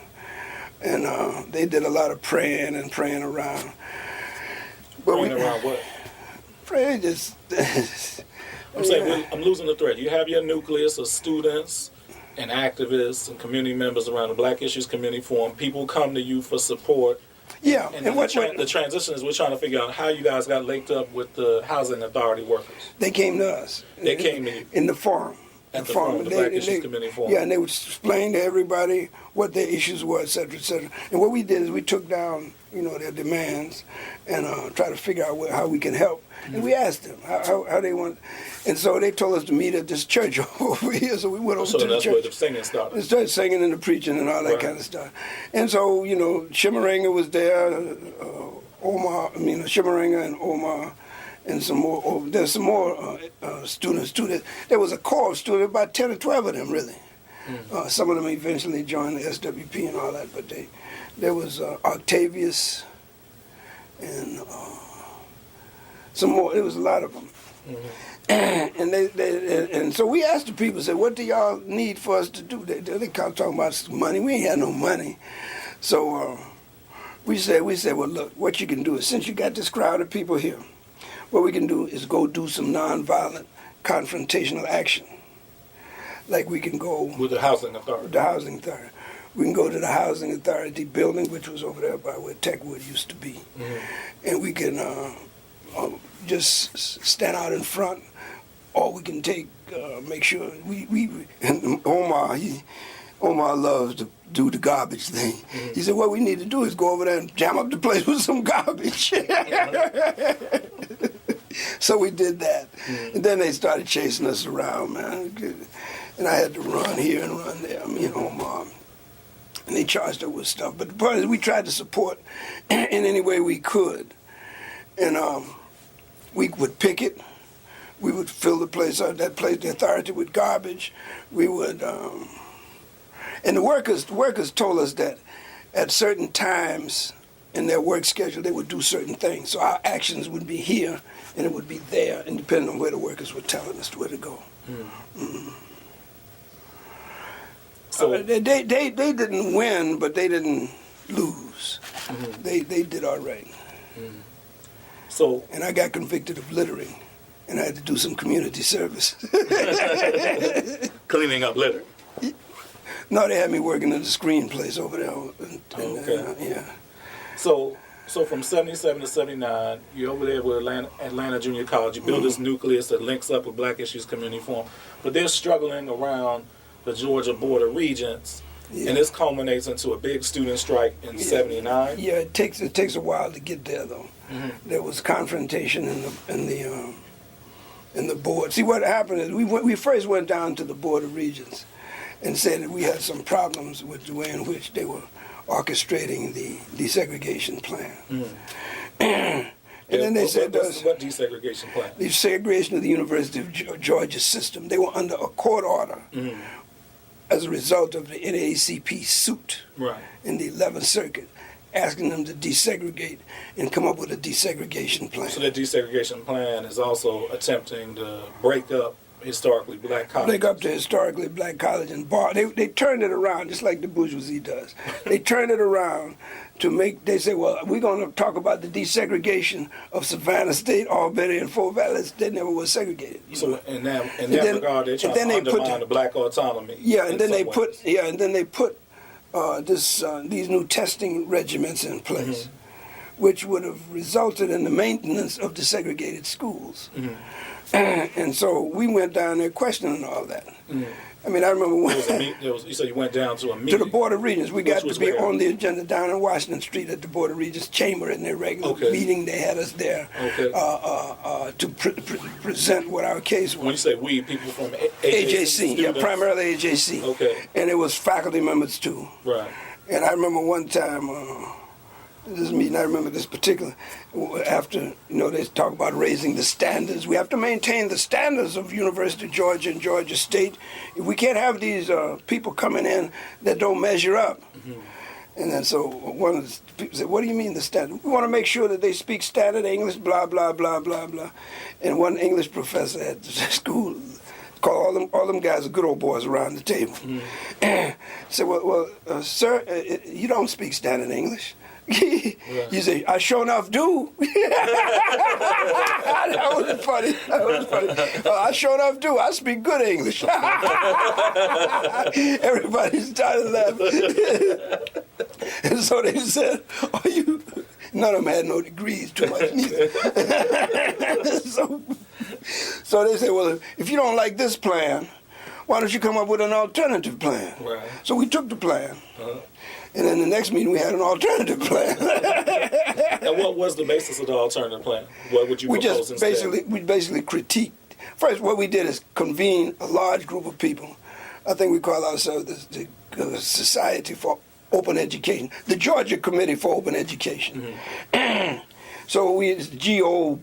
and they did a lot of praying around. But praying around what? Praying just. I'm saying I'm losing the thread. You have your nucleus of students and activists and community members around the Black Issues Community Forum. People come to you for support. Yeah, and the transition is we're trying to figure out how you guys got linked up with the housing authority workers. They came to us. They came to you in the forum. At the forum, the Black Issues Community Forum. Yeah, and they would explain to everybody what their issues were, et cetera, et cetera. And what we did is we took down, their demands and try to figure out how we can help. And we asked them how they want. And so they told us to meet at this church over here. So we went over to the church. So that's where the singing started. They started singing and the preaching and all that kind of stuff. And so, Shimaringa was there, Shimaringa and Omar, and some more. There's some more students too. There was a core of students, about 10 or 12 of them, really. Some of them eventually joined the SWP and all that, but there was Octavius and some more. There was a lot of them. And so we asked the people, said, what do y'all need for us to do? They kept talking about money. We ain't had no money. So we said, well, look, what you can do is, since you got this crowd of people here, what we can do is go do some nonviolent confrontational action. Like we can go with the housing authority. The housing authority. We can go to the housing authority building, which was over there by where Techwood used to be, and we can just stand out in front, or we can make sure we and Omar loves to do the garbage thing. He said, what we need to do is go over there and jam up the place with some garbage. So we did that. And then they started chasing us around, man. And I had to run here and run there, Omar. And they charged us with stuff. But the point is, we tried to support in any way we could. And we would picket. We would fill the place up, the authority, with garbage. We would, and the workers told us that at certain times in their work schedule, they would do certain things. So our actions would be here, and it would be there, and depending on where the workers were telling us where to go. So they didn't win, but they didn't lose. They did all right. And I got convicted of littering, and I had to do some community service. Cleaning up litter? No, they had me working in the screen place over there. Yeah. So from 77 to 79, you're over there with Atlanta Junior College. You build this nucleus that links up with Black Issues Community Forum. But they're struggling around the Georgia Board of Regents, and this culminates into a big student strike in 79. Yeah, it takes a while to get there, though. There was confrontation in the board. See, what happened is we first went down to the Board of Regents and said that we had some problems with the way in which they were orchestrating the desegregation plan. And then they said to us, what desegregation plan? The desegregation of the University of Georgia system. They were under a court order as a result of the NAACP suit in the 11th Circuit, asking them to desegregate and come up with a desegregation plan. So that desegregation plan is also attempting to break up historically black college. Break up the historically black college and bar. They turned it around just like the bourgeoisie does. They turned it around to they say, well, we're going to talk about the desegregation of Savannah State, Albany, and Fort Valley. They never was segregated. So in that regard, they're trying to undermine the black autonomy. Yeah, and then they put these new testing regiments in place, which would have resulted in the maintenance of the segregated schools. And so we went down there questioning all that. I mean, I remember when you said you went down to a meeting. to the Board of Regents. We got to be where? on the agenda down in Washington Street at the Board of Regents chamber in their regular meeting. They had us there to present what our case was. When you say we, people from AJC, yeah, primarily AJC. Okay. And it was faculty members too. Right. And I remember one time, this meeting, I remember this particular, after, they talk about raising the standards. We have to maintain the standards of University of Georgia and Georgia State. We can't have these people coming in that don't measure up. And then so one of the people said, what do you mean the standard? We want to make sure that they speak standard English, blah, blah, blah, blah, blah. And one English professor at the school called all them guys are good old boys around the table. Said, well, sir, you don't speak standard English. You say, I sure enough do. That was funny. I sure enough do. I speak good English. Everybody started laughing. And so they said, none of them had no degrees, too much neither. So they said, well, if you don't like this plan, why don't you come up with an alternative plan? Right. So we took the plan. And then the next meeting, we had an alternative plan. And what was the basis of the alternative plan? What would you propose instead? We basically critiqued. First, what we did is convene a large group of people. I think we call ourselves the Society for Open Education, the Georgia Committee for Open Education. So it's GOE,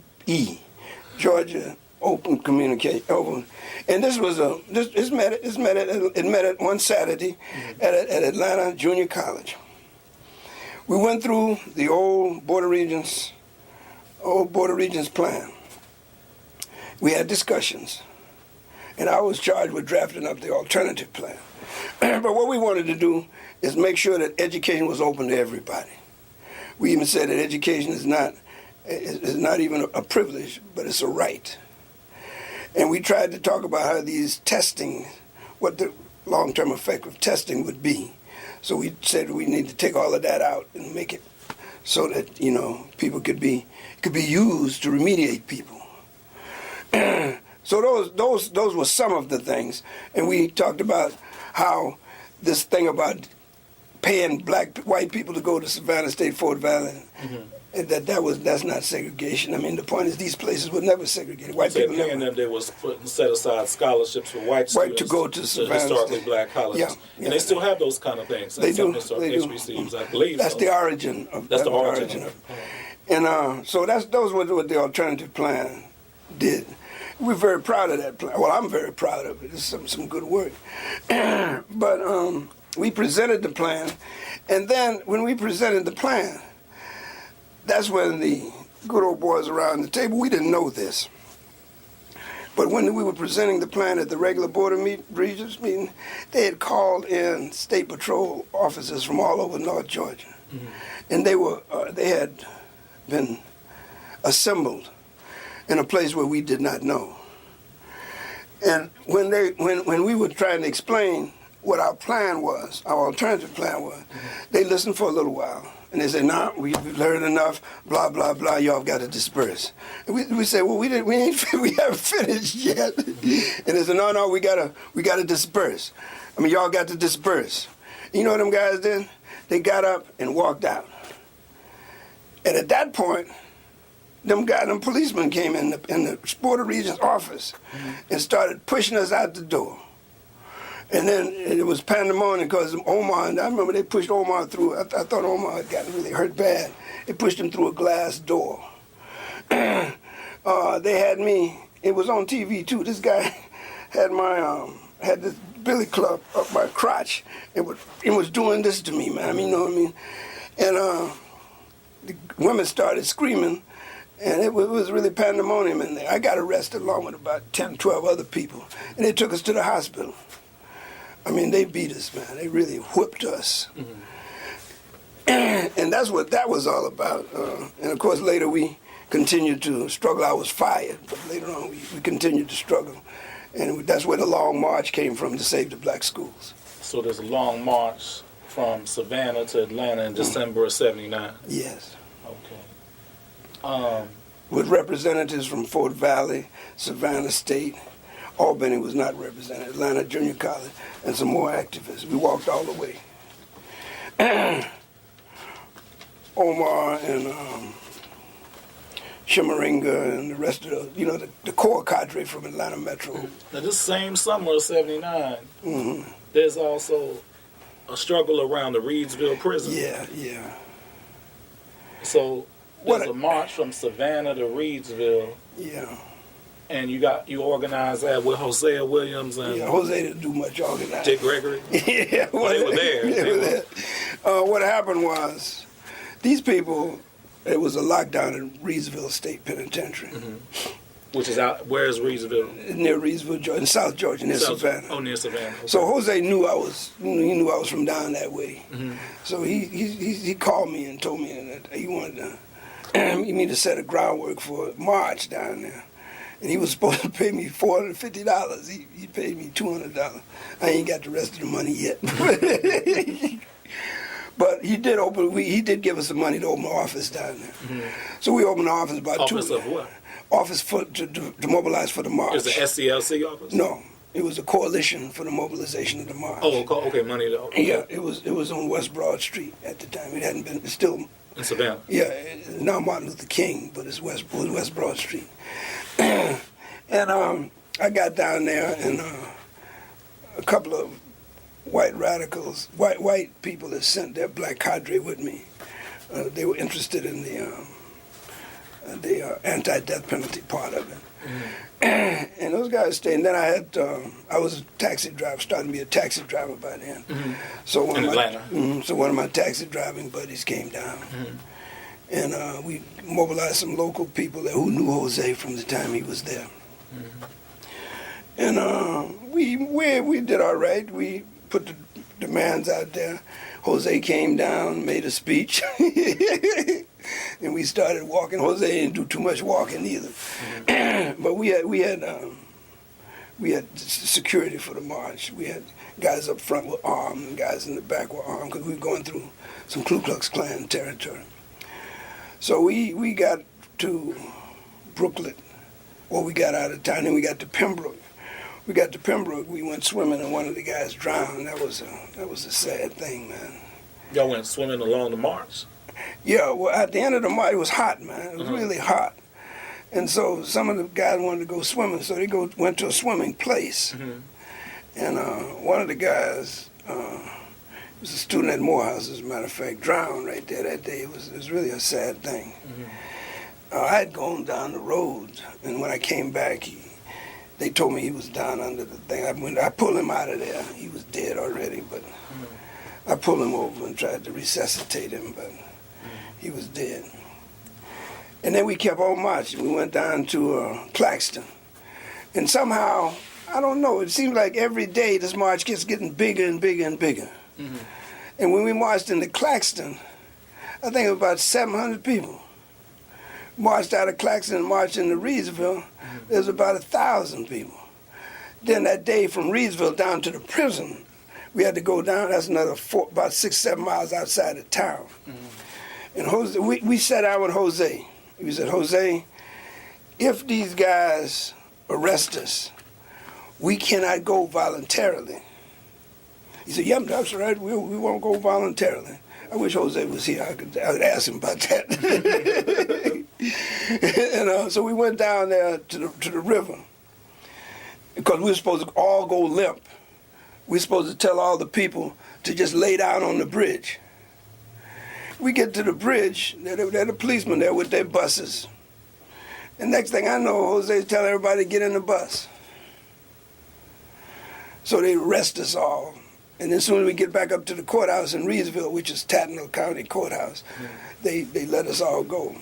Georgia Open Communication. And this was it met at one Saturday at Atlanta Junior College. We went through the old Board of Regents plan. We had discussions, and I was charged with drafting up the alternative plan. But what we wanted to do is make sure that education was open to everybody. We even said that education is not even a privilege, but it's a right. And we tried to talk about how these testing, what the long-term effect of testing would be. So we said we need to take all of that out and make it so that, people could be used to remediate people. So those were some of the things. And we talked about how this thing about paying white people to go to Savannah State, Fort Valley, and that's not segregation. I mean, the point is these places were never segregated. White people never. Them they was set aside scholarships for white students to go to Savannah historically State. Black colleges. Yeah. And they still have those kind of things. They do. HBCUs, I believe. That's the origin of. That's the origin of it. And so those were what the alternative plan did. We're very proud of that plan. Well, I'm very proud of it. It's some good work. But we presented the plan, and then when we presented the plan, that's when the good old boys around the table, we didn't know this. But when we were presenting the plan at the regular Board of Regents meeting, they had called in State Patrol officers from all over North Georgia. And they had been assembled in a place where we did not know. And when we were trying to explain what our plan was, our alternative plan was, they listened for a little while. And they said, "Nah, we've heard enough. Blah blah blah. Y'all got to disperse." And we said, "Well, we haven't finished yet." And they said, "No, we gotta disperse. I mean, y'all got to disperse." You know what them guys did? They got up and walked out. And at that point, them policemen came in the Board of Regents office and started pushing us out the door. And then it was pandemonium because Omar, and I remember they pushed Omar through. I thought Omar had gotten really hurt bad. They pushed him through a glass door. They had me. It was on TV too. This guy had had this billy club up my crotch. It was doing this to me, man. I mean, you know what I mean? And the women started screaming, and it was really pandemonium in there. I got arrested along with about 10, 12 other people, and they took us to the hospital. I mean, they beat us, man. They really whipped us. And that's what that was all about. And, of course, later we continued to struggle. I was fired, but later on we continued to struggle. And that's where the long march came from, to save the black schools. So there's a long march from Savannah to Atlanta in December of 79. Yes. Okay. With representatives from Fort Valley, Savannah State, Albany was not represented, Atlanta Junior College, and some more activists. We walked all the way. Omar and Shimaringa and the rest of the core cadre from Atlanta Metro. Now, this same summer of 79, there's also a struggle around the Reidsville prison. Yeah. So there's a march from Savannah to Reidsville. Yeah. And you organized that with Hosea Williams and Jose didn't do much organizing. Dick Gregory. Yeah, well, they were there. They were there. What happened was, these people, it was a lockdown in Reidsville State Penitentiary. Which is out, where is Reidsville? Near Reidsville, Georgia, in South Georgia, near Savannah. Oh, near Savannah. Okay. So Jose knew I was from down that way. So he called me and told me that he wanted me to set a groundwork for a march down there. And he was supposed to pay me $450. He paid me $200. I ain't got the rest of the money yet. But he did give us some money to open an office down there. So we opened the office about Office of what? Office to mobilize for the march. Is the SCLC office? No, it was a coalition for the mobilization of the march. Oh, okay, money to open. Yeah, it was on West Broad Street at the time. It hadn't been, it's still in Savannah. Yeah, it's now Martin Luther King, but it was West Broad Street. And I got down there, and a couple of white radicals, white people that sent their black cadre with me. They were interested in the anti-death penalty part of it. And those guys stayed. And then I was a taxi driver, starting to be a taxi driver by then. So in Atlanta. So one of my taxi driving buddies came down. And we mobilized some local people who knew Jose from the time he was there. And we did all right. We put the demands out there. Jose came down, made a speech, and we started walking. Jose didn't do too much walking either, but we had security for the march. We had guys up front with armed, and guys in the back were armed because we were going through some Ku Klux Klan territory. So we got to Brooklyn, or we got out of town, and we got to Pembroke. We got to Pembroke. We went swimming, and one of the guys drowned. That was a sad thing, man. Y'all went swimming along the march? Yeah. Well, at the end of the march, it was hot, man. It was really hot, and so some of the guys wanted to go swimming, so they went to a swimming place, and one of the guys, was a student at Morehouse, as a matter of fact, drowned right there that day. It was really a sad thing. I had gone down the road, and when I came back, they told me he was down under the thing. I pulled him out of there. He was dead already, but I pulled him over and tried to resuscitate him, but he was dead. And then we kept on marching. We went down to Claxton. And somehow, I don't know, it seems like every day this march keeps getting bigger and bigger and bigger. And when we marched into Claxton, I think it was about 700 people. Marched out of Claxton and marched into Reidsville, there's about 1,000 people. Then that day from Reidsville down to the prison, we had to go down, that's another about 6-7 miles outside of town. And Jose, we sat down with Jose. We said, Jose, if these guys arrest us, we cannot go voluntarily. He said, yeah, that's right, we won't go voluntarily. I wish Jose was here. I could ask him about that. And so we went down there to the river because we were supposed to all go limp. We were supposed to tell all the people to just lay down on the bridge. We get to the bridge, there are the policemen there with their buses. And next thing I know, Jose's telling everybody to get in the bus. So they arrest us all. And as soon as we get back up to the courthouse in Reidsville, which is Tattnall County Courthouse, they let us all go.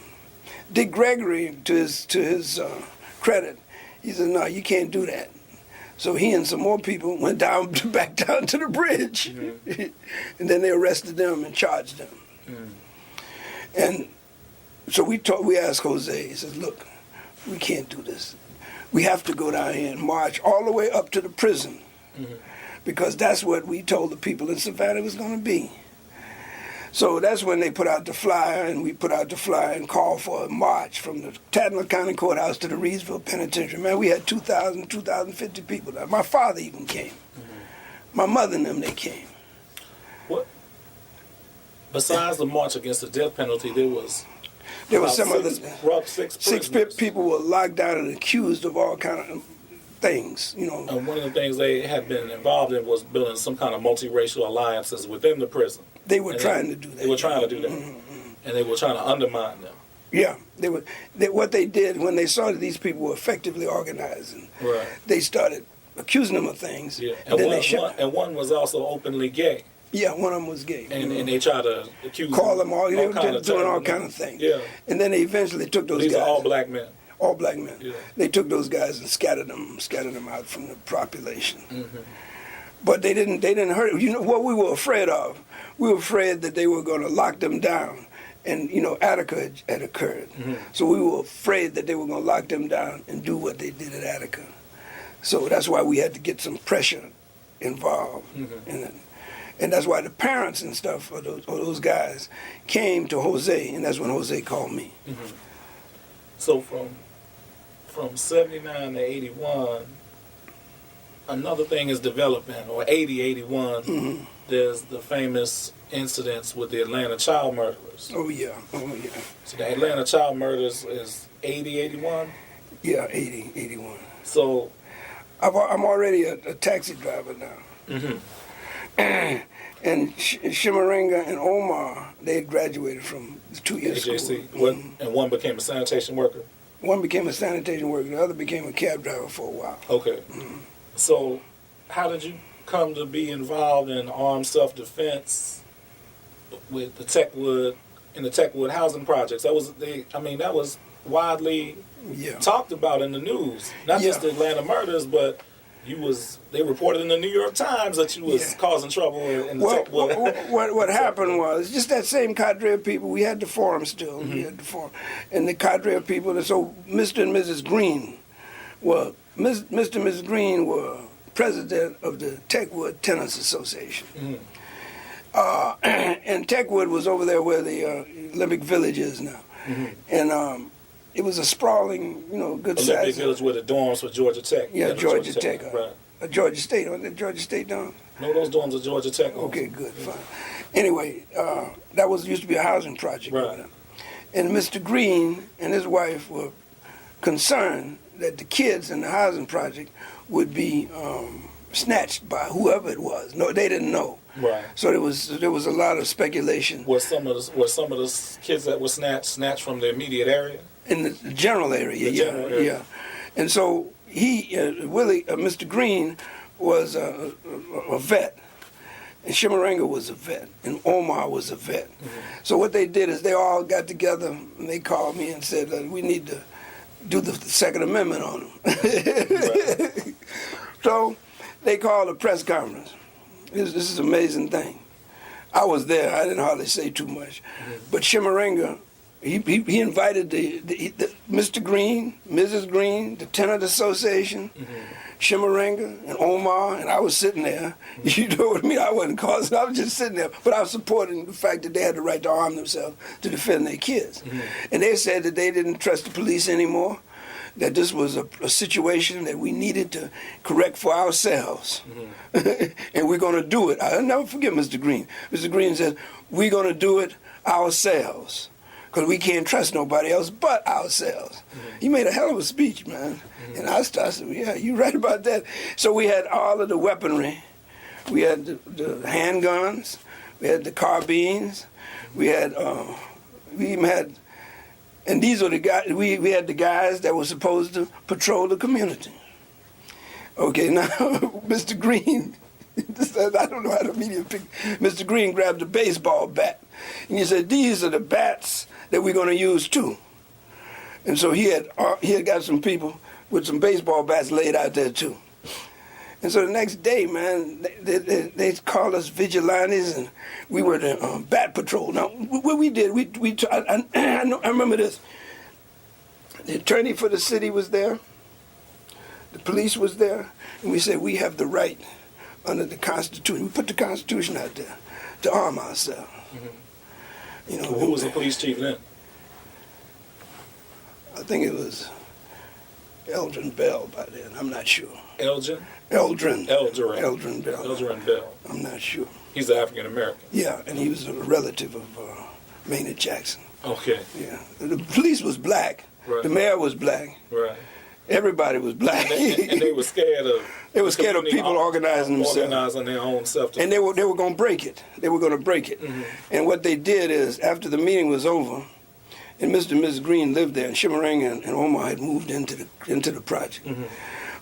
Dick Gregory, to his credit, he said, no, you can't do that. So he and some more people went back down to the bridge. And then they arrested them and charged them. And so we asked Jose, he says, look, we can't do this. We have to go down here and march all the way up to the prison. Because that's what we told the people in Savannah it was going to be. So that's when they put out the flyer, and we put out the flyer and called for a march from the Tatman County Courthouse to the Reidsville Penitentiary. Man, we had 2,050 people there. My father even came. My mother and them, they came. What? Besides the march against the death penalty, there was some other six people were locked down and accused of all kind of things, you know. And one of the things they had been involved in was building some kind of multiracial alliances within the prison. They were trying to do that. They were trying to do that, and they were trying to undermine them. Yeah, what they did when they saw that these people were effectively organizing, they started accusing them of things. Yeah, and one was also openly gay. Yeah, one of them was gay. And they tried to accuse call them all. They were doing all kind of things. Yeah. And then they eventually took those These guys. are all black men. All black men. Yeah. They took those guys and scattered them out from the population. But they didn't hurt. You know what we were afraid of? We were afraid that they were going to lock them down. And, you know, Attica had occurred. So we were afraid that they were going to lock them down and do what they did at Attica. So that's why we had to get some pressure involved in it. And that's why the parents and stuff of those guys came to Jose, and that's when Jose called me. So from 79 to 81, another thing is developing, or 80, 81, there's the famous incidents with the Atlanta child murderers. Oh, yeah. So the Atlanta child murders is 80, 81? Yeah, 80, 81. So I'm already a taxi driver now. And Shimarenga and Omar, they had graduated from the 2-year school. And one became a sanitation worker? One became a sanitation worker, the other became a cab driver for a while. Okay. So how did you come to be involved in armed self-defense with the Techwood, in the Techwood housing projects? That was widely talked about in the news. Not just the Atlanta murders, but they reported in the New York Times that you was causing trouble in the Techwood. What happened was just that same cadre of people. We had the forum still. We had the forum, and the cadre of people. And so Mr. and Mrs. Green were Mr. and Mrs. Green were president of the Techwood Tenants Association. And Techwood was over there where the Olympic Village is now, and it was a sprawling, good size. Olympic Village where the dorms for Georgia Tech. Yeah, Georgia Tech. Right. Georgia State. Was it Georgia State dorm? No, those dorms are Georgia Tech. Okay, good, fine. Anyway, that used to be a housing project. Right. And Mr. Green and his wife were concerned that the kids in the housing project would be snatched by whoever it was. No, they didn't know. Right. So there was a lot of speculation. Were some of the kids that were snatched from the immediate area? In the general area, yeah. And so Mr. Green was a vet, and Shimarenga was a vet, and Omar was a vet. So what they did is they all got together and they called me and said, we need to do the Second Amendment on them. So they called a press conference. This is an amazing thing. I was there. I didn't hardly say too much. But Shimarenga, he invited the Mr. Green, Mrs. Green, the Tenant Association, Shimarenga, and Omar, and I was sitting there. You know what I mean? I wasn't causing. I was just sitting there. But I was supporting the fact that they had the right to arm themselves to defend their kids. And they said that they didn't trust the police anymore, that this was a situation that we needed to correct for ourselves. And we're going to do it. I'll never forget Mr. Green. Mr. Green said, we're going to do it ourselves, because we can't trust nobody else but ourselves. He made a hell of a speech, man. And I said, yeah, you're right about that. So we had all of the weaponry. We had the handguns. We had the carbines. We even had, and these were the guys, we had the guys that were supposed to patrol the community. Okay, now, Mr. Green, I don't know how to media pick. Mr. Green grabbed a baseball bat, and he said, these are the bats that we're going to use too. And so he had got some people with some baseball bats laid out there too. And so the next day, man, they called us vigilantes, and we were the bat patrol. Now, what we did, I remember this. The attorney for the city was there. The police was there. And we said, we have the right under the Constitution. We put the Constitution out there to arm ourselves. You know, Who was the police chief then? I think it was Eldrin Bell by then. I'm not sure. Elgin? Eldrin. Eldrin Bell. Eldrin Bell. I'm not sure. He's African American. Yeah, and he was a relative of Maynard Jackson. Okay. Yeah. The police was black. Right. The mayor was black. Right. Everybody was black. And they were scared of. They were scared of people organizing themselves. Organizing their own self. And they were going to break it. They were going to break it. Mm-hmm. And what they did is, after the meeting was over, and Mr. and Mrs. Green lived there, and Shimaranga and Omar had moved into the project. Mm-hmm.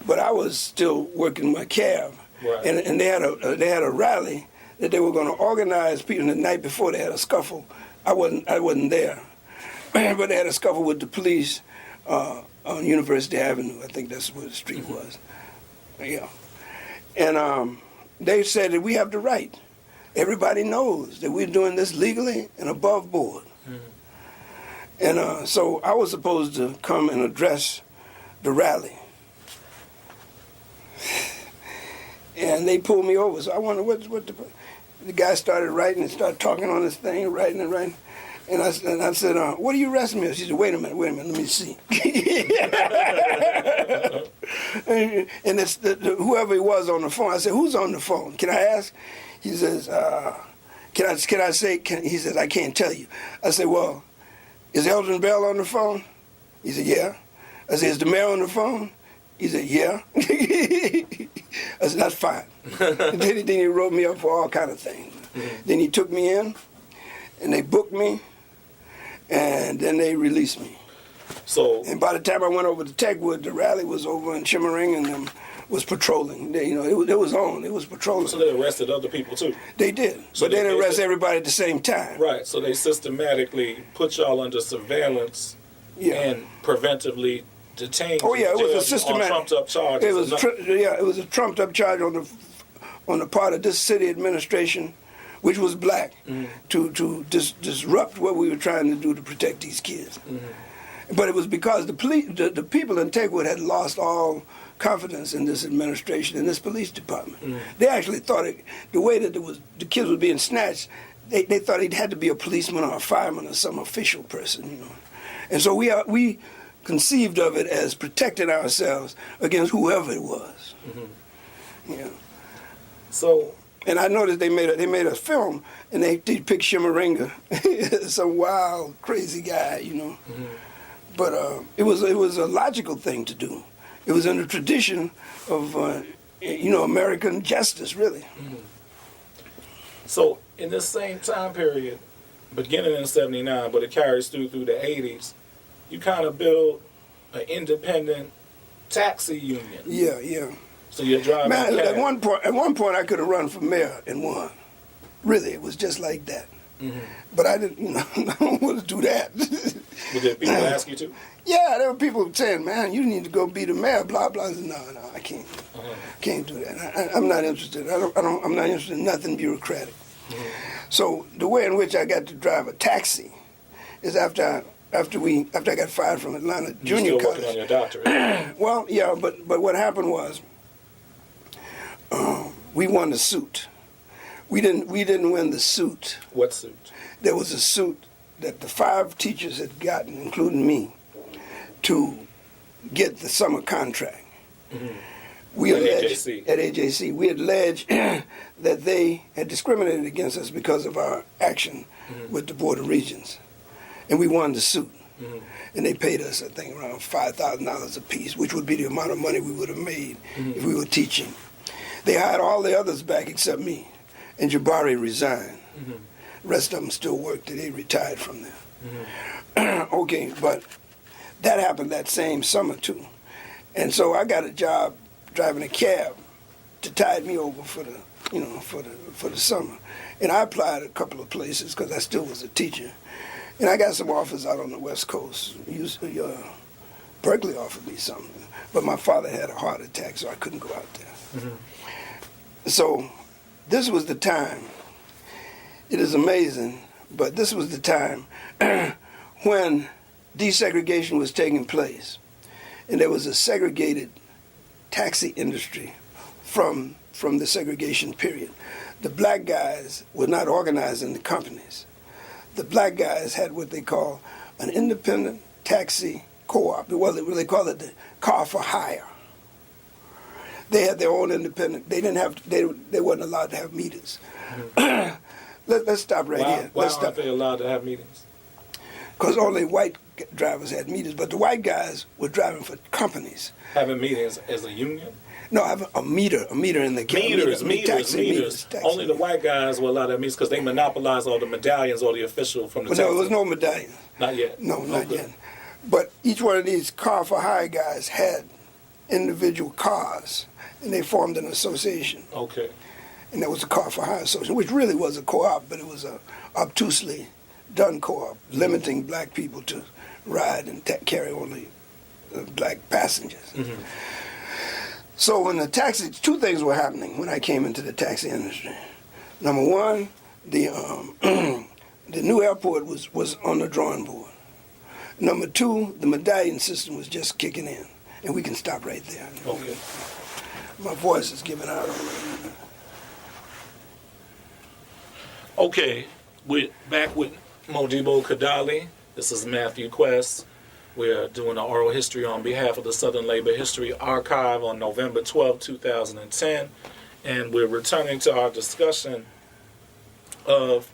But I was still working my cab. Right. And they had a rally that they were going to organize people. And the night before they had a scuffle. I wasn't there. But they had a scuffle with the police on University Avenue. I think that's where the street Mm-hmm. was. Yeah. And they said that we have the right. Everybody knows that we're doing this legally and above board. Mm-hmm. And so I was supposed to come and address the rally. And they pulled me over. So I wonder what the guy started writing and started talking on this thing, writing and writing. And I said, what are you arresting me for? She said, wait a minute, let me see. And it's whoever he was on the phone. I said, who's on the phone? Can I ask? He says, can I say, he says, I can't tell you. I said, well, is Eldrin Bell on the phone? He said, yeah. I said, is the mayor on the phone? He said, yeah. I said, that's fine. And then he wrote me up for all kind of things. Mm-hmm. Then he took me in, and they booked me, and then they released me. So, and by the time I went over to Techwood, the rally was over, and Shimaranga and them was patrolling. They, it was on. It was patrolling. So they arrested other people too? They did. So but they didn't arrest everybody at the same time. Right. So they systematically put y'all under surveillance and preventively detained. Oh yeah, it was a systematic. On trumped up charges. It was a trumped up charge on the part of this city administration, which was black, to disrupt what we were trying to do to protect these kids. Mm-hmm. But it was because the people in Techwood had lost all confidence in this administration, in this police department. Mm-hmm. They actually thought the way that the kids were being snatched, they thought it had to be a policeman or a fireman or some official person, you know. And so we conceived of it as protecting ourselves against whoever it was. Mm-hmm. Yeah. So. And I noticed they made a film, and they picked Shimaranga, some wild, crazy guy, you know. Mm-hmm. But it was a logical thing to do. It was in the tradition of American justice, really. Mm-hmm. So in this same time period, beginning in '79, but it carries through the '80s, you kind of build an independent taxi union. Yeah. So you're driving. Man, at one point, I could have run for mayor and won. Really, it was just like that. Mm-hmm. But I didn't, I don't want to do that. But did people ask you to? Yeah, there were people saying, "Man, you need to go be the mayor." Blah blah. I said, no, I can't. Can't do that. I'm not interested. I'm not interested in nothing bureaucratic. Mm-hmm. So the way in which I got to drive a taxi is after I got fired from Atlanta Junior College. Still working on your doctorate. Well, yeah, but what happened was we won the suit. We didn't win the suit. What suit? There was a suit that the 5 teachers had gotten, including me, to get the summer contract. Mm-hmm. We alleged at AJC. We alleged that they had discriminated against us because of our action with the Board of Regents, and we won the suit. Mm-hmm. And they paid us, I think, around $5,000 a piece, which would be the amount of money we would have made if we were teaching. They hired all the others back except me, and Jabari resigned. Mm-hmm. The rest of them still worked. They retired from there. Mm-hmm. Okay, but that happened that same summer too, and so I got a job driving a cab to tide me over for the summer, and I applied a couple of places because I still was a teacher, and I got some offers out on the West Coast. Berkeley offered me something, but my father had a heart attack, so I couldn't go out there. Mm-hmm. So this was the time. It is amazing, but this was the time when desegregation was taking place, and there was a segregated taxi industry from the segregation period. The black guys were not organizing the companies. the black guys had what they call an independent taxi co-op. Well, they call it the car for hire. They had their own independent. They didn't have. They wasn't allowed to have meters. Mm-hmm. Let's stop right here. Why aren't they allowed to have meetings? Because only white drivers had meters, but the white guys were driving for companies. Having meetings as a union? No, I have a meter in the Meters. Only the white guys were allowed to have meters because they monopolized all the medallions or the official from the. But no, there was no medallion. Not yet. No, not yet. But each one of these car for hire guys had individual cars, and they formed an association. Okay. And that was a car for hire association, which really was a co-op, but it was a obtusely done co-op, limiting black people to ride and carry only black passengers. Mm-hmm. So when the taxi, two things were happening when I came into the taxi industry. Number one, the new airport was on the drawing board. Number two, the medallion system was just kicking in, and we can stop right there. Okay. My voice is giving out already. Okay, we're back with Modibo Kadalie. This is Matthew Quest. We're doing an oral history on behalf of the Southern Labor History Archive on November 12, 2010. And we're returning to our discussion of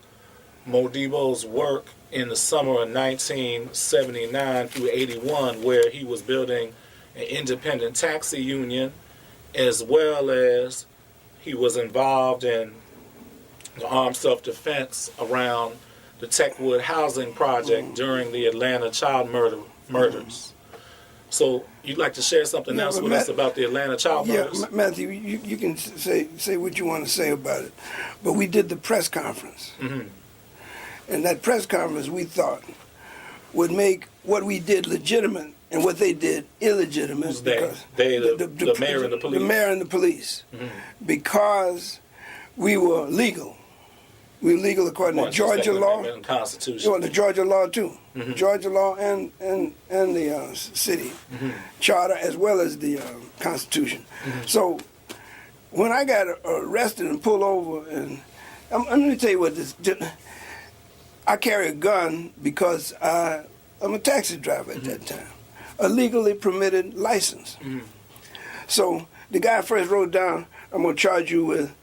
Modibo's work in the summer of 1979 through 81, where he was building an independent taxi union, as well as he was involved in the armed self-defense around the Techwood housing project during the Atlanta child murders. So you'd like to share something else with us about the Atlanta child murders? Yeah, Matthew, you can say what you want to say about it. But we did the press conference. Mm-hmm. And that press conference, we thought, would make what we did legitimate and what they did illegitimate. Who's they? The mayor and the police? The mayor and the police. Mm-hmm. Because we were legal. We were legal according to Georgia law. And Constitution. Well, the Georgia law, too. Mm-hmm. Georgia law and the city charter, as well as the Constitution. Mm-hmm. So when I got arrested and pulled over, and I'm going to tell you what this... I carry a gun because I'm a taxi driver at that time, a legally permitted license. Mm-hmm. So the guy first wrote down, "I'm going to charge you with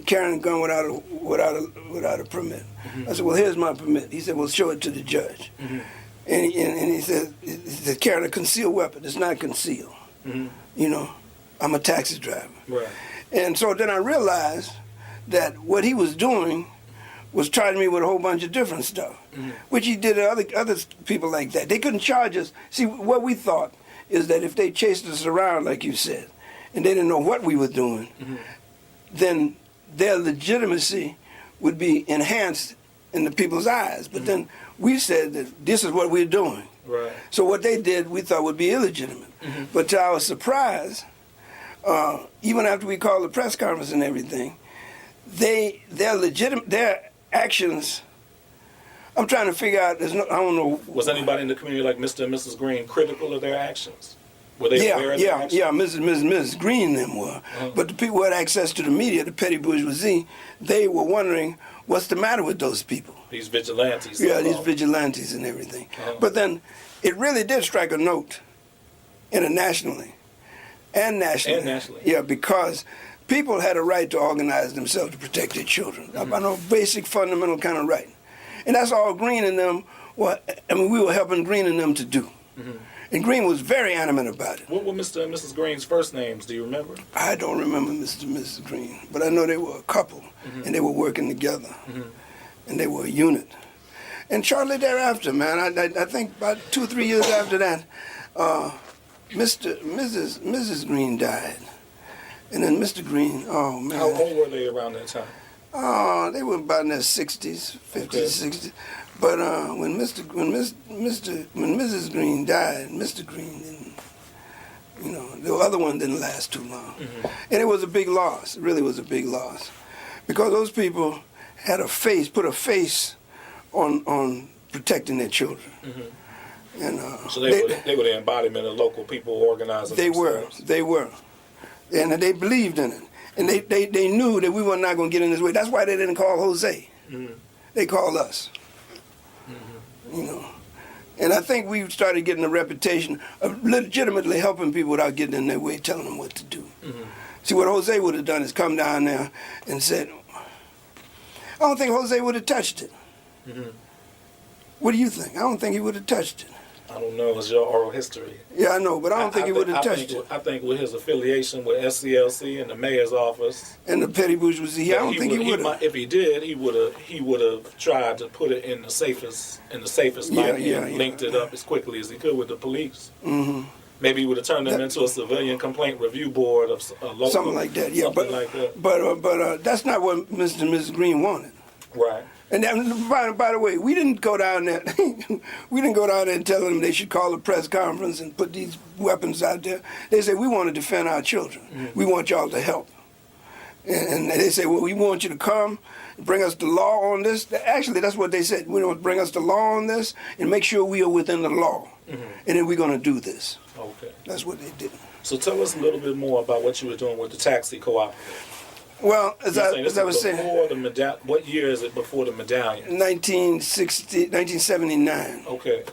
carrying a gun without a permit." Mm-hmm. I said, "Well, here's my permit." He said, "Well, show it to the judge." Mm-hmm. And he said, "Carrying a concealed weapon, it's not concealed. Mm-hmm. You know, I'm a taxi driver." Right. And so then I realized that what he was doing was charging me with a whole bunch of different stuff, which he did to other people like that. They couldn't charge us. See, what we thought is that if they chased us around, like you said, and they didn't know what we were doing, then their legitimacy would be enhanced in the people's eyes. But then we said that this is what we're doing. Right. So what they did, we thought would be illegitimate. But to our surprise, even after we called the press conference and everything, their actions, I'm trying to figure out, I don't know. Was anybody in the community like Mr. and Mrs. Green critical of their actions? Were they aware of their actions? Yeah, Mrs. Green and them were. But the people who had access to the media, the petty bourgeoisie, they were wondering, what's the matter with those people? These vigilantes. Yeah, these vigilantes and everything. But then it really did strike a note internationally and nationally. Yeah, because people had a right to organize themselves to protect their children. I know, basic, fundamental kind of right. And that's all Green and them, we were helping Green and them to do. And Green was very animate about it. What were Mr. and Mrs. Green's first names? Do you remember? I don't remember Mr. and Mrs. Green, but I know they were a couple, and they were working together, and they were a unit. And shortly thereafter, man, I think about 2 or 3 years after that, Mrs. Green died. And then Mr. Green, oh man. How old were they around that time? Oh, they were about in their 60s, 50s, 60s. But when Mrs. Green died, Mr. Green didn't, the other one didn't last too long. And it was a big loss. It really was a big loss. Because those people had put a face on protecting their children. And so they were the embodiment of local people organizing themselves. They were. And they believed in it. And they knew that we were not going to get in this way. That's why they didn't call Jose. They called us. you know. And I think we started getting a reputation of legitimately helping people without getting in their way, telling them what to do. Mm-hmm. See, what Jose would have done is come down there and said, I don't think Jose would have touched it. Mm-hmm. What do you think? I don't think he would have touched it. I don't know. It's your oral history. Yeah, I know, but I don't think he would have touched it. I think with his affiliation with SCLC and the mayor's office and the petty bourgeoisie, I don't think he would have. If he did, he would have tried to put it in the safest light and linked it up as quickly as he could with the police. Mm-hmm. Maybe he would have turned them into a civilian complaint review board of local, something like that. Yeah, but that's not what Mr. and Mrs. Green wanted. Right. And then, by the way, we didn't go down there. We didn't go down there and tell them they should call a press conference and put these weapons out there. They said, we want to defend our children. Mm-hmm. We want y'all to help. And they said, well, we want you to come, bring us the law on this. Actually, that's what they said. We want to bring us the law on this and make sure we are within the law. Mm-hmm. And then we're going to do this. Okay. That's what they did. So tell us a little bit more about what you were doing with the taxi cooperative. Well, as I was saying, what year is it before the medallion? 1979. Okay,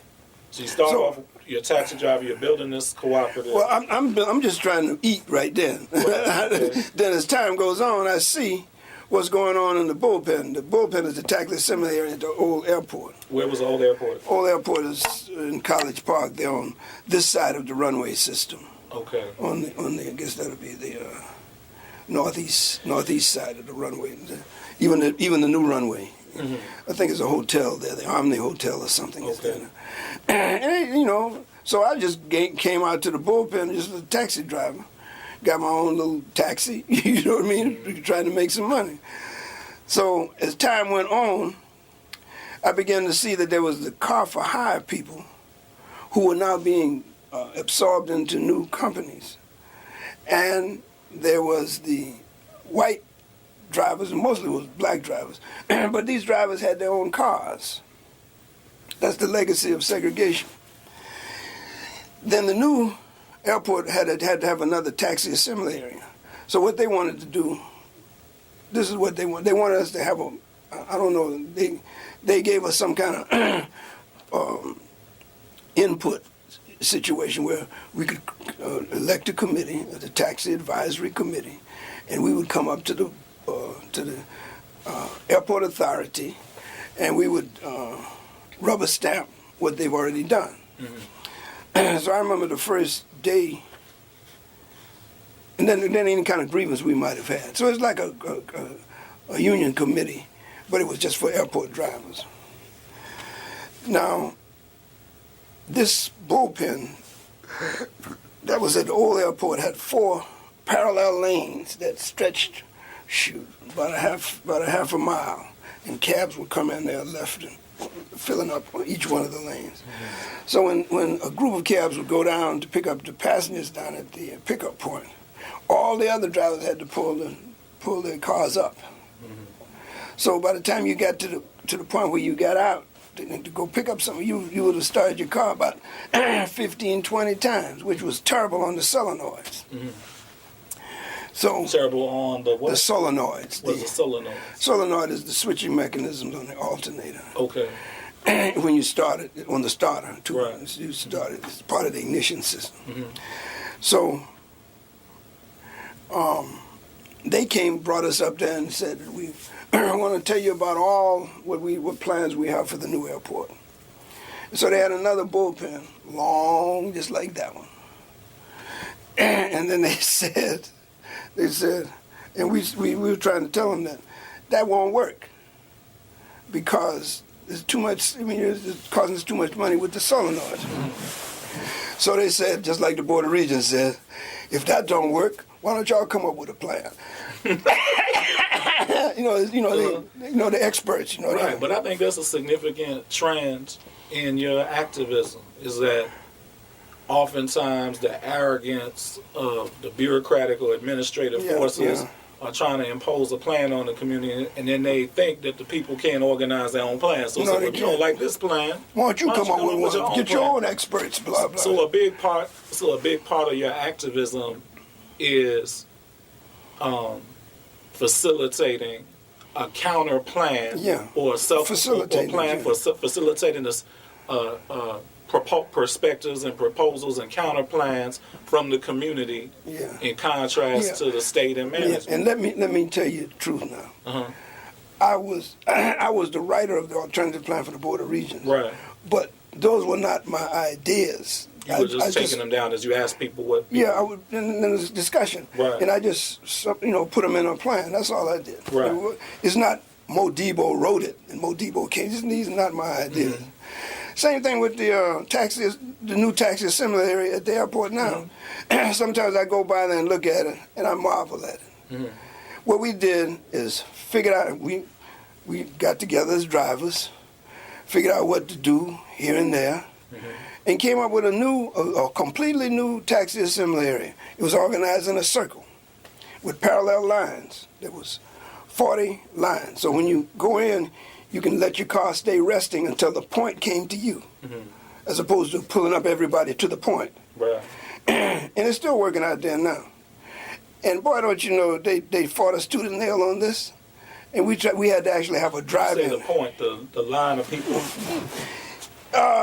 so you start off, you're a taxi driver, you're building this cooperative. Well, I'm just trying to eat right then. Right. Okay. Then as time goes on, I see what's going on in the bullpen. The bullpen is the taxi assembly area at the old airport. Where was the old airport? Old airport is in College Park. They're on this side of the runway system. Okay. On the I guess that'll be the northeast side of the runway. Even the new runway. Mm-hmm. I think it's a hotel there, the Omni Hotel or something. Okay. And, you know, so I just came out to the bullpen just as a taxi driver. Got my own little taxi, you know what I mean, trying to make some money. So as time went on, I began to see that there was the car for hire people who were now being absorbed into new companies. And there was the white drivers, and mostly it was black drivers, but these drivers had their own cars. That's the legacy of segregation. Then the new airport had to have another taxi assembly area. So what they wanted to do, this is what they want. They wanted us to have I don't know, they gave us some kind of input situation where we could elect a committee, the taxi advisory committee, and we would come up to the airport authority, and we would rubber stamp what they've already done. Mm-hmm. So I remember the first day, and then any kind of grievance we might have had. So it's like a union committee, but it was just for airport drivers. Now, this bullpen that was at the old airport had 4 parallel lanes that stretched, about a half a mile, and cabs would come in there left and filling up each one of the lanes. Mm-hmm. So when a group of cabs would go down to pick up the passengers down at the pickup point, all the other drivers had to pull their cars up. Mm-hmm. So by the time you got to the point where you got out to go pick up something, you would have started your car about 15, 20 times, which was terrible on the solenoids. Mm-hmm. So terrible on the what? The solenoids. What's the solenoid? Solenoid is the switching mechanisms on the alternator. Okay. When you start it on the starter, too. Right. You start it. It's part of the ignition system. Mm-hmm. So they brought us up there and said, I want to tell you about all what plans we have for the new airport. So they had another bullpen, long, just like that one. And then they said, and we were trying to tell them that won't work because there's too much, it's costing us too much money with the solenoid. So they said, just like the Board of Regents said, if that don't work, why don't y'all come up with a plan? The experts, Right, but I think that's a significant trend in your activism, is that oftentimes the arrogance of the bureaucratic or administrative forces are trying to impose a plan on the community, and then they think that the people can't organize their own plan. So if you don't like this plan, why don't you come up with one? Get your own experts, blah, blah. So a big part of your activism is facilitating a counter plan or facilitating this perspectives and proposals and counter plans from the community in contrast to the state and management. And let me tell you the truth now. Uh-huh. I was the writer of the alternative plan for the Board of Regents. Right. But those were not my ideas. You were just taking them down as you asked people what. Yeah, I would. And there was a discussion, right. And I just put them in a plan. That's all I did. Right. It's not Modibo wrote it and Modibo came. These are not my ideas. Mm-hmm. Same thing with the taxis, the new taxi assembly area at the airport now. Mm-hmm. Sometimes I go by there and look at it, and I marvel at it. Mm-hmm. What we did is figured out, we got together as drivers, figured out what to do here and there, mm-hmm. and came up with a completely new taxi assembly area. It was organized in a circle with parallel lines. There was 40 lines. So when you go in, you can let your car stay resting until the point came to you, mm-hmm. as opposed to pulling up everybody to the point. Right. And it's still working out there now. And boy, don't you know, they fought us tooth and nail on this. And we had to actually have a drive-in. You say the point, the line of people.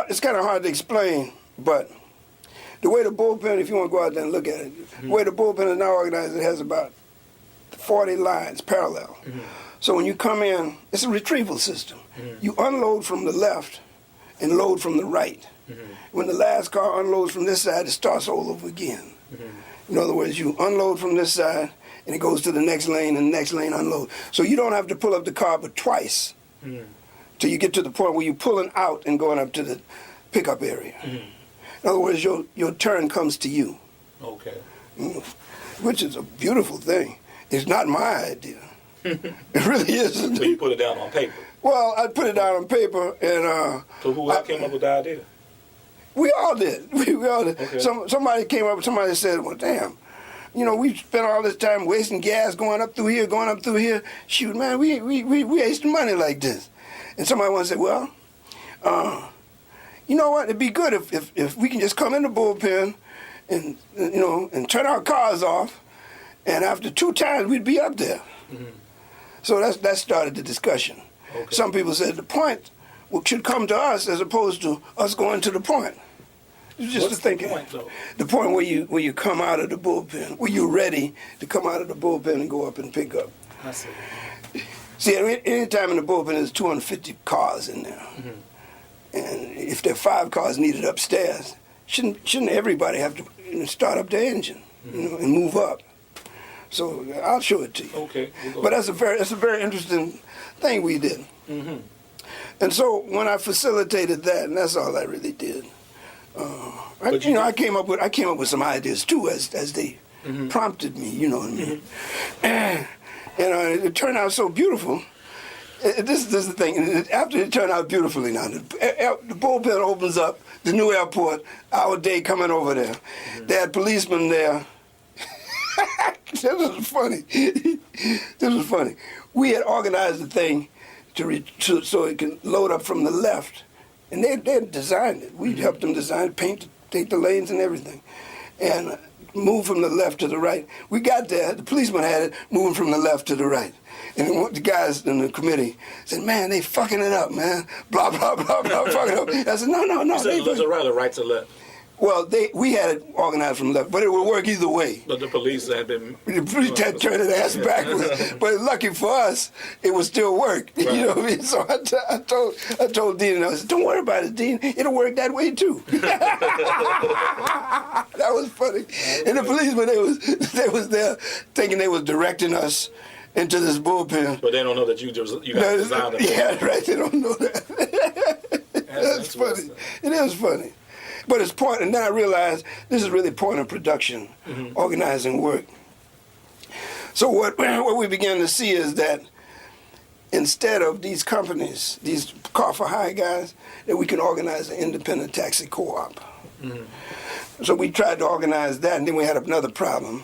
It's kind of hard to explain, but the way the bullpen, if you want to go out there and look at it, mm-hmm. the way the bullpen is now organized, it has about 40 lines parallel. Mm-hmm. So when you come in, it's a retrieval system. Mm-hmm. You unload from the left and load from the right. Mm-hmm. When the last car unloads from this side, it starts all over again. Mm-hmm. In other words, you unload from this side, and it goes to the next lane, and the next lane unload. So you don't have to pull up the car but twice till you get to the point where you're pulling out and going up to the pickup area. Mm-hmm. In other words, your turn comes to you. Okay. Which is a beautiful thing. It's not my idea. It really isn't. So you put it down on paper? Well, I put it down on paper, and so who came up with the idea? We all did. We all did. Okay. Somebody came up. Somebody said, "Well, damn, we spent all this time wasting gas going up through here. Shoot, man, we wasting money like this." And somebody once said, "Well, you know what? It'd be good if we can just come in the bullpen and and turn our cars off, and after 2 times we'd be up there." Mm-hmm. So that started the discussion. Okay. Some people said the point should come to us as opposed to us going to the point. It's just What's the thinking. The point, though? The point where you come out of the bullpen, where you're ready to come out of the bullpen and go up and pick up. I see. See, any time in the bullpen, there's 250 cars in there, mm-hmm. and if there are 5 cars needed upstairs, shouldn't everybody have to start up their engine, mm-hmm. And move up? So I'll show it to you. Okay. But that's a very interesting thing we did. Mm-hmm. And so when I facilitated that, and that's all I really did. I came up with some ideas too as they mm-hmm. prompted me. You know what I mean? Mm-hmm. And it turned out so beautiful. This is the thing. After it turned out beautifully, now the bullpen opens up, the new airport. Our day coming over there. Mm-hmm. They had policemen there. This was funny. We had organized the thing so it can load up from the left, and they designed it. We mm-hmm. helped them design, take the lanes and everything, and move from the left to the right. We got there. The policeman had it moving from the left to the right, and the guys in the committee said, "Man, they fucking it up, man. Blah blah blah blah, fucking up." I said, "No." You said left to right or right to left? Well, we had it organized from left, but it would work either way. But the police had been... The police had turned their ass backwards. But lucky for us, it would still work. Right. You know what I mean? So I told Dean, and I said, "Don't worry about it, Dean. It'll work that way, too." That was funny. And the policemen, they was there thinking they was directing us into this bullpen. But they don't know that you guys designed it. Yeah, right. They don't know that. That's funny. It is funny. But it's point, and then I realized this is really point of production, mm-hmm. organizing work. So what we began to see is that instead of these companies, these car for hire guys, that we can organize an independent taxi co-op. Mm-hmm. So we tried to organize that, and then we had another problem.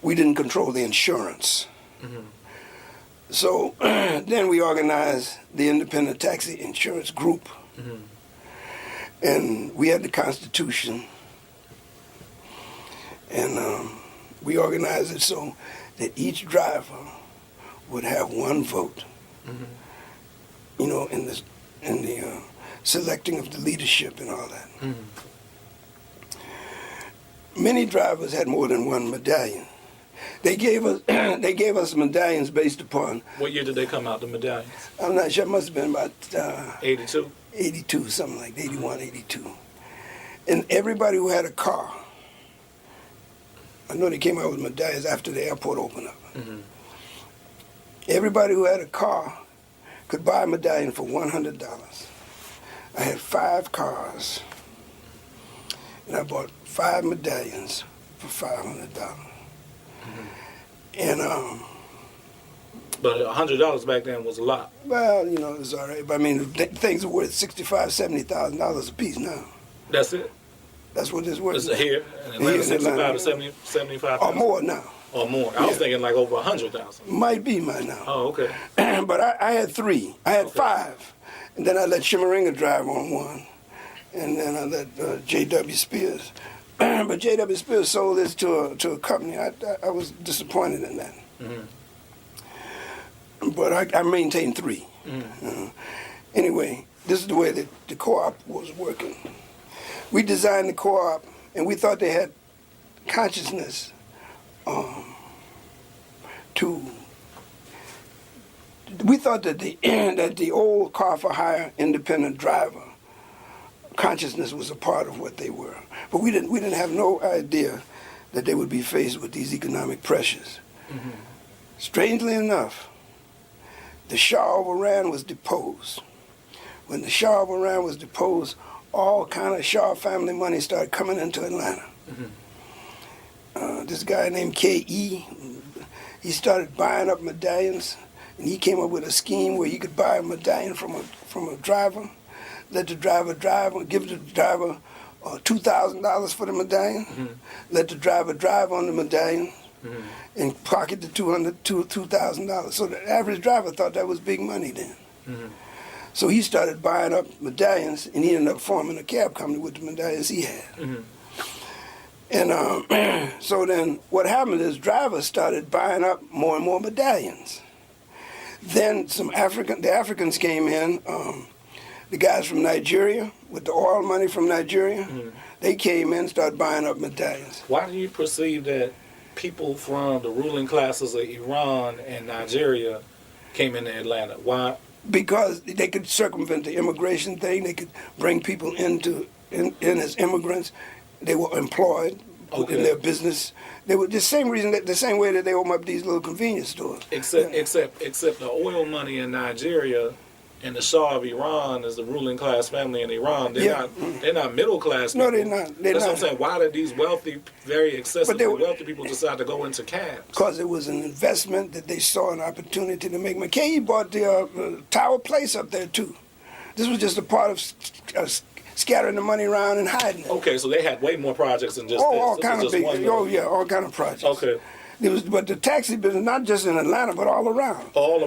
We didn't control the insurance. Mm-hmm. So then we organized the independent taxi insurance group. Mm-hmm. And we had the Constitution, and we organized it so that each driver would have one vote. Mm-hmm. In the selecting of the leadership and all that. Mm-hmm. Many drivers had more than one medallion. They gave us medallions based upon. What year did they come out, the medallions? I'm not sure. It must have been about 82? 82, something like that, 81, 82. And everybody who had a car, I know they came out with medallions after the airport opened up. Mm-hmm. Everybody who had a car could buy a medallion for $100. I had 5 cars, and I bought 5 medallions for $500. Mm-hmm. And but $100 back then was a lot. well, you know, it's all right. But I mean, things are worth $65,000, $70,000 a piece now. That's it. That's what it's worth. It's here in Atlanta, 65 to 70, 75. Or more now. Or more. I was thinking like over 100,000. Might be mine now. Oh, okay. But I had 3. I had 5. And then I let Shimmeringa drive on one. And then I let J.W. Spears. But J.W. Spears sold this to a company. I was disappointed in that. Mm-hmm. But I maintained 3. Mm-hmm. Anyway, this is the way that the co-op was working. We designed the co-op, and we thought they had consciousness we thought that the old car for hire independent driver consciousness was a part of what they were. But we didn't have no idea that they would be faced with these economic pressures. Mm-hmm. Strangely enough, the Shah of Iran was deposed. When the Shah of Iran was deposed, all kind of Shah family money started coming into Atlanta. Mm-hmm. This guy named K.E., he started buying up medallions, and he came up with a scheme where you could buy a medallion from a driver, let the driver drive, or give the driver $2,000 for the medallion, Mm-hmm. let the driver drive on the medallion, Mm-hmm. and pocket the $2,000. So the average driver thought that was big money then. Mm-hmm. So he started buying up medallions, and he ended up forming a cab company with the medallions he had. Mm-hmm. And so then what happened is drivers started buying up more and more medallions. Then the Africans came in, the guys from Nigeria, with the oil money from Nigeria, Mm-hmm. they came in and started buying up medallions. Why do you perceive that people from the ruling classes of Iran and Nigeria came into Atlanta? Why? Because they could circumvent the immigration thing, they could bring people in as immigrants. They were employed in their business. They were the same way that they open up these little convenience stores. Except the oil money in Nigeria and the Shah of Iran is the ruling class family in Iran. They're not middle class people. No, they're not. That's what I'm saying. Why did these wealthy, very excessively wealthy people decide to go into cabs? Because it was an investment that they saw an opportunity to make. McKay bought the Tower Place up there too. This was just a part of scattering the money around and hiding it. Okay, so they had way more projects than just this. All kind of big. All kind of projects. Okay. But the taxi business, not just in Atlanta, but all around. All over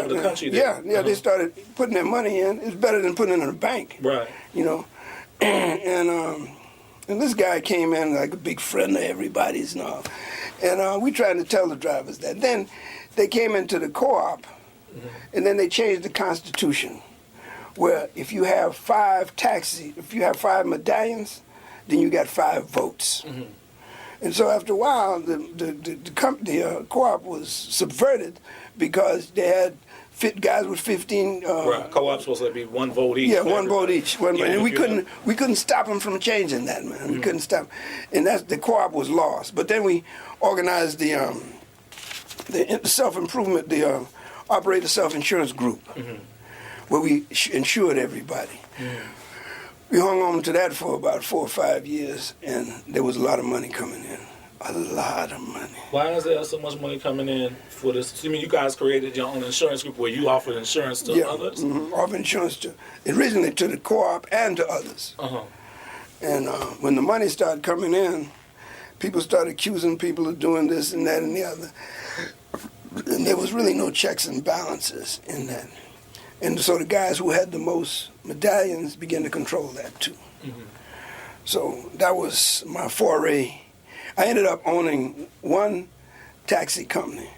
the country. They started putting their money in. It's better than putting it in a bank. Right. You know, and this guy came in like a big friend of everybody's and all. And we tried to tell the drivers that. Then they came into the co-op, and then they changed the Constitution, where if you have 5 medallions, then you got 5 votes. Mm-hmm. And so after a while, the co-op was subverted because they had guys with 15. Right, co-op's supposed to be 1 vote each. Yeah, 1 vote each. And we couldn't stop them from changing that, man. We couldn't stop, and the co-op was lost. But then we organized the self-improvement, the operator self-insurance group, where we insured everybody. Mm-hmm. We hung on to that for about 4 or 5 years, and there was a lot of money coming in. A lot of money. Why is there so much money coming in for this? I mean, you guys created your own insurance group where you offered insurance to others? Offered insurance originally to the co-op and to others. Uh-huh. And when the money started coming in, people started accusing people of doing this and that and the other. And there was really no checks and balances in that. And so the guys who had the most medallions began to control that too. Mm-hmm. So that was my foray. I ended up owning 1 taxi company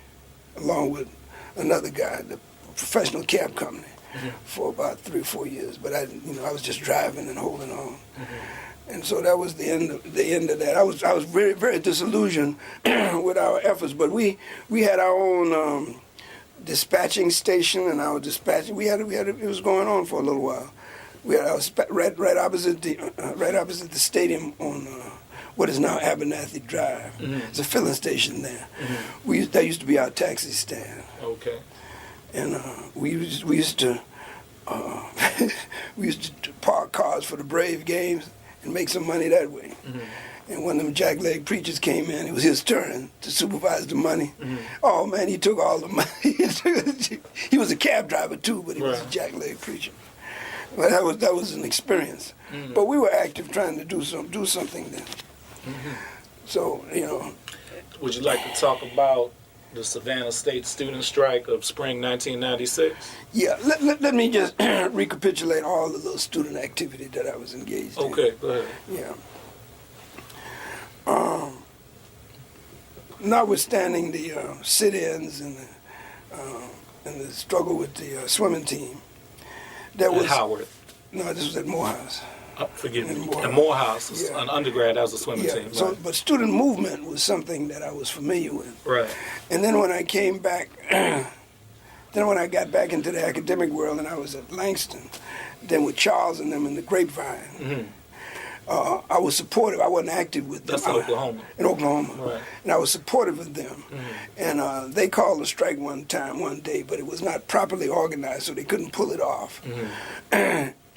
along with another guy, the professional cab company. for about 3 or 4 years. But I was just driving and holding on. And so that was the end of that. I was very, very disillusioned with our efforts. But we had our own dispatching station, and our dispatching. It was going on for a little while. We had our right opposite the stadium on what is now Abernathy Drive. It's a filling station there. That used to be our taxi stand. Okay. And we used to park cars for the Brave games and make some money that way. And one of them jackleg preachers came in. It was his turn to supervise the money. Oh man, he took all the money. He was a cab driver too, but he was a jackleg preacher. But that was an experience. But we were active, trying to do something then. So Would you like to talk about the Savannah State student strike of spring 1996? Yeah, let me just recapitulate all the little student activity that I was engaged in. Okay, go ahead. Yeah. Notwithstanding the sit-ins and the struggle with the swimming team, that was Howard. No, this was at Morehouse. Forgive me. Morehouse. And Morehouse, Yeah. an undergrad as a swimming team. So, Right. but student movement was something that I was familiar with. Right. And then when I came back, then when I got back into the academic world and I was at Langston, then with Charles and them in the Grapevine, I was supportive. I wasn't active with them. That's in Oklahoma. In Oklahoma. Right. And I was supportive of them. And they called a strike one day, but it was not properly organized, so they couldn't pull it off.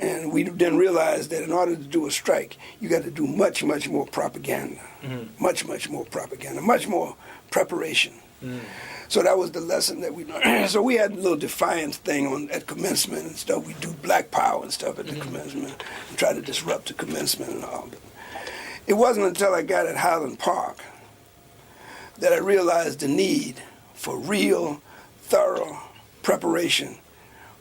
And we then realized that in order to do a strike, you got to do much, much more propaganda. Much, much more propaganda. Much more preparation. So that was the lesson that we learned. So we had a little defiance thing at commencement and stuff. We do black power and stuff at the commencement and try to disrupt the commencement and all. But it wasn't until I got at Highland Park that I realized the need for real, thorough preparation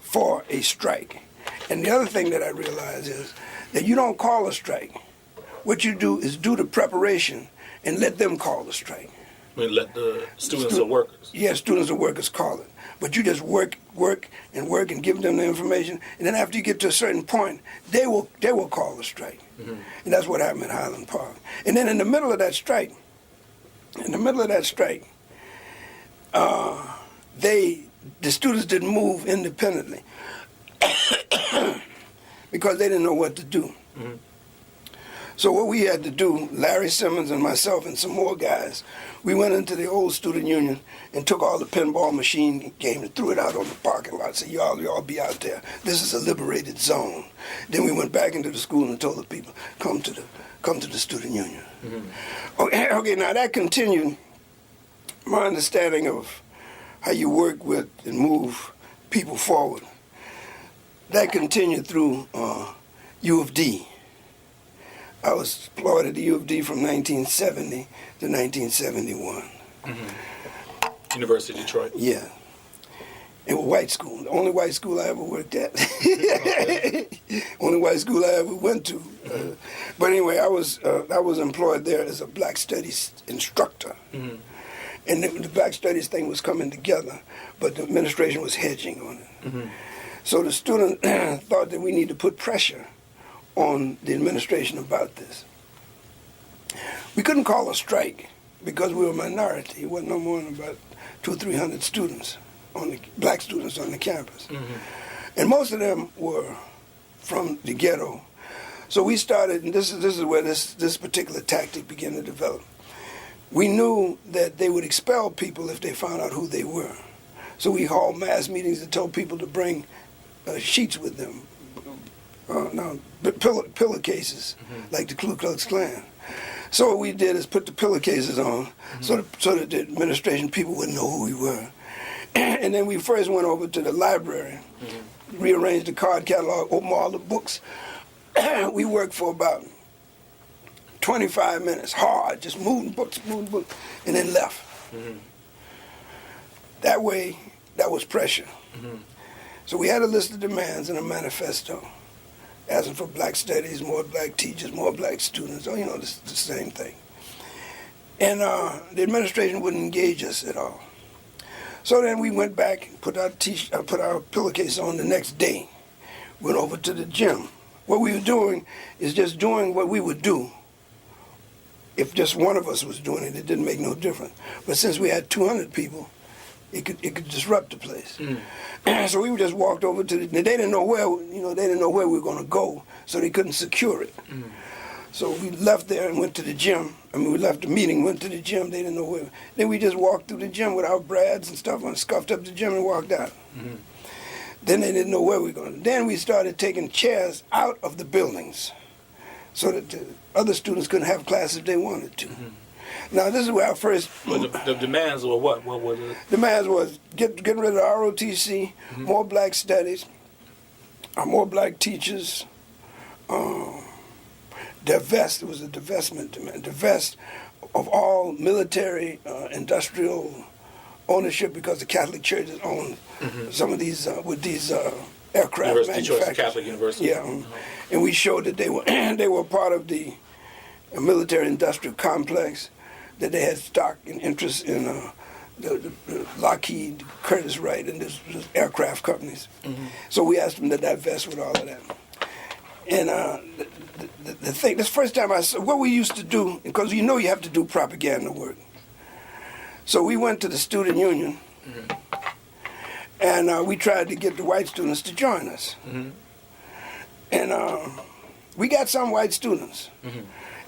for a strike. And the other thing that I realized is that you don't call a strike. What you do is do the preparation and let them call the strike. I mean, let the students or workers. Yeah, students or workers call it. But you just work and give them the information. And then after you get to a certain point, they will call the strike. And that's what happened at Highland Park. And then in the middle of that strike, the students didn't move independently because they didn't know what to do. So what we had to do, Larry Simmons and myself and some more guys, we went into the old student union and took all the pinball machine games and threw it out on the parking lot. Said, y'all be out there. This is a liberated zone. Then we went back into the school and told the people, come to the student union. Okay, now that continued. My understanding of how you work with and move people forward, that continued through U of D. I was employed at the U of D from 1970 to 1971. University of Detroit. Yeah. It was white school. The only white school I ever worked at. Only white school I ever went to. But anyway, I was employed there as a Black Studies instructor. And the Black Studies thing was coming together, but the administration was hedging on it. So the student thought that we need to put pressure on the administration about this. We couldn't call a strike because we were a minority. It wasn't no more than about 200 or 300 students, black students on the campus. And most of them were from the ghetto. So we started, and this is where this particular tactic began to develop. We knew that they would expel people if they found out who they were. So we held mass meetings and told people to bring sheets with them. Pillowcases, like the Ku Klux Klan. So what we did is put the pillowcases on so that the administration people wouldn't know who we were. And then we first went over to the library, rearranged the card catalog, opened all the books. We worked for about 25 minutes, hard, just moving books, and then left. That way, that was pressure. So we had a list of demands and a manifesto, asking for black studies, more black teachers, more black students, the same thing. And the administration wouldn't engage us at all. So then we went back, put our pillowcase on the next day, went over to the gym. What we were doing is just doing what we would do. If just one of us was doing it, it didn't make no difference. But since we had 200 people, it could disrupt the place. So we just walked over to they didn't know where, they didn't know where we were going to go, so they couldn't secure it. So we left there and went to the gym. We left the meeting, went to the gym. They didn't know where. Then we just walked through the gym with our brads and stuff and scuffed up the gym and walked out. Then they didn't know where we were going. Then we started taking chairs out of the buildings so that the other students couldn't have class if they wanted to. Now, this is where our first... Well, the demands were what? What were the... Demands was getting rid of the ROTC, more black studies, more black teachers, divest, it was a divestment demand, divest of all military, industrial ownership, because the Catholic churches owned some of these, with these aircraft manufacturers. Catholic University. Yeah, and we showed that they were they were part of the military industrial complex, that they had stock and interest in the Lockheed, Curtiss Wright, and this aircraft companies. So we asked them to divest with all of that. And the thing, this first time I saw what we used to do, because you have to do propaganda work. So we went to the student union, and we tried to get the white students to join us. And we got some white students.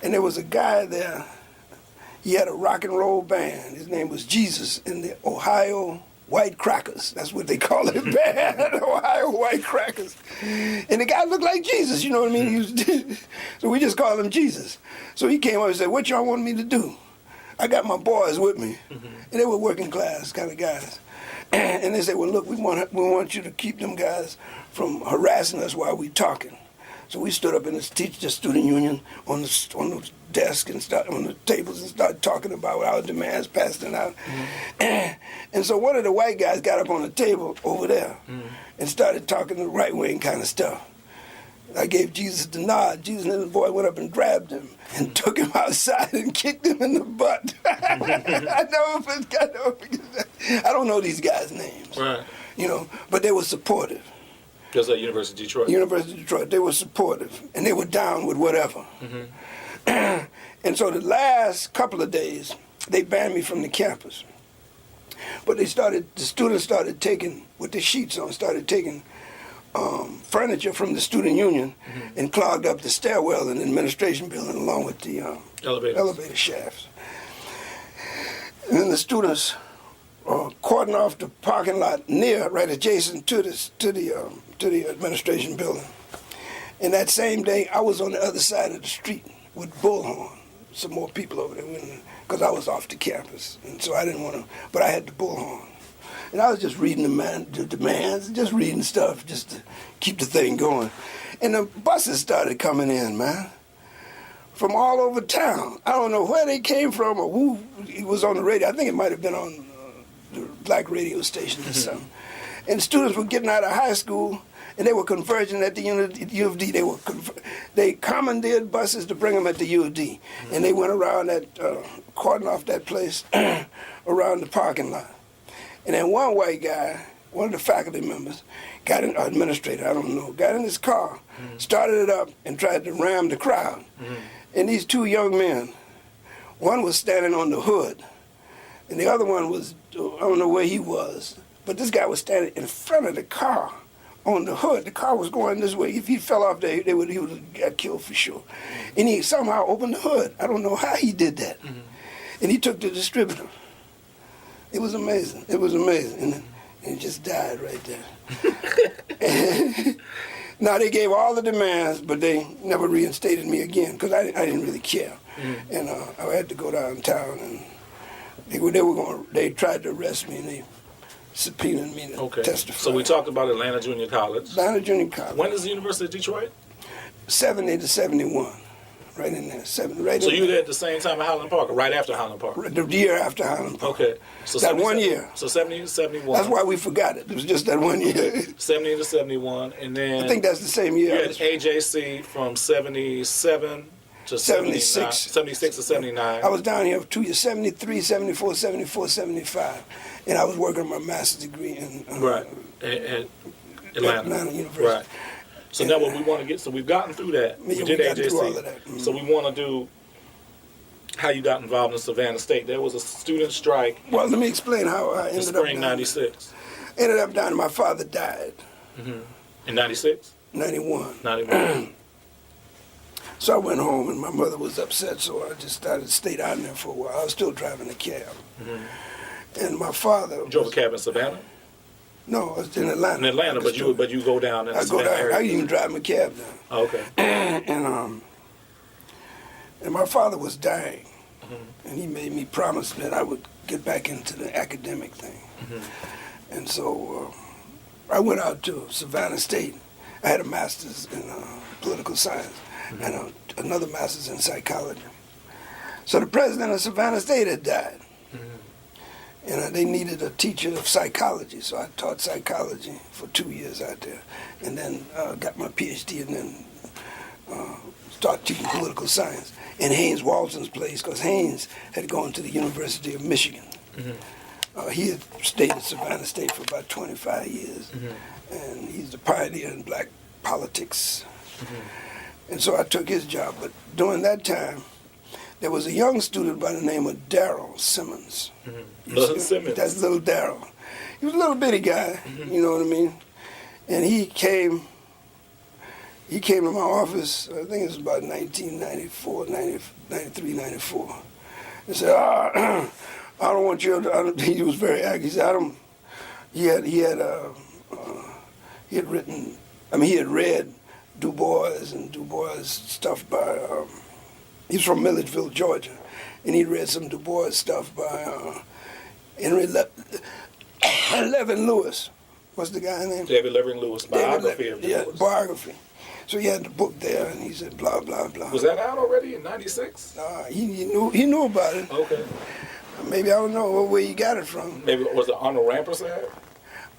And there was a guy there, he had a rock and roll band. His name was Jesus, in the Ohio White Crackers. That's what they call it, band, Ohio White Crackers. And the guy looked like Jesus, you know what I mean? So we just called him Jesus. So he came up and said, "What y'all want me to do?" I got my boys with me, and they were working class kind of guys. And they said, "Well, look, we want you to keep them guys from harassing us while we talking." So we stood up in the student union on the desk and on the tables and started talking about our demands, passing out. And so one of the white guys got up on the table over there and started talking the right wing kind of stuff. I gave Jesus the nod. Jesus and the boy went up and grabbed him and took him outside and kicked him in the butt. I don't know these guys' names, right? But they were supportive. Because at University of Detroit. University of Detroit, they were supportive, and they were down with whatever. And so the last couple of days, they banned me from the campus. But the students started taking, with the sheets on, started taking furniture from the student union and clogged up the stairwell in the administration building along with the elevator shafts. And then the students cordoned off the parking lot right adjacent to the administration building. And that same day, I was on the other side of the street with Bullhorn, some more people over there, because I was off the campus, and so I didn't want to, but I had the Bullhorn. And I was just reading the demands, just reading stuff, just to keep the thing going. And the buses started coming in, man, from all over town. I don't know where they came from or who was on the radio. I think it might have been on the black radio station or something. And students were getting out of high school, and they were converging at the U of D. They commandeered buses to bring them at the U of D. And they went around that, cordoned off that place around the parking lot. And then one white guy, one of the faculty members, administrator, I don't know, got in his car, started it up, and tried to ram the crowd. And these two young men, one was standing on the hood, and the other one was, I don't know where he was, but this guy was standing in front of the car on the hood. The car was going this way. If he fell off there, he would have got killed for sure. And he somehow opened the hood. I don't know how he did that. And he took the distributor. It was amazing. It was amazing. And he just died right there. Now, they gave all the demands, but they never reinstated me again because I didn't really care. And I had to go downtown, and they tried to arrest me, and they subpoenaed me to testify. So we talked about Atlanta Junior College. Atlanta Junior College. When is the University of Detroit? 70 to 71. Right in there. So you were there at the same time at Highland Park, or right after Highland Park? The year after Highland Park. Okay. So that 1 year. So 70 to 71. That's why we forgot it. It was just that 1 year. 70 to 71, and then... I think that's the same year. You had AJC from 77 to 76. 76 to 79. I was down here for 2 years, 73, 74, 74, 75. And I was working on my master's degree in Right. At Atlanta. University. Right. So now what we want to get, so we've gotten through that. Yeah, We we did got AJC. through all of that. So we want to do how you got involved in Savannah State. There was a student strike Well, let me explain how I in ended up spring down. '96. Ended up down. My father died, In '96? 91. 91. So I went home, and my mother was upset, so I just stayed out there for a while. I was still driving a cab. And my father... You drove a cab in Savannah? No, I was in Atlanta. In Atlanta, but you go down in the I go Savannah down. area. I even drive my cab down. Oh, okay. And my father was dying, and he made me promise that I would get back into the academic thing. And so I went out to Savannah State. I had a master's in political science and another master's in psychology. So the president of Savannah State had died, and they needed a teacher of psychology. So I taught psychology for 2 years out there, and then got my PhD, and then started teaching political science in Haynes Walton's place, because Haynes had gone to the University of Michigan. He had stayed at Savannah State for about 25 years, and he's the pioneer in black politics. And so I took his job. But during that time, there was a young student by the name of Darrell Simmons. Little Simmons. That's little Darrell. He was a little bitty guy, you know what I mean? And he came to my office, I think it was about 1994, 93, 94. He said, I don't want you to, he was very angry. He said, he had read Du Bois and Du Bois stuff by, he's from Milledgeville, Georgia, and he read some Du Bois stuff by Henry Levin Lewis. What's the guy's name? David Levering Lewis, biography of Du Bois. Biography. So he had the book there, and he said, blah, blah, blah. Was that out already in '96? He knew about it. Okay. Maybe I don't know where he got it from. Maybe was it Arnold Rampersad?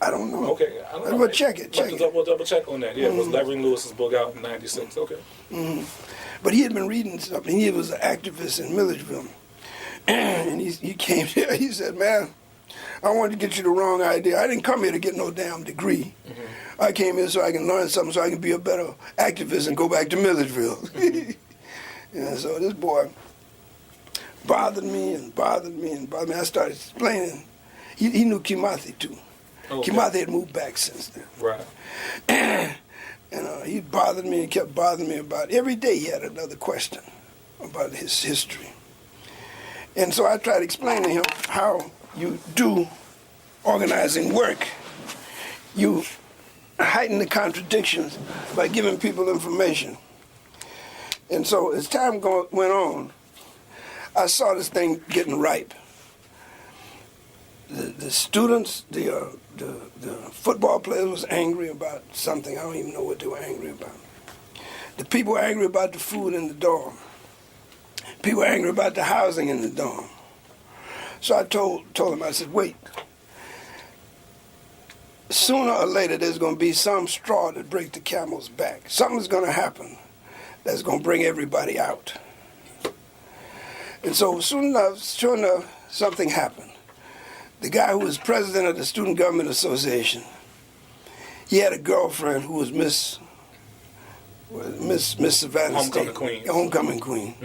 I don't know. Okay, I don't know. We'll check it. We'll double check on that. Yeah, it was Levering Lewis's book out in '96. Okay. But he had been reading something. He was an activist in Milledgeville. And he came here. He said, man, I wanted to get you the wrong idea. I didn't come here to get no damn degree. I came here so I can learn something so I can be a better activist and go back to Milledgeville. And so this boy bothered me and bothered me and bothered me. I started explaining. He knew Kimathi, too. Okay. Kimathi had moved back since then. Right. And he bothered me and kept bothering me about every day he had another question about his history. And so I tried to explain to him how you do organizing work. You heighten the contradictions by giving people information. And so as time went on, I saw this thing getting ripe. The students, the football players was angry about something. I don't even know what they were angry about. The people were angry about the food in the dorm. People were angry about the housing in the dorm. So I told them, I said, wait. Sooner or later, there's going to be some straw that breaks the camel's back. Something's going to happen that's going to bring everybody out. And so sure enough, something happened. The guy who was president of the Student Government Association, he had a girlfriend who was Miss Savannah State. Homecoming Queen.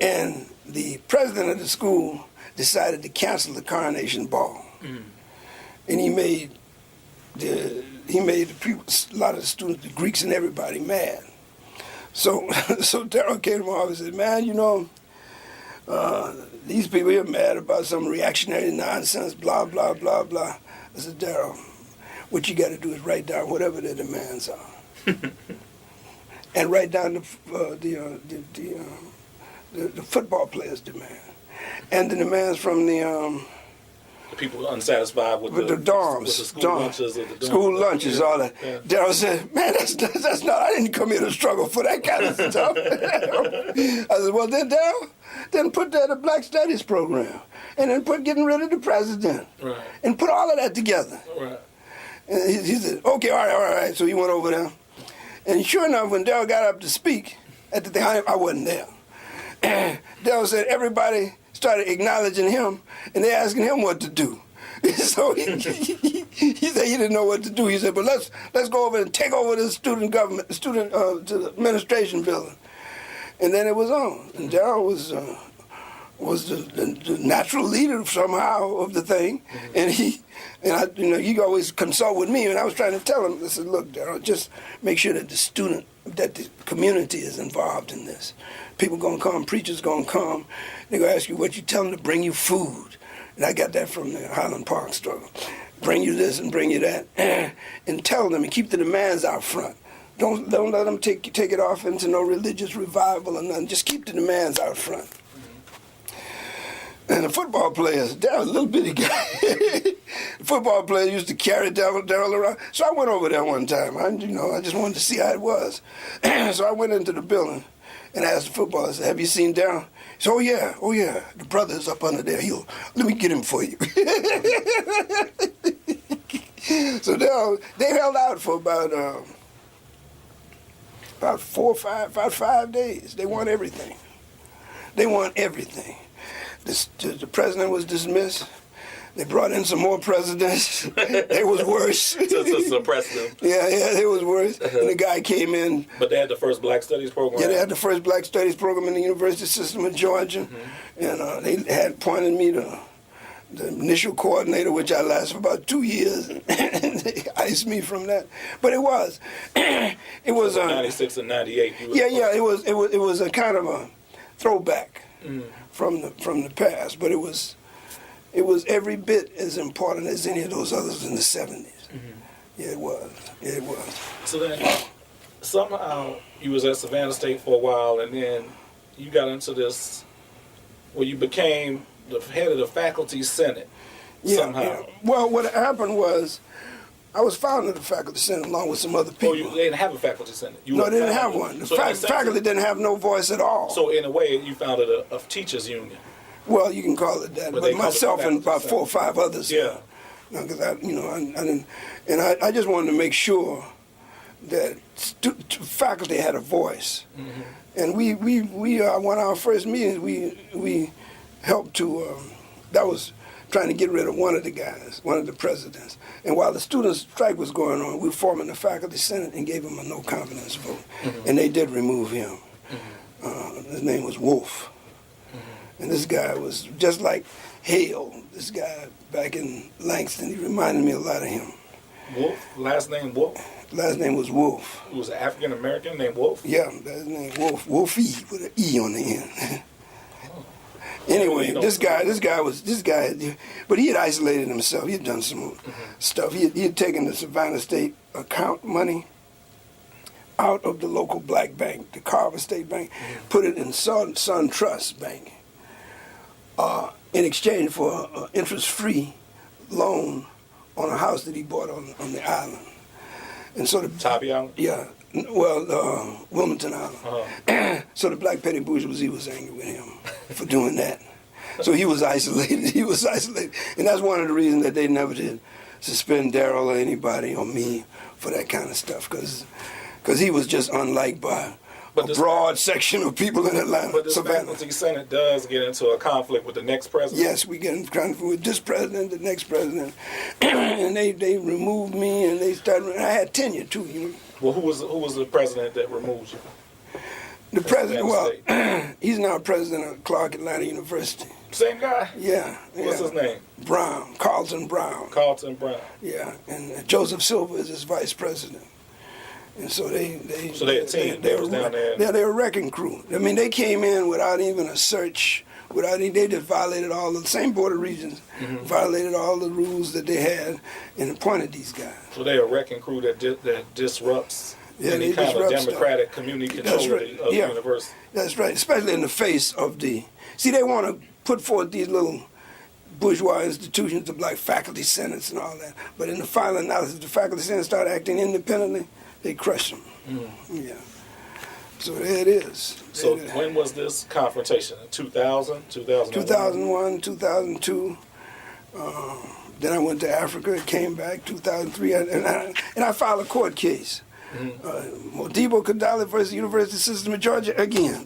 And the president of the school decided to cancel the coronation ball. And he made a lot of the students, the Greeks and everybody, mad. So Darrell came to my office and said, man, you know, these people here mad about some reactionary nonsense, blah, blah, blah, blah. I said, Darrell, what you got to do is write down whatever their demands are. And write down the football players' demand. And the demands from the people unsatisfied with the dorms, with the school lunches, school lunches, all that. Yeah. Darrell said, "Man, that's not. I didn't come here to struggle for that kind of stuff." I said, "Well, then, Darrell, then put that a Black Studies program, and then put getting rid of the president, right, and put all of that together." Right. And he said, "Okay, all right." So he went over there, and sure enough, when Darrell got up to speak at the thing. I wasn't there. Darrell said everybody started acknowledging him, and they asking him what to do. So he said he didn't know what to do. He said, but let's go over and take over the student government, to the administration building. And then it was on. And Darrell was the natural leader somehow of the thing. Mm-hmm. And he always consult with me, and I was trying to tell him, I said, look, Darrell, just make sure that the community is involved in this. People gonna come, preachers gonna come, they're gonna ask you what you tell them to bring you food. And I got that from the Highland Park struggle. Bring you this and bring you that, and tell them and keep the demands out front. Don't let them take it off into no religious revival or nothing. Just keep the demands out front. And the football players, Darrell's a little bitty guy. The football players used to carry Darrell around. So I went over there one time. I just wanted to see how it was. So I went into the building and asked the footballer, I said, have you seen Darrell? He said, oh yeah, the brother's up under there. Let me get him for you. So they held out for about 5 days. They want everything. The president was dismissed. They brought in some more presidents. It was worse. to suppress them. Yeah, it was worse. And the guy came in. But they had the first Black Studies program. Yeah, they had the first Black Studies program in the university system of Georgia. Mm-hmm. And they had appointed me to the initial coordinator, which I lasted for about 2 years. And they iced me from that. But it was. It was. 96 and 98. It was a kind of a throwback from the past. But it was every bit as important as any of those others in the 70s. Mm-hmm. Yeah, it was. So then, somehow, you was at Savannah State for a while, and then you got into this, where you became the head of the faculty senate, somehow. Yeah. Well, what happened was, I was founding the faculty senate along with some other people. Oh, they didn't have a faculty senate? No, they didn't have one. The faculty didn't have no voice at all. So in a way, you founded a teachers union. Well, you can call it that, but myself and about 4 or 5 others. Yeah. Because I didn't, and I just wanted to make sure that faculty had a voice. Mm-hmm. And we one of our first meetings, we helped to, that was trying to get rid of one of the guys, one of the presidents. And while the student strike was going on, we were forming the faculty senate and gave him a no confidence vote. Mm-hmm. And they did remove him. Mm-hmm. His name was Wolf. And this guy was just like Hale, this guy back in Langston. He reminded me a lot of him. Wolf? Last name Wolf? Last name was Wolf. He was an African-American named Wolf? Yeah, his name Wolf. Wolfie with an E on the end. Anyway, this guy, but he had isolated himself. He had done some stuff. He had taken the Savannah State account money out of the local black bank, the Carver State Bank, put it in Sun Trust Bank. In exchange for an interest-free loan on a house that he bought on the island. And so Tybee Island? Yeah. Well, Wilmington Island. Uh-huh. So the black petty bourgeoisie was angry with him for doing that. So he was isolated. And that's one of the reasons that they never did suspend Darrell or anybody or me for that kind of stuff, because he was just unliked by a broad section of people in Atlanta. But this faculty senate does get into a conflict with the next president? Yes, we get in conflict with this president, the next president. And they removed me, and they started, I had tenure too, you know. Well, who was the president that removed you? The president, he's now president of Clark Atlanta University. Same guy? Yeah. What's his name? Brown, Carlton Brown. Carlton Brown. Yeah, and Joseph Silver is his vice president. And so they a team. They was down there. Yeah, they were a wrecking crew. I mean, they came in without even a search. They just violated all the same Board of Regents, violated all the rules that they had, and appointed these guys. So they're a wrecking crew that disrupts any kind of democratic community control of the university. That's right, especially in the face of the. See, they want to put forth these little bourgeois institutions of like faculty senates and all that, but in the final analysis, the faculty senate start acting independently. They crush them. Yeah. So there it is. So when was this confrontation? 2000, 2001, 2002. Then I went to Africa, came back 2003, and I filed a court case Modibo Kadalie versus University System of Georgia again.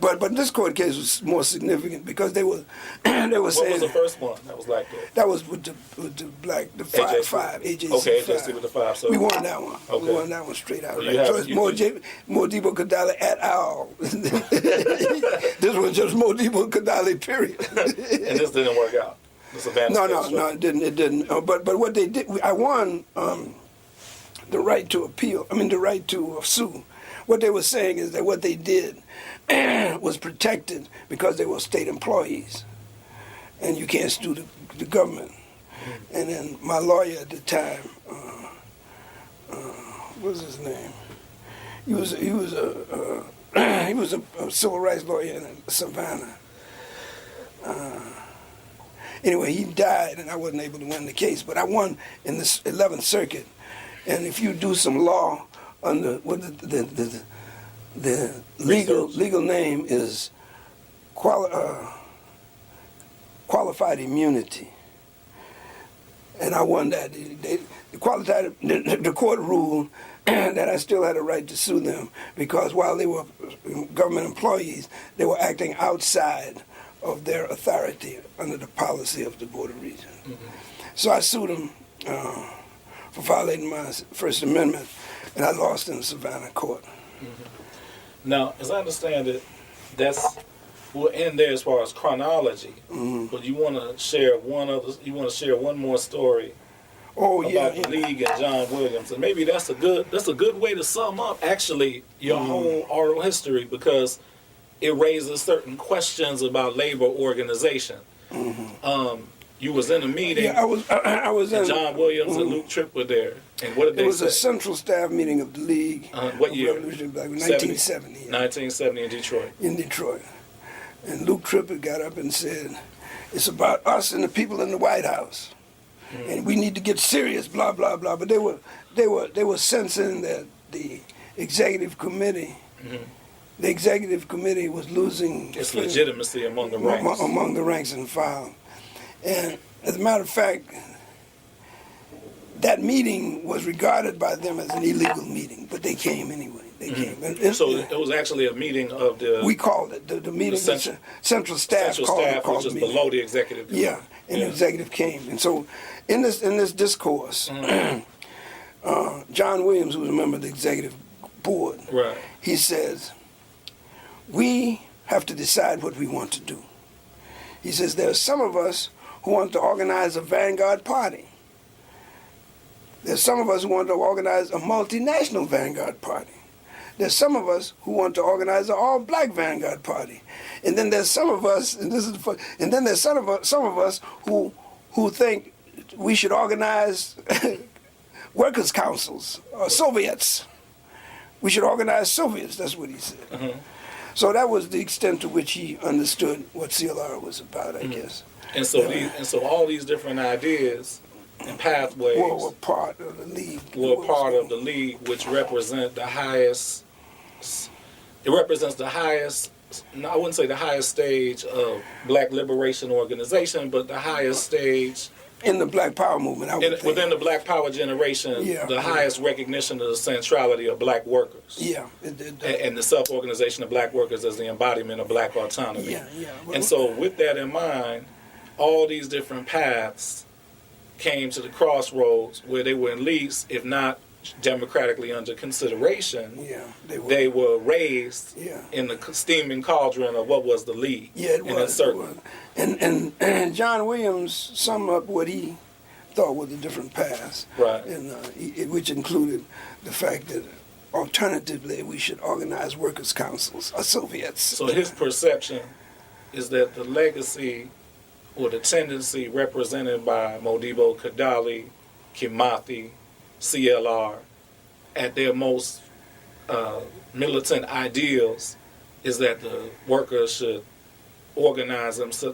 but this court case was more significant because they were saying. What was the first one that was like that? That was with the black, the five, AJC Okay, 5. AJC with the 5. So we won that one. Okay. We won that one straight out. So, Right? So it's Modibo Kadalie et al. This was just Modibo Kadalie, period. And this didn't work out. No, it didn't. It didn't. But what they did, I won the right to appeal. I mean, the right to sue. What they were saying is that what they did was protected because they were state employees, and you can't sue the government. And then my lawyer at the time, what was his name? He was a civil rights lawyer in Savannah. Anyway, he died, and I wasn't able to win the case. But I won in the 11th Circuit. And if you do some law under what the legal name is qualified immunity, and I won that. The court ruled that I still had a right to sue them because while they were government employees, they were acting outside of their authority under the policy of the Board of Regents. So I sued them for violating my First Amendment, and I lost in the Savannah court. Now, as I understand it, we're in there as far as chronology. But you want to share one more story about the League and John Williams, and maybe that's a good way to sum up actually your whole oral history because it raises certain questions about labor organization. You was in a meeting. Yeah, I was in. John Williams and Luke Tripp were there. And what did they say? It was a central staff meeting of the League. What year? Revolutionary Black, 1970. 1970 in Detroit. In Detroit. And Luke Tripp got up and said, it's about us and the people in the White House. And we need to get serious, blah, blah, blah. But they were sensing that the executive committee was losing its legitimacy among the ranks. Among the ranks and file. And as a matter of fact, that meeting was regarded by them as an illegal meeting, but they came anyway. They came. So it was actually a meeting of the... We called it. The meeting, central staff called which is the below the executive. Yeah, and the executive came. And so in this discourse, John Williams, who was a member of the executive board, he says, we have to decide what we want to do. He says, there are some of us who want to organize a vanguard party. There's some of us who want to organize a multinational vanguard party. There's some of us who want to organize an all-black vanguard party. And then there's some of us, and then there's some of us who think we should organize workers' councils or Soviets. We should organize Soviets, that's what he said. So that was the extent to which he understood what CLR was about, I guess. And so all these different ideas and pathways were part of the League. Which represent the highest. It represents the highest. I wouldn't say the highest stage of Black liberation organization, but the highest stage in the Black Power movement. Within the Black Power generation, the highest recognition of the centrality of Black workers. And the self-organization of Black workers as the embodiment of Black autonomy. And so, with that in mind, all these different paths came to the crossroads where they were at least, if not democratically under consideration, they were raised in the steaming cauldron of what was the League. It was. And John Williams summed up what he thought were the different paths, which included the fact that alternatively we should organize workers' councils or Soviets. So his perception is that the legacy or the tendency represented by Modibo Kadalie, Kimathi, CLR, at their most militant ideals, is that the workers should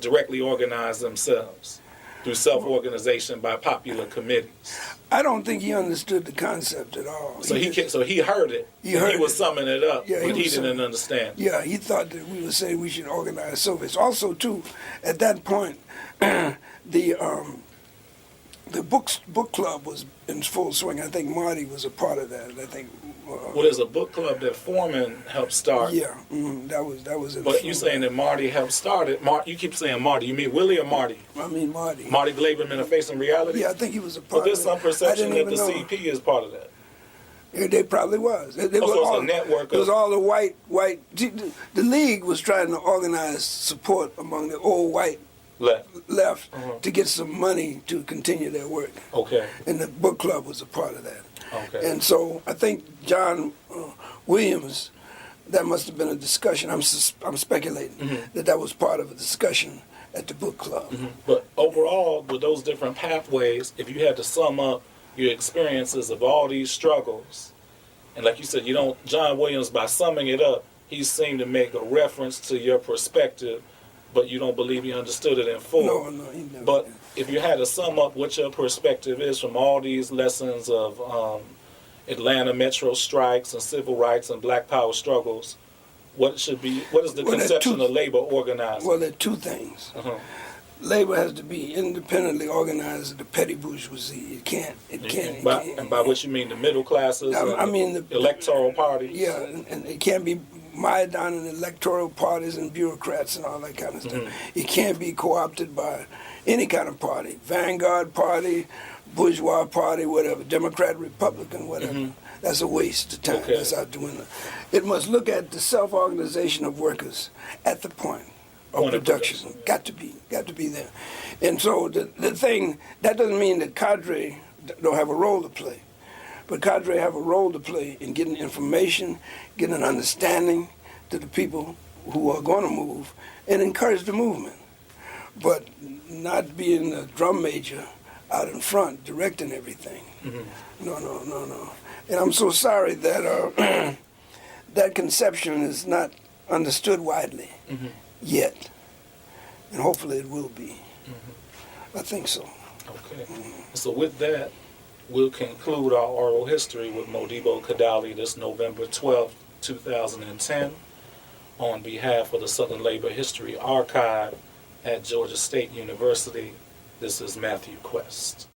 directly organize themselves through self-organization by popular committees. I don't think he understood the concept at all. So he heard it. He was summing it up, but he didn't understand. Yeah, he thought that we would say we should organize Soviets. Also, too, at that point, the the book club was in full swing. I think Marty was a part of that. I think. Well, there's a book club that Foreman helped start. Yeah, that was. But you're saying that Marty helped start it. You keep saying Marty. You mean Willie or Marty? I mean Marty. Marty Glaberman of Facing Reality? Yeah, I think he was a part But of it. there's some perception that the know. CP is part of that. Yeah, they probably was. They So it's a network It was of... all the white. The league was trying to organize support among the old white left to get some money to continue their work. Okay. And the book club was a part of that. Okay. And so I think John Williams, that must have been a discussion. I'm speculating that was part of a discussion at the book club. But overall, with those different pathways, if you had to sum up your experiences of all these struggles, and like you said, John Williams, by summing it up, he seemed to make a reference to your perspective, but you don't believe he understood it in full. No, he never. But if you had to sum up what your perspective is from all these lessons of Atlanta metro strikes and civil rights and black power struggles, what is the conception of labor organizing? Well, there are two things. Labor has to be independently organized of the petty bourgeoisie. It can't. And by which you mean the middle classes? I mean the electoral parties. Yeah, and it can't be mired down in electoral parties and bureaucrats and all that kind of stuff. It can't be co-opted by any kind of party, Vanguard Party, bourgeois party, whatever, Democrat, Republican, whatever. That's a waste of time. Okay. That's out the window. It must look at the self-organization of workers at the point of production. Got to be there. And so the thing, that doesn't mean that cadre don't have a role to play. But cadre have a role to play in getting information, getting an understanding to the people who are going to move, and encourage the movement. But not being a drum major out in front, directing everything. No. And I'm so sorry that that conception is not understood widely yet. And hopefully it will be. I think so. Okay. So with that, we'll conclude our oral history with Modibo Kadalie this November 12th, 2010, on behalf of the Southern Labor History Archive at Georgia State University. This is Matthew Quest.